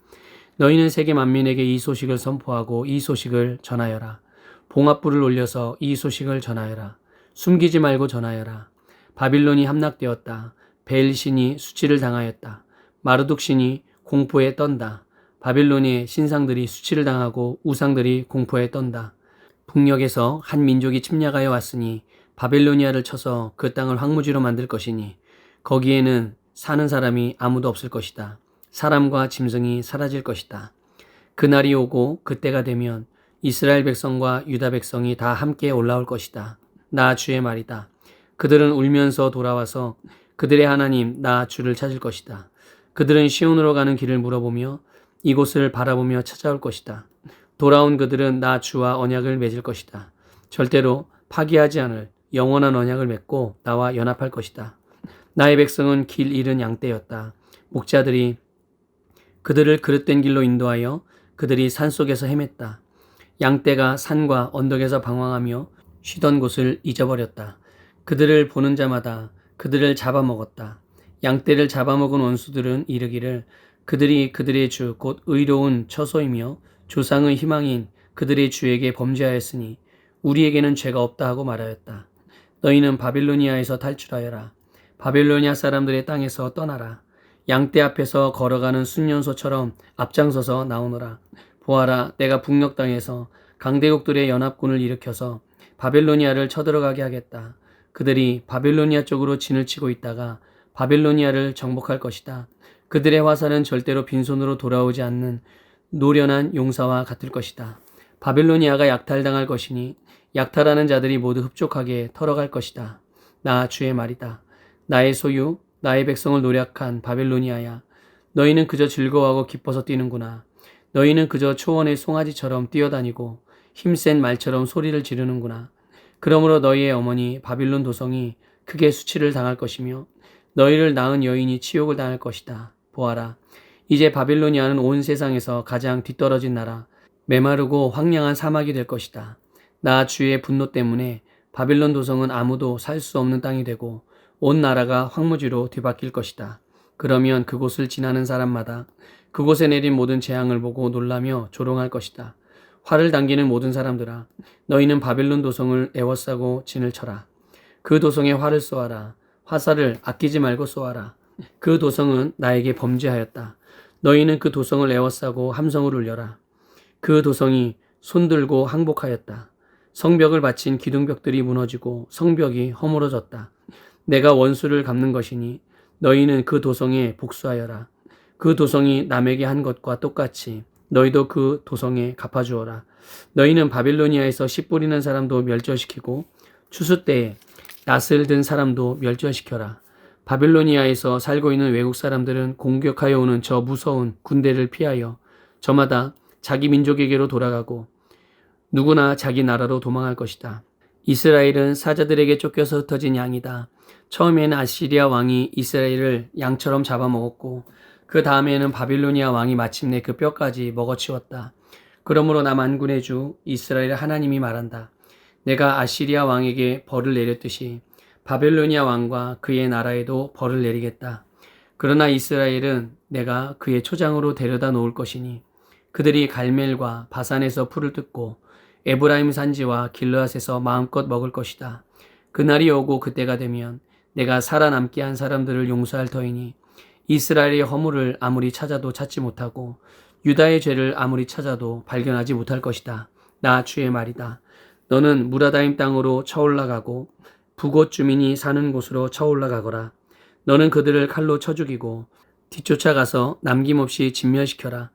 너희는 세계 만민에게 이 소식을 선포하고 이 소식을 전하여라. 봉합불을 올려서 이 소식을 전하여라. 숨기지 말고 전하여라. 바빌론이 함락되었다. 벨신이 수치를 당하였다. 마르둑신이 공포에 떤다. 바빌론의 신상들이 수치를 당하고 우상들이 공포에 떤다. 북녘에서 한 민족이 침략하여 왔으니 바빌로니아를 쳐서 그 땅을 황무지로 만들 것이니 거기에는 사는 사람이 아무도 없을 것이다. 사람과 짐승이 사라질 것이다. 그날이 오고 그때가 되면 이스라엘 백성과 유다 백성이 다 함께 올라올 것이다. 나 주의 말이다. 그들은 울면서 돌아와서 그들의 하나님 나 주를 찾을 것이다. 그들은 시온으로 가는 길을 물어보며 이곳을 바라보며 찾아올 것이다. 돌아온 그들은 나 주와 언약을 맺을 것이다. 절대로 파기하지 않을 영원한 언약을 맺고 나와 연합할 것이다. 나의 백성은 길 잃은 양떼였다. 목자들이 그들을 그릇된 길로 인도하여 그들이 산속에서 헤맸다. 양떼가 산과 언덕에서 방황하며 쉬던 곳을 잊어버렸다. 그들을 보는 자마다 그들을 잡아먹었다. 양떼를 잡아먹은 원수들은 이르기를 그들이 그들의 주 곧 의로운 처소이며 조상의 희망인 그들의 주에게 범죄하였으니 우리에게는 죄가 없다 하고 말하였다. 너희는 바빌로니아에서 탈출하여라. 바빌로니아 사람들의 땅에서 떠나라. 양떼 앞에서 걸어가는 순년소처럼 앞장서서 나오너라. 보아라, 내가 북녘 땅에서 강대국들의 연합군을 일으켜서 바빌로니아를 쳐들어가게 하겠다. 그들이 바빌로니아 쪽으로 진을 치고 있다가 바빌로니아를 정복할 것이다. 그들의 화살은 절대로 빈손으로 돌아오지 않는 노련한 용사와 같을 것이다. 바빌로니아가 약탈당할 것이니 약탈하는 자들이 모두 흡족하게 털어갈 것이다. 나 주의 말이다. 나의 소유, 나의 백성을 노략한 바빌로니아야. 너희는 그저 즐거워하고 기뻐서 뛰는구나. 너희는 그저 초원의 송아지처럼 뛰어다니고 힘센 말처럼 소리를 지르는구나. 그러므로 너희의 어머니 바빌론 도성이 크게 수치를 당할 것이며 너희를 낳은 여인이 치욕을 당할 것이다. 보아라. 이제 바빌로니아는 온 세상에서 가장 뒤떨어진 나라, 메마르고 황량한 사막이 될 것이다. 나 주의 분노 때문에 바빌론 도성은 아무도 살 수 없는 땅이 되고 온 나라가 황무지로 뒤바뀔 것이다. 그러면 그곳을 지나는 사람마다 그곳에 내린 모든 재앙을 보고 놀라며 조롱할 것이다. 활을 당기는 모든 사람들아, 너희는 바빌론 도성을 애워싸고 진을 쳐라. 그 도성에 활을 쏘아라. 화살을 아끼지 말고 쏘아라. 그 도성은 나에게 범죄하였다. 너희는 그 도성을 애워싸고 함성을 울려라. 그 도성이 손들고 항복하였다. 성벽을 바친 기둥벽들이 무너지고 성벽이 허물어졌다. 내가 원수를 갚는 것이니 너희는 그 도성에 복수하여라. 그 도성이 남에게 한 것과 똑같이 너희도 그 도성에 갚아주어라. 너희는 바빌로니아에서 씨 뿌리는 사람도 멸절시키고 추수 때에 낫을 든 사람도 멸절시켜라. 바빌로니아에서 살고 있는 외국 사람들은 공격하여 오는 저 무서운 군대를 피하여 저마다 자기 민족에게로 돌아가고 누구나 자기 나라로 도망할 것이다. 이스라엘은 사자들에게 쫓겨서 흩어진 양이다. 처음에는 아시리아 왕이 이스라엘을 양처럼 잡아먹었고 그 다음에는 바빌로니아 왕이 마침내 그 뼈까지 먹어치웠다. 그러므로 나 만군의 주 이스라엘 하나님이 말한다. 내가 아시리아 왕에게 벌을 내렸듯이 바빌로니아 왕과 그의 나라에도 벌을 내리겠다. 그러나 이스라엘은 내가 그의 초장으로 데려다 놓을 것이니 그들이 갈멜과 바산에서 풀을 뜯고 에브라임 산지와 길르앗에서 마음껏 먹을 것이다. 그날이 오고 그때가 되면 내가 살아남게 한 사람들을 용서할 터이니 이스라엘의 허물을 아무리 찾아도 찾지 못하고 유다의 죄를 아무리 찾아도 발견하지 못할 것이다. 나 주의 말이다. 너는 무라다임 땅으로 쳐올라가고 북옷 주민이 사는 곳으로 쳐올라가거라. 너는 그들을 칼로 쳐 죽이고 뒤쫓아가서 남김없이 진멸시켜라.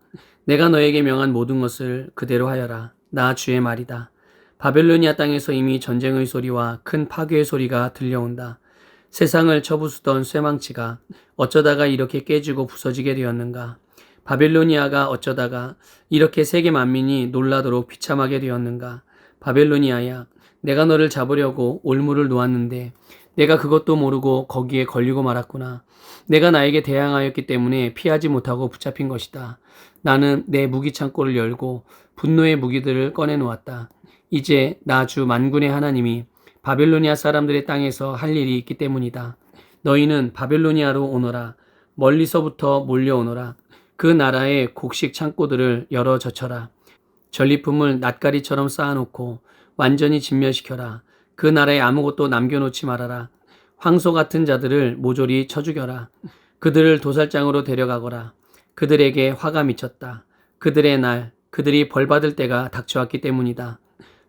내가 너에게 명한 모든 것을 그대로 하여라. 나 주의 말이다. 바벨로니아 땅에서 이미 전쟁의 소리와 큰 파괴의 소리가 들려온다. 세상을 쳐부수던 쇠망치가 어쩌다가 이렇게 깨지고 부서지게 되었는가? 바벨로니아가 어쩌다가 이렇게 세계 만민이 놀라도록 비참하게 되었는가? 바벨로니아야, 내가 너를 잡으려고 올무를 놓았는데 내가 그것도 모르고 거기에 걸리고 말았구나. 내가 나에게 대항하였기 때문에 피하지 못하고 붙잡힌 것이다. 나는 내 무기 창고를 열고 분노의 무기들을 꺼내놓았다. 이제 나 주 만군의 하나님이 바벨로니아 사람들의 땅에서 할 일이 있기 때문이다. 너희는 바벨로니아로 오너라. 멀리서부터 몰려오너라. 그 나라의 곡식 창고들을 열어 젖혀라. 전리품을 낫가리처럼 쌓아놓고 완전히 진멸시켜라. 그 나라에 아무것도 남겨놓지 말아라. 황소 같은 자들을 모조리 쳐 죽여라. 그들을 도살장으로 데려가거라. 그들에게 화가 미쳤다. 그들의 날, 그들이 벌받을 때가 닥쳐왔기 때문이다.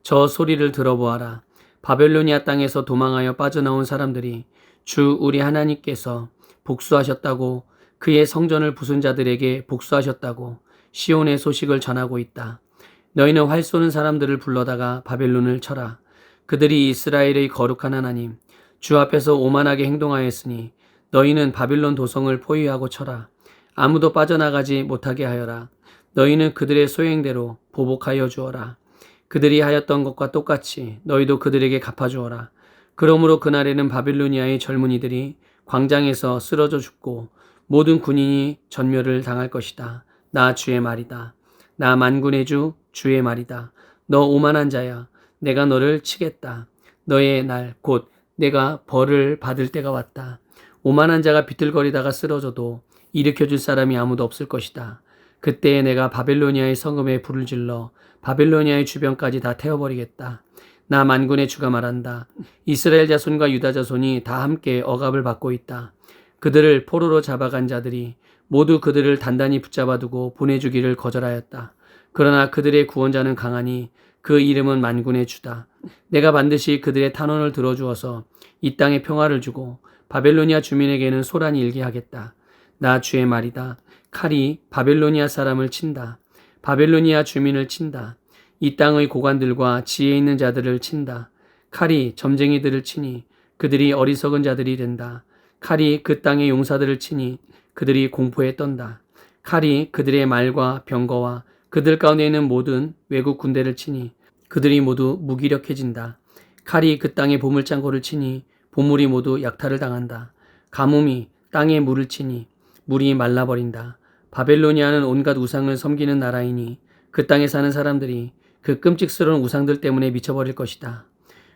저 소리를 들어보아라. 바벨로니아 땅에서 도망하여 빠져나온 사람들이 주 우리 하나님께서 복수하셨다고, 그의 성전을 부순 자들에게 복수하셨다고 시온의 소식을 전하고 있다. 너희는 활 쏘는 사람들을 불러다가 바벨론을 쳐라. 그들이 이스라엘의 거룩한 하나님 주 앞에서 오만하게 행동하였으니 너희는 바빌론 도성을 포위하고 쳐라. 아무도 빠져나가지 못하게 하여라. 너희는 그들의 소행대로 보복하여 주어라. 그들이 하였던 것과 똑같이 너희도 그들에게 갚아주어라. 그러므로 그날에는 바빌로니아의 젊은이들이 광장에서 쓰러져 죽고 모든 군인이 전멸을 당할 것이다. 나 주의 말이다. 나 만군의 주 주의 말이다. 너 오만한 자야. 내가 너를 치겠다. 너의 날 곧 내가 벌을 받을 때가 왔다. 오만한 자가 비틀거리다가 쓰러져도 일으켜줄 사람이 아무도 없을 것이다. 그때에 내가 바벨로니아의 성읍에 불을 질러 바벨로니아의 주변까지 다 태워버리겠다. 나 만군의 주가 말한다. 이스라엘 자손과 유다 자손이 다 함께 억압을 받고 있다. 그들을 포로로 잡아간 자들이 모두 그들을 단단히 붙잡아두고 보내주기를 거절하였다. 그러나 그들의 구원자는 강하니 그 이름은 만군의 주다. 내가 반드시 그들의 탄원을 들어주어서 이 땅에 평화를 주고 바벨로니아 주민에게는 소란이 일게 하겠다. 나 주의 말이다. 칼이 바벨로니아 사람을 친다. 바벨로니아 주민을 친다. 이 땅의 고관들과 지혜 있는 자들을 친다. 칼이 점쟁이들을 치니 그들이 어리석은 자들이 된다. 칼이 그 땅의 용사들을 치니 그들이 공포에 떤다. 칼이 그들의 말과 병거와 그들 가운데 있는 모든 외국 군대를 치니 그들이 모두 무기력해진다. 칼이 그 땅의 보물창고를 치니 보물이 모두 약탈을 당한다. 가뭄이 땅에 물을 치니 물이 말라버린다. 바벨로니아는 온갖 우상을 섬기는 나라이니 그 땅에 사는 사람들이 그 끔찍스러운 우상들 때문에 미쳐버릴 것이다.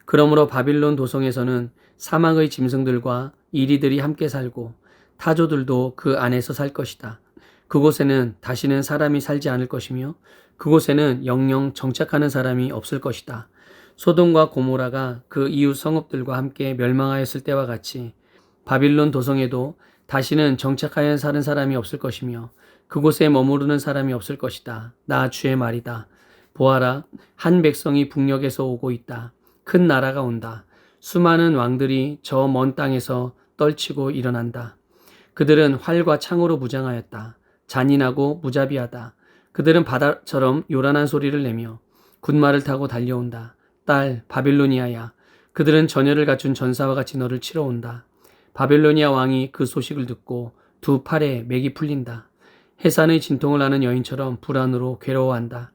그러므로 바빌론 도성에서는 사막의 짐승들과 이리들이 함께 살고 타조들도 그 안에서 살 것이다. 그곳에는 다시는 사람이 살지 않을 것이며 그곳에는 영영 정착하는 사람이 없을 것이다. 소돔과 고모라가 그 이웃 성읍들과 함께 멸망하였을 때와 같이 바빌론 도성에도 다시는 정착하여 사는 사람이 없을 것이며 그곳에 머무르는 사람이 없을 것이다. 나 주의 말이다. 보아라, 한 백성이 북녘에서 오고 있다. 큰 나라가 온다. 수많은 왕들이 저 먼 땅에서 떨치고 일어난다. 그들은 활과 창으로 무장하였다. 잔인하고 무자비하다. 그들은 바다처럼 요란한 소리를 내며 군마를 타고 달려온다. 딸 바빌로니아야, 그들은 전열을 갖춘 전사와 같이 너를 치러 온다. 바빌로니아 왕이 그 소식을 듣고 두 팔에 맥이 풀린다. 해산의 진통을 하는 여인처럼 불안으로 괴로워한다.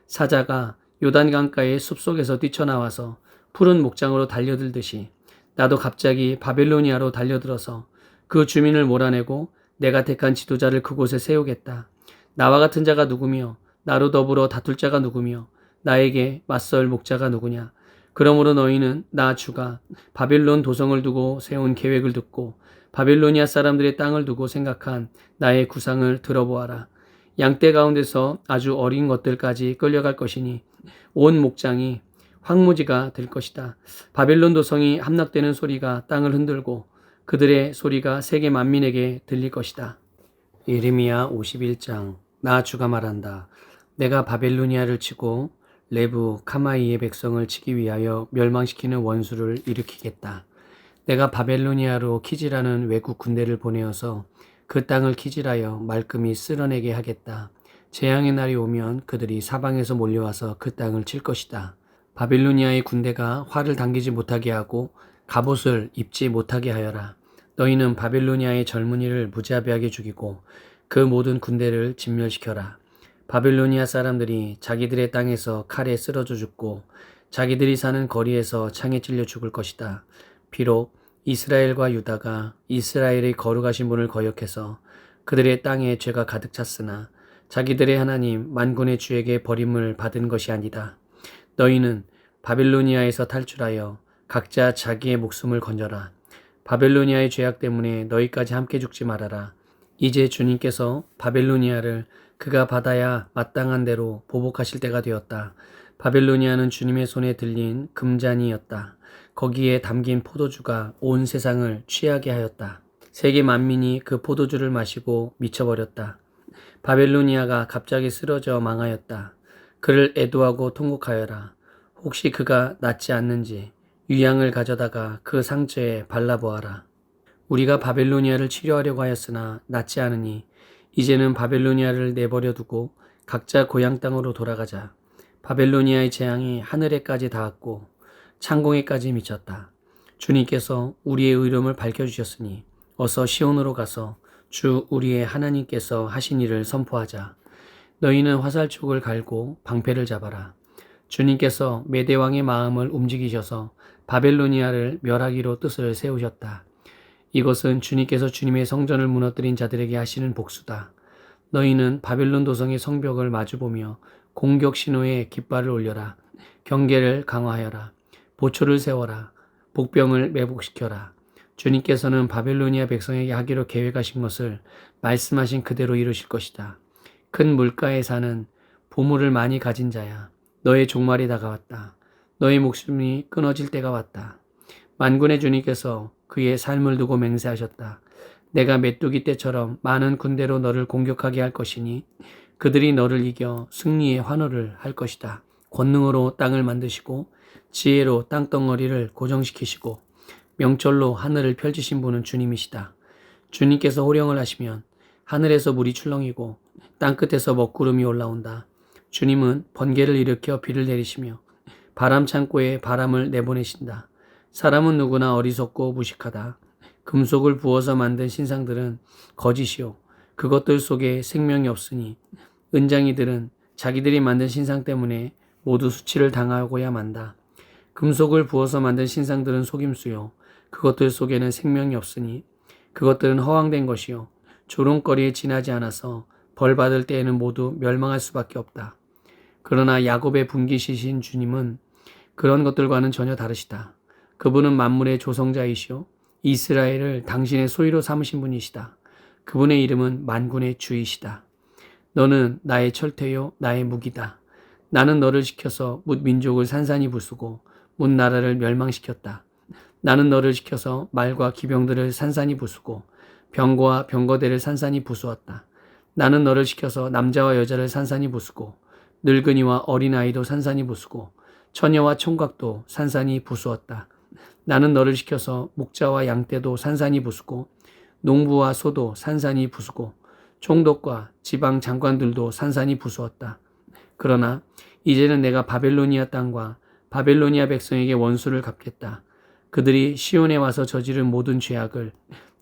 사자가 요단강가의 숲속에서 뛰쳐나와서 푸른 목장으로 달려들듯이 나도 갑자기 바빌로니아로 달려들어서 그 주민을 몰아내고 내가 택한 지도자를 그곳에 세우겠다. 나와 같은 자가 누구며 나로 더불어 다툴 자가 누구며 나에게 맞설 목자가 누구냐. 그러므로 너희는 나 주가 바빌론 도성을 두고 세운 계획을 듣고 바빌로니아 사람들의 땅을 두고 생각한 나의 구상을 들어보아라. 양떼 가운데서 아주 어린 것들까지 끌려갈 것이니 온 목장이 황무지가 될 것이다. 바빌론 도성이 함락되는 소리가 땅을 흔들고 그들의 소리가 세계 만민에게 들릴 것이다. 예레미야 51장. 나 주가 말한다. 내가 바벨로니아를 치고 레브 카마이의 백성을 치기 위하여 멸망시키는 원수를 일으키겠다. 내가 바벨로니아로 키질하는 외국 군대를 보내어서 그 땅을 키질하여 말끔히 쓸어내게 하겠다. 재앙의 날이 오면 그들이 사방에서 몰려와서 그 땅을 칠 것이다. 바빌로니아의 군대가 활을 당기지 못하게 하고 갑옷을 입지 못하게 하여라. 너희는 바빌로니아의 젊은이를 무자비하게 죽이고 그 모든 군대를 진멸시켜라. 바빌로니아 사람들이 자기들의 땅에서 칼에 쓰러져 죽고 자기들이 사는 거리에서 창에 찔려 죽을 것이다. 비록 이스라엘과 유다가 이스라엘의 거룩하신 분을 거역해서 그들의 땅에 죄가 가득 찼으나 자기들의 하나님 만군의 주에게 버림을 받은 것이 아니다. 너희는 바빌로니아에서 탈출하여 각자 자기의 목숨을 건져라. 바벨로니아의 죄악 때문에 너희까지 함께 죽지 말아라. 이제 주님께서 바벨로니아를 그가 받아야 마땅한 대로 보복하실 때가 되었다. 바벨로니아는 주님의 손에 들린 금잔이었다. 거기에 담긴 포도주가 온 세상을 취하게 하였다. 세계 만민이 그 포도주를 마시고 미쳐버렸다. 바벨로니아가 갑자기 쓰러져 망하였다. 그를 애도하고 통곡하여라. 혹시 그가 낫지 않는지 유향을 가져다가 그 상처에 발라보아라. 우리가 바벨로니아를 치료하려고 하였으나 낫지 않으니 이제는 바벨로니아를 내버려 두고 각자 고향 땅으로 돌아가자. 바벨로니아의 재앙이 하늘에까지 닿았고 창공에까지 미쳤다. 주님께서 우리의 의로움을 밝혀주셨으니 어서 시온으로 가서 주 우리의 하나님께서 하신 일을 선포하자. 너희는 화살촉을 갈고 방패를 잡아라. 주님께서 메대왕의 마음을 움직이셔서 바벨로니아를 멸하기로 뜻을 세우셨다. 이것은 주님께서 주님의 성전을 무너뜨린 자들에게 하시는 복수다. 너희는 바벨론 도성의 성벽을 마주보며 공격 신호에 깃발을 올려라. 경계를 강화하여라. 보초를 세워라. 복병을 매복시켜라. 주님께서는 바벨로니아 백성에게 하기로 계획하신 것을 말씀하신 그대로 이루실 것이다. 큰 물가에 사는 보물을 많이 가진 자야. 너의 종말이 다가왔다. 너의 목숨이 끊어질 때가 왔다. 만군의 주님께서 그의 삶을 두고 맹세하셨다. 내가 메뚜기 때처럼 많은 군대로 너를 공격하게 할 것이니 그들이 너를 이겨 승리의 환호를 할 것이다. 권능으로 땅을 만드시고 지혜로 땅덩어리를 고정시키시고 명철로 하늘을 펼치신 분은 주님이시다. 주님께서 호령을 하시면 하늘에서 물이 출렁이고 땅끝에서 먹구름이 올라온다. 주님은 번개를 일으켜 비를 내리시며 바람 창고에 바람을 내보내신다. 사람은 누구나 어리석고 무식하다. 금속을 부어서 만든 신상들은 거짓이요 그것들 속에 생명이 없으니 은장이들은 자기들이 만든 신상 때문에 모두 수치를 당하고야 만다. 금속을 부어서 만든 신상들은 속임수요 그것들 속에는 생명이 없으니 그것들은 허황된 것이요 조롱거리에 지나지 않아서 벌 받을 때에는 모두 멸망할 수밖에 없다. 그러나 야곱의 분기시신 주님은 그런 것들과는 전혀 다르시다. 그분은 만물의 조성자이시오 이스라엘을 당신의 소유로 삼으신 분이시다. 그분의 이름은 만군의 주이시다. 너는 나의 철퇴요 나의 무기다. 나는 너를 지켜서 뭇 민족을 산산이 부수고 뭇 나라를 멸망시켰다. 나는 너를 지켜서 말과 기병들을 산산이 부수고 병거와 병거대를 산산이 부수었다. 나는 너를 지켜서 남자와 여자를 산산이 부수고 늙은이와 어린아이도 산산이 부수고 처녀와 총각도 산산이 부수었다. 나는 너를 지켜서 목자와 양떼도 산산이 부수고 농부와 소도 산산이 부수고 총독과 지방 장관들도 산산이 부수었다. 그러나 이제는 내가 바벨로니아 땅과 바벨로니아 백성에게 원수를 갚겠다. 그들이 시온에 와서 저지른 모든 죄악을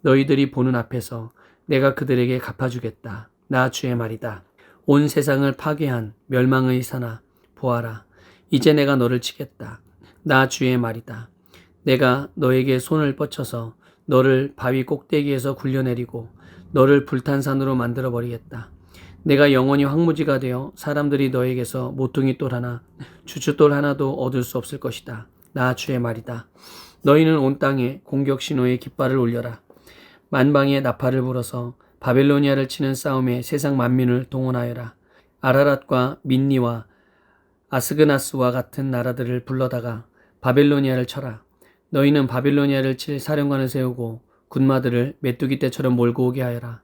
너희들이 보는 앞에서 내가 그들에게 갚아주겠다. 나 주의 말이다. 온 세상을 파괴한 멸망의 산아 보아라. 이제 내가 너를 치겠다. 나 주의 말이다. 내가 너에게 손을 뻗쳐서 너를 바위 꼭대기에서 굴려내리고 너를 불탄 산으로 만들어버리겠다. 내가 영원히 황무지가 되어 사람들이 너에게서 모퉁이 돌 하나, 주춧돌 하나도 얻을 수 없을 것이다. 나 주의 말이다. 너희는 온 땅에 공격 신호의 깃발을 올려라. 만방의 나팔을 불어서 바벨로니아를 치는 싸움에 세상 만민을 동원하여라. 아라랏과 민니와 아스그나스와 같은 나라들을 불러다가 바벨로니아를 쳐라. 너희는 바벨로니아를 칠 사령관을 세우고 군마들을 메뚜기 떼처럼 몰고 오게 하여라.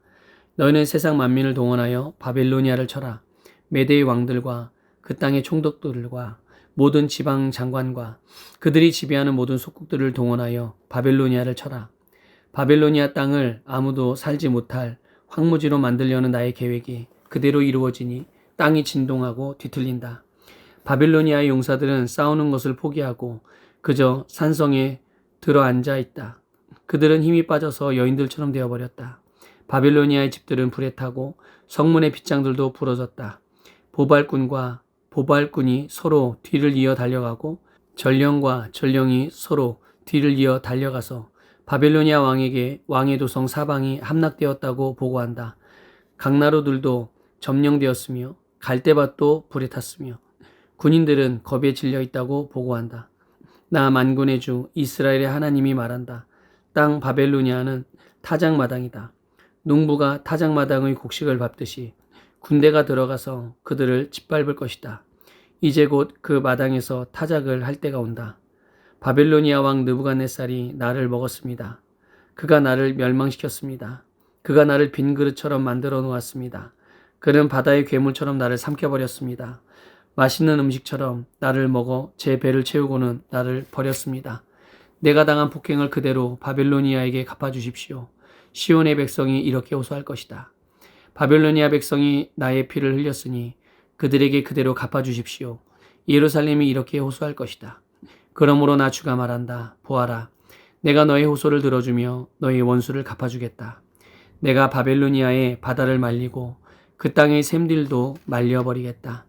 너희는 세상 만민을 동원하여 바벨로니아를 쳐라. 메대의 왕들과 그 땅의 총독들과 모든 지방 장관과 그들이 지배하는 모든 속국들을 동원하여 바벨로니아를 쳐라. 바벨로니아 땅을 아무도 살지 못할 황무지로 만들려는 나의 계획이 그대로 이루어지니 땅이 진동하고 뒤틀린다. 바벨로니아의 용사들은 싸우는 것을 포기하고 그저 산성에 들어앉아 있다. 그들은 힘이 빠져서 여인들처럼 되어버렸다. 바벨로니아의 집들은 불에 타고 성문의 빗장들도 부러졌다. 보발꾼이 서로 뒤를 이어 달려가고 전령과 전령이 서로 뒤를 이어 달려가서 바벨로니아 왕에게 왕의 도성 사방이 함락되었다고 보고한다. 강나루들도 점령되었으며 갈대밭도 불에 탔으며 군인들은 겁에 질려 있다고 보고한다. 나 만군의 주 이스라엘의 하나님이 말한다. 땅 바벨로니아는 타작마당이다. 농부가 타작마당의 곡식을 밟듯이 군대가 들어가서 그들을 짓밟을 것이다. 이제 곧 그 마당에서 타작을 할 때가 온다. 바벨로니아 왕 느부갓네살이 나를 먹었습니다. 그가 나를 멸망시켰습니다. 그가 나를 빈 그릇처럼 만들어 놓았습니다. 그는 바다의 괴물처럼 나를 삼켜버렸습니다. 맛있는 음식처럼 나를 먹어 제 배를 채우고는 나를 버렸습니다. 내가 당한 폭행을 그대로 바벨로니아에게 갚아주십시오. 시온의 백성이 이렇게 호소할 것이다. 바벨로니아 백성이 나의 피를 흘렸으니 그들에게 그대로 갚아주십시오. 예루살렘이 이렇게 호소할 것이다. 그러므로 나 주가 말한다. 보아라. 내가 너의 호소를 들어주며 너의 원수를 갚아주겠다. 내가 바벨로니아의 바다를 말리고 그 땅의 샘들도 말려버리겠다.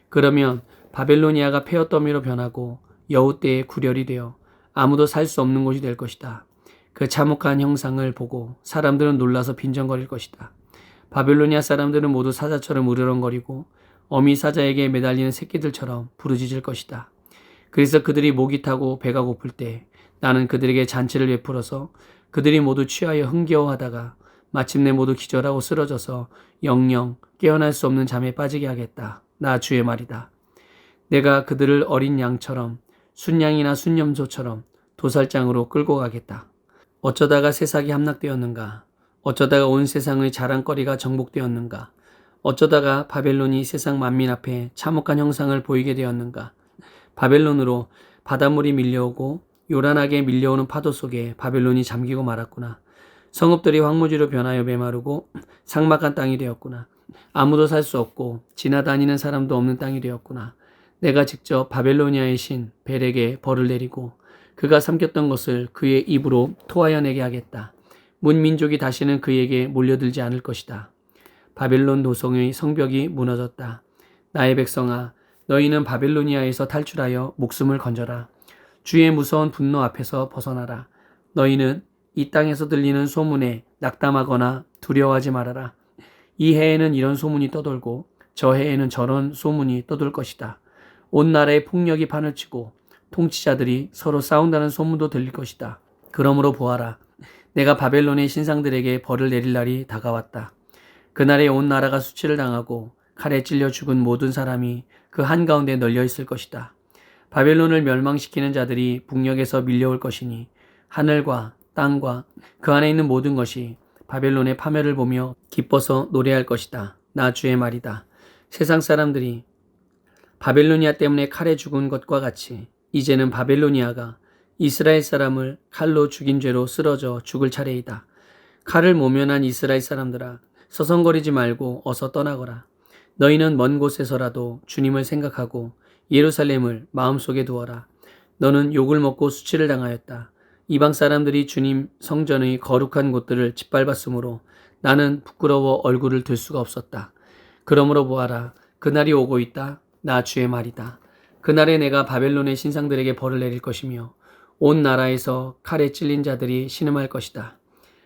그러면 바벨로니아가 폐허더미로 변하고 여우떼의 구렬이 되어 아무도 살 수 없는 곳이 될 것이다. 그 참혹한 형상을 보고 사람들은 놀라서 빈정거릴 것이다. 바벨로니아 사람들은 모두 사자처럼 으르렁거리고 어미 사자에게 매달리는 새끼들처럼 부르짖을 것이다. 그래서 그들이 목이 타고 배가 고플 때 나는 그들에게 잔치를 베풀어서 그들이 모두 취하여 흥겨워하다가 마침내 모두 기절하고 쓰러져서 영영 깨어날 수 없는 잠에 빠지게 하겠다. 나 주의 말이다. 내가 그들을 어린 양처럼 순양이나 순염소처럼 도살장으로 끌고 가겠다. 어쩌다가 세상이 함락되었는가? 어쩌다가 온 세상의 자랑거리가 정복되었는가? 어쩌다가 바벨론이 세상 만민 앞에 참혹한 형상을 보이게 되었는가? 바벨론으로 바닷물이 밀려오고 요란하게 밀려오는 파도 속에 바벨론이 잠기고 말았구나. 성읍들이 황무지로 변하여 메마르고 삭막한 땅이 되었구나. 아무도 살 수 없고 지나다니는 사람도 없는 땅이 되었구나. 내가 직접 바벨로니아의 신 벨에게 벌을 내리고 그가 삼켰던 것을 그의 입으로 토하여 내게 하겠다. 문 민족이 다시는 그에게 몰려들지 않을 것이다. 바벨론 도성의 성벽이 무너졌다. 나의 백성아, 너희는 바벨로니아에서 탈출하여 목숨을 건져라. 주의 무서운 분노 앞에서 벗어나라. 너희는 이 땅에서 들리는 소문에 낙담하거나 두려워하지 말아라. 이 해에는 이런 소문이 떠돌고 저 해에는 저런 소문이 떠돌 것이다. 온 나라의 폭력이 판을 치고 통치자들이 서로 싸운다는 소문도 들릴 것이다. 그러므로 보아라. 내가 바벨론의 신상들에게 벌을 내릴 날이 다가왔다. 그날에 온 나라가 수치를 당하고 칼에 찔려 죽은 모든 사람이 그 한가운데 널려 있을 것이다. 바벨론을 멸망시키는 자들이 북녘에서 밀려올 것이니 하늘과 땅과 그 안에 있는 모든 것이 바벨론의 파멸을 보며 기뻐서 노래할 것이다. 나 주의 말이다. 세상 사람들이 바벨로니아 때문에 칼에 죽은 것과 같이 이제는 바벨로니아가 이스라엘 사람을 칼로 죽인 죄로 쓰러져 죽을 차례이다. 칼을 모면한 이스라엘 사람들아, 서성거리지 말고 어서 떠나거라. 너희는 먼 곳에서라도 주님을 생각하고 예루살렘을 마음속에 두어라. 너는 욕을 먹고 수치를 당하였다. 이방 사람들이 주님 성전의 거룩한 곳들을 짓밟았으므로 나는 부끄러워 얼굴을 들 수가 없었다. 그러므로 보아라. 그날이 오고 있다. 나 주의 말이다. 그날에 내가 바벨론의 신상들에게 벌을 내릴 것이며 온 나라에서 칼에 찔린 자들이 신음할 것이다.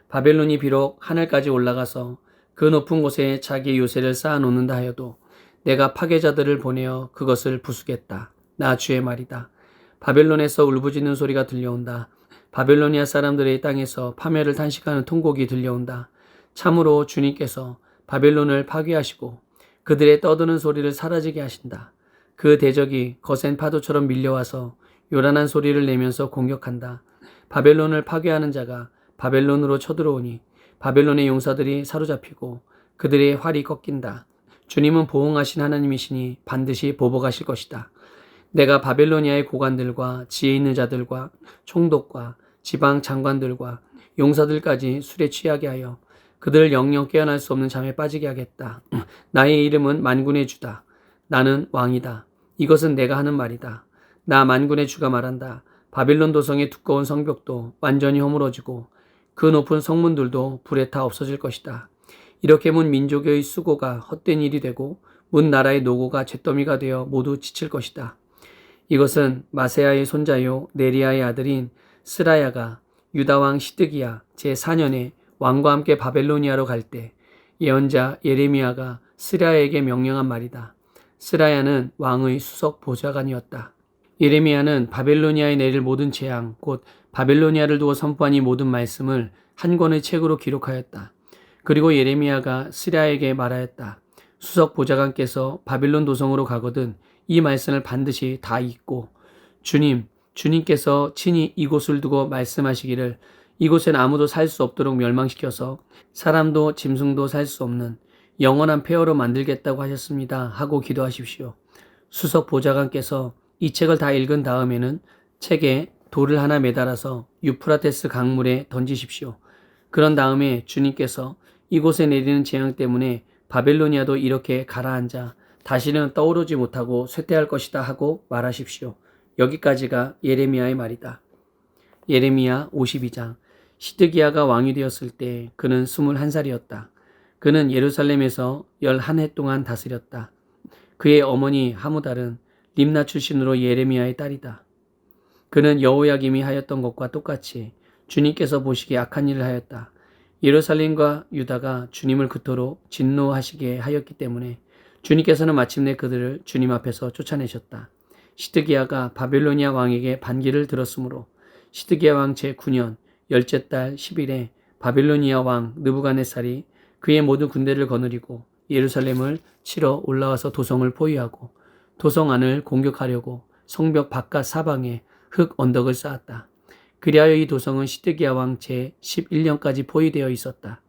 바벨론이 비록 하늘까지 올라가서 그 높은 곳에 자기 요새를 쌓아놓는다 하여도 내가 파괴자들을 보내어 그것을 부수겠다. 나 주의 말이다. 바벨론에서 울부짖는 소리가 들려온다. 바벨로니아 사람들의 땅에서 파멸을 탄식하는 통곡이 들려온다. 참으로 주님께서 바벨론을 파괴하시고 그들의 떠드는 소리를 사라지게 하신다. 그 대적이 거센 파도처럼 밀려와서 요란한 소리를 내면서 공격한다. 바벨론을 파괴하는 자가 바벨론으로 쳐들어오니 바벨론의 용사들이 사로잡히고 그들의 활이 꺾인다. 주님은 보응하신 하나님이시니 반드시 보복하실 것이다. 내가 바벨로니아의 고관들과 지혜 있는 자들과 총독과 지방 장관들과 용사들까지 술에 취하게 하여 그들을 영영 깨어날 수 없는 잠에 빠지게 하겠다. 나의 이름은 만군의 주다. 나는 왕이다. 이것은 내가 하는 말이다. 나 만군의 주가 말한다. 바빌론 도성의 두꺼운 성벽도 완전히 허물어지고 그 높은 성문들도 불에 타 없어질 것이다. 이렇게 문 민족의 수고가 헛된 일이 되고 문 나라의 노고가 잿더미가 되어 모두 지칠 것이다. 이것은 마세야의 손자요 네리야의 아들인 스라야가 유다왕 시드기야 제4년에 왕과 함께 바벨로니아로 갈 때 예언자 예레미야가 스라야에게 명령한 말이다. 스라야는 왕의 수석 보좌관이었다. 예레미야는 바벨로니아에 내릴 모든 재앙, 곧 바벨로니아를 두고 선포한 이 모든 말씀을 한 권의 책으로 기록하였다. 그리고 예레미야가 스라야에게 말하였다. 수석 보좌관께서 바벨론 도성으로 가거든 이 말씀을 반드시 다 읽고 주님께서 친히 이곳을 두고 말씀하시기를 이곳엔 아무도 살 수 없도록 멸망시켜서 사람도 짐승도 살 수 없는 영원한 폐허로 만들겠다고 하셨습니다 하고 기도하십시오. 수석 보좌관께서 이 책을 다 읽은 다음에는 책에 돌을 하나 매달아서 유프라테스 강물에 던지십시오. 그런 다음에 주님께서 이곳에 내리는 재앙 때문에 바벨로니아도 이렇게 가라앉아 다시는 떠오르지 못하고 쇠퇴할 것이다 하고 말하십시오. 여기까지가 예레미야의 말이다. 예레미야 52장. 시드기야가 왕이 되었을 때 그는 21살이었다. 그는 예루살렘에서 11해 동안 다스렸다. 그의 어머니 하무달은 림나 출신으로 예레미야의 딸이다. 그는 여호야김이 하였던 것과 똑같이 주님께서 보시기에 악한 일을 하였다. 예루살렘과 유다가 주님을 그토록 진노하시게 하였기 때문에 주님께서는 마침내 그들을 주님 앞에서 쫓아내셨다. 시드기야가 바벨로니아 왕에게 반기를 들었으므로 시드기야 왕 제9년 열째 달 10일에 바벨로니아 왕 느부갓네살이 그의 모든 군대를 거느리고 예루살렘을 치러 올라와서 도성을 포위하고 도성 안을 공격하려고 성벽 바깥 사방에 흙 언덕을 쌓았다. 그리하여 이 도성은 시드기야 왕 제11년까지 포위되어 있었다.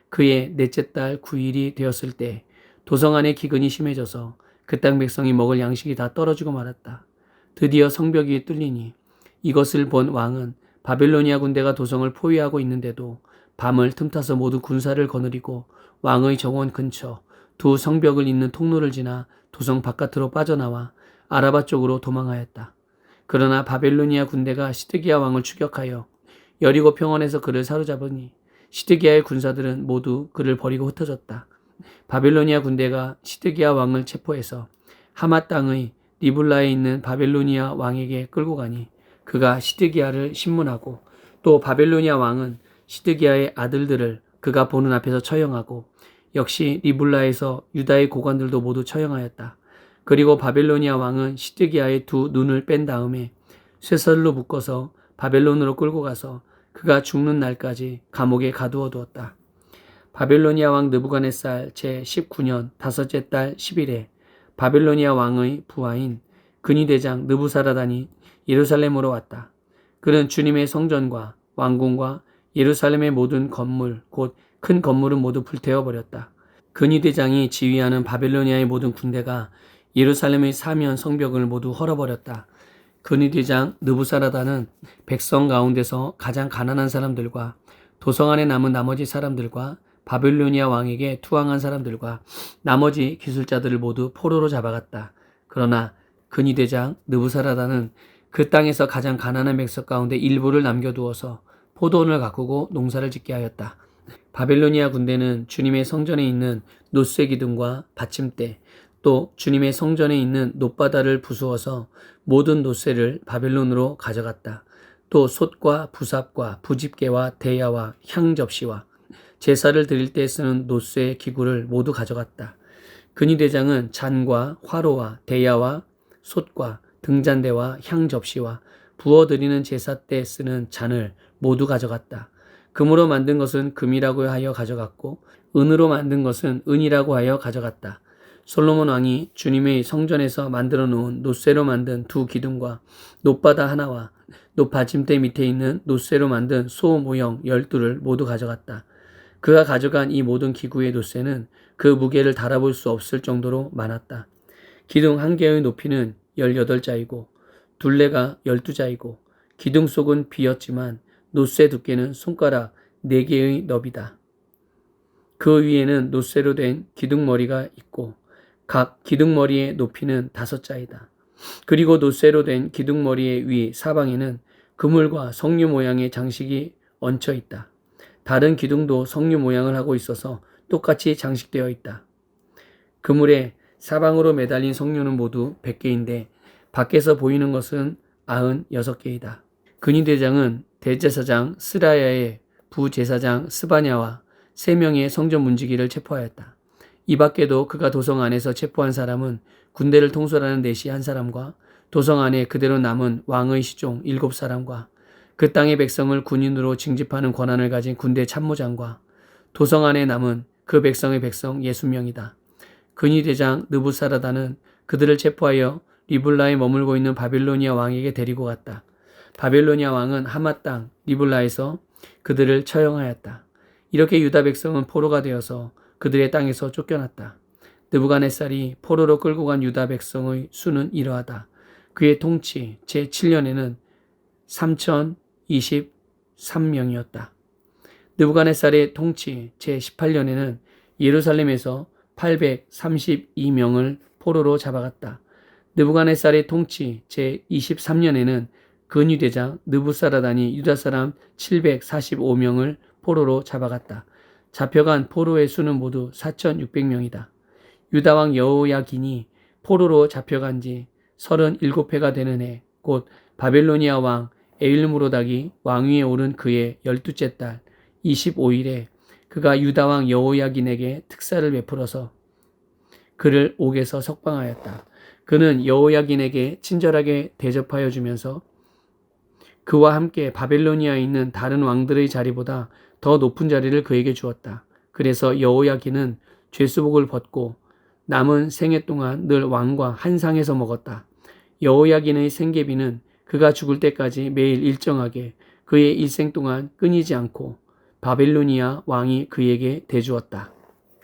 그의 넷째 달 9일이 되었을 때 도성 안의 기근이 심해져서 그 땅 백성이 먹을 양식이 다 떨어지고 말았다. 드디어 성벽이 뚫리니 이것을 본 왕은 바벨로니아 군대가 도성을 포위하고 있는데도 밤을 틈타서 모두 군사를 거느리고 왕의 정원 근처 두 성벽을 잇는 통로를 지나 도성 바깥으로 빠져나와 아라바 쪽으로 도망하였다. 그러나 바벨로니아 군대가 시드기야 왕을 추격하여 여리고 평원에서 그를 사로잡으니 시드기야의 군사들은 모두 그를 버리고 흩어졌다. 바벨로니아 군대가 시드기야 왕을 체포해서 하맛 땅의 리블라에 있는 바벨로니아 왕에게 끌고 가니 그가 시드기야를 신문하고 또 바벨로니아 왕은 시드기야의 아들들을 그가 보는 앞에서 처형하고 역시 리블라에서 유다의 고관들도 모두 처형하였다. 그리고 바벨로니아 왕은 시드기야의 두 눈을 뺀 다음에 쇠설로 묶어서 바벨론으로 끌고 가서 그가 죽는 날까지 감옥에 가두어 두었다. 바벨로니아 왕 느부갓네살 제19년 다섯째 달 10일에 바벨로니아 왕의 부하인 근위대장 느부사라단이 예루살렘으로 왔다. 그는 주님의 성전과 왕궁과 예루살렘의 모든 건물, 곧 큰 건물은 모두 불태워버렸다. 근위대장이 지휘하는 바벨로니아의 모든 군대가 예루살렘의 사면 성벽을 모두 헐어버렸다. 근위대장 느부사라단은 백성 가운데서 가장 가난한 사람들과 도성 안에 남은 나머지 사람들과 바벨로니아 왕에게 투항한 사람들과 나머지 기술자들을 모두 포로로 잡아갔다. 그러나 근위대장 느부사라단은 그 땅에서 가장 가난한 백성 가운데 일부를 남겨두어서 포도원을 가꾸고 농사를 짓게 하였다. 바벨로니아 군대는 주님의 성전에 있는 놋쇠 기둥과 받침대, 또 주님의 성전에 있는 놋바다를 부수어서 모든 놋쇠를 바벨론으로 가져갔다. 또 솥과 부삽과 부집게와 대야와 향접시와 제사를 드릴 때 쓰는 놋쇠 기구를 모두 가져갔다. 근위대장은 잔과 화로와 대야와 솥과 등잔대와 향접시와 부어드리는 제사 때 쓰는 잔을 모두 가져갔다. 금으로 만든 것은 금이라고 하여 가져갔고 은으로 만든 것은 은이라고 하여 가져갔다. 솔로몬 왕이 주님의 성전에서 만들어 놓은 놋쇠로 만든 두 기둥과 놋바다 하나와 놋받침대 밑에 있는 놋쇠로 만든 소 모형 12를 모두 가져갔다. 그가 가져간 이 모든 기구의 놋쇠는 그 무게를 달아볼 수 없을 정도로 많았다. 기둥 한 개의 높이는 18자이고 둘레가 12자이고 기둥 속은 비었지만 놋쇠 두께는 손가락 4개의 너비다. 그 위에는 놋쇠로 된 기둥머리가 있고 각 기둥머리의 높이는 5자이다. 그리고 놋쇠로 된 기둥머리의 위 사방에는 그물과 석류 모양의 장식이 얹혀 있다. 다른 기둥도 석류 모양을 하고 있어서 똑같이 장식되어 있다. 그물에 사방으로 매달린 석류는 모두 100개인데 밖에서 보이는 것은 96개이다. 근위대장은 대제사장 스라야의 부제사장 스바냐와 3명의 성전 문지기를 체포하였다. 이 밖에도 그가 도성 안에서 체포한 사람은 군대를 통솔하는 내시 1사람과 도성 안에 그대로 남은 왕의 시종 7사람과 그 땅의 백성을 군인으로 징집하는 권한을 가진 군대 참모장과 도성 안에 남은 그 백성의 백성 60명이다. 근위대장 느부사라단은 그들을 체포하여 리블라에 머물고 있는 바벨로니아 왕에게 데리고 갔다. 바벨로니아 왕은 하맛 땅 리블라에서 그들을 처형하였다. 이렇게 유다 백성은 포로가 되어서 그들의 땅에서 쫓겨났다. 느부갓네살이 포로로 끌고 간 유다 백성의 수는 이러하다. 그의 통치 제7년에는 3023명이었다. 느부갓네살의 통치 제18년에는 예루살렘에서 832명을 포로로 잡아갔다. 느부갓네살의 통치 제23년에는 근위대장 느부사라단이 유다 사람 745명을 포로로 잡아갔다. 잡혀간 포로의 수는 모두 4600명이다. 유다왕 여호야긴이 포로로 잡혀간 지 37회가 되는 해, 곧 바벨로니아 왕 에일므로닥이 왕위에 오른 그의 12째 달 25일에 그가 유다왕 여호야긴에게 특사를 베풀어서 그를 옥에서 석방하였다. 그는 여호야긴에게 친절하게 대접하여 주면서 그와 함께 바벨로니아에 있는 다른 왕들의 자리보다 더 높은 자리를 그에게 주었다. 그래서 여호야긴은 죄수복을 벗고 남은 생애 동안 늘 왕과 한 상에서 먹었다. 여호야긴의 생계비는 그가 죽을 때까지 매일 일정하게 그의 일생 동안 끊이지 않고 바벨로니아 왕이 그에게 대주었다.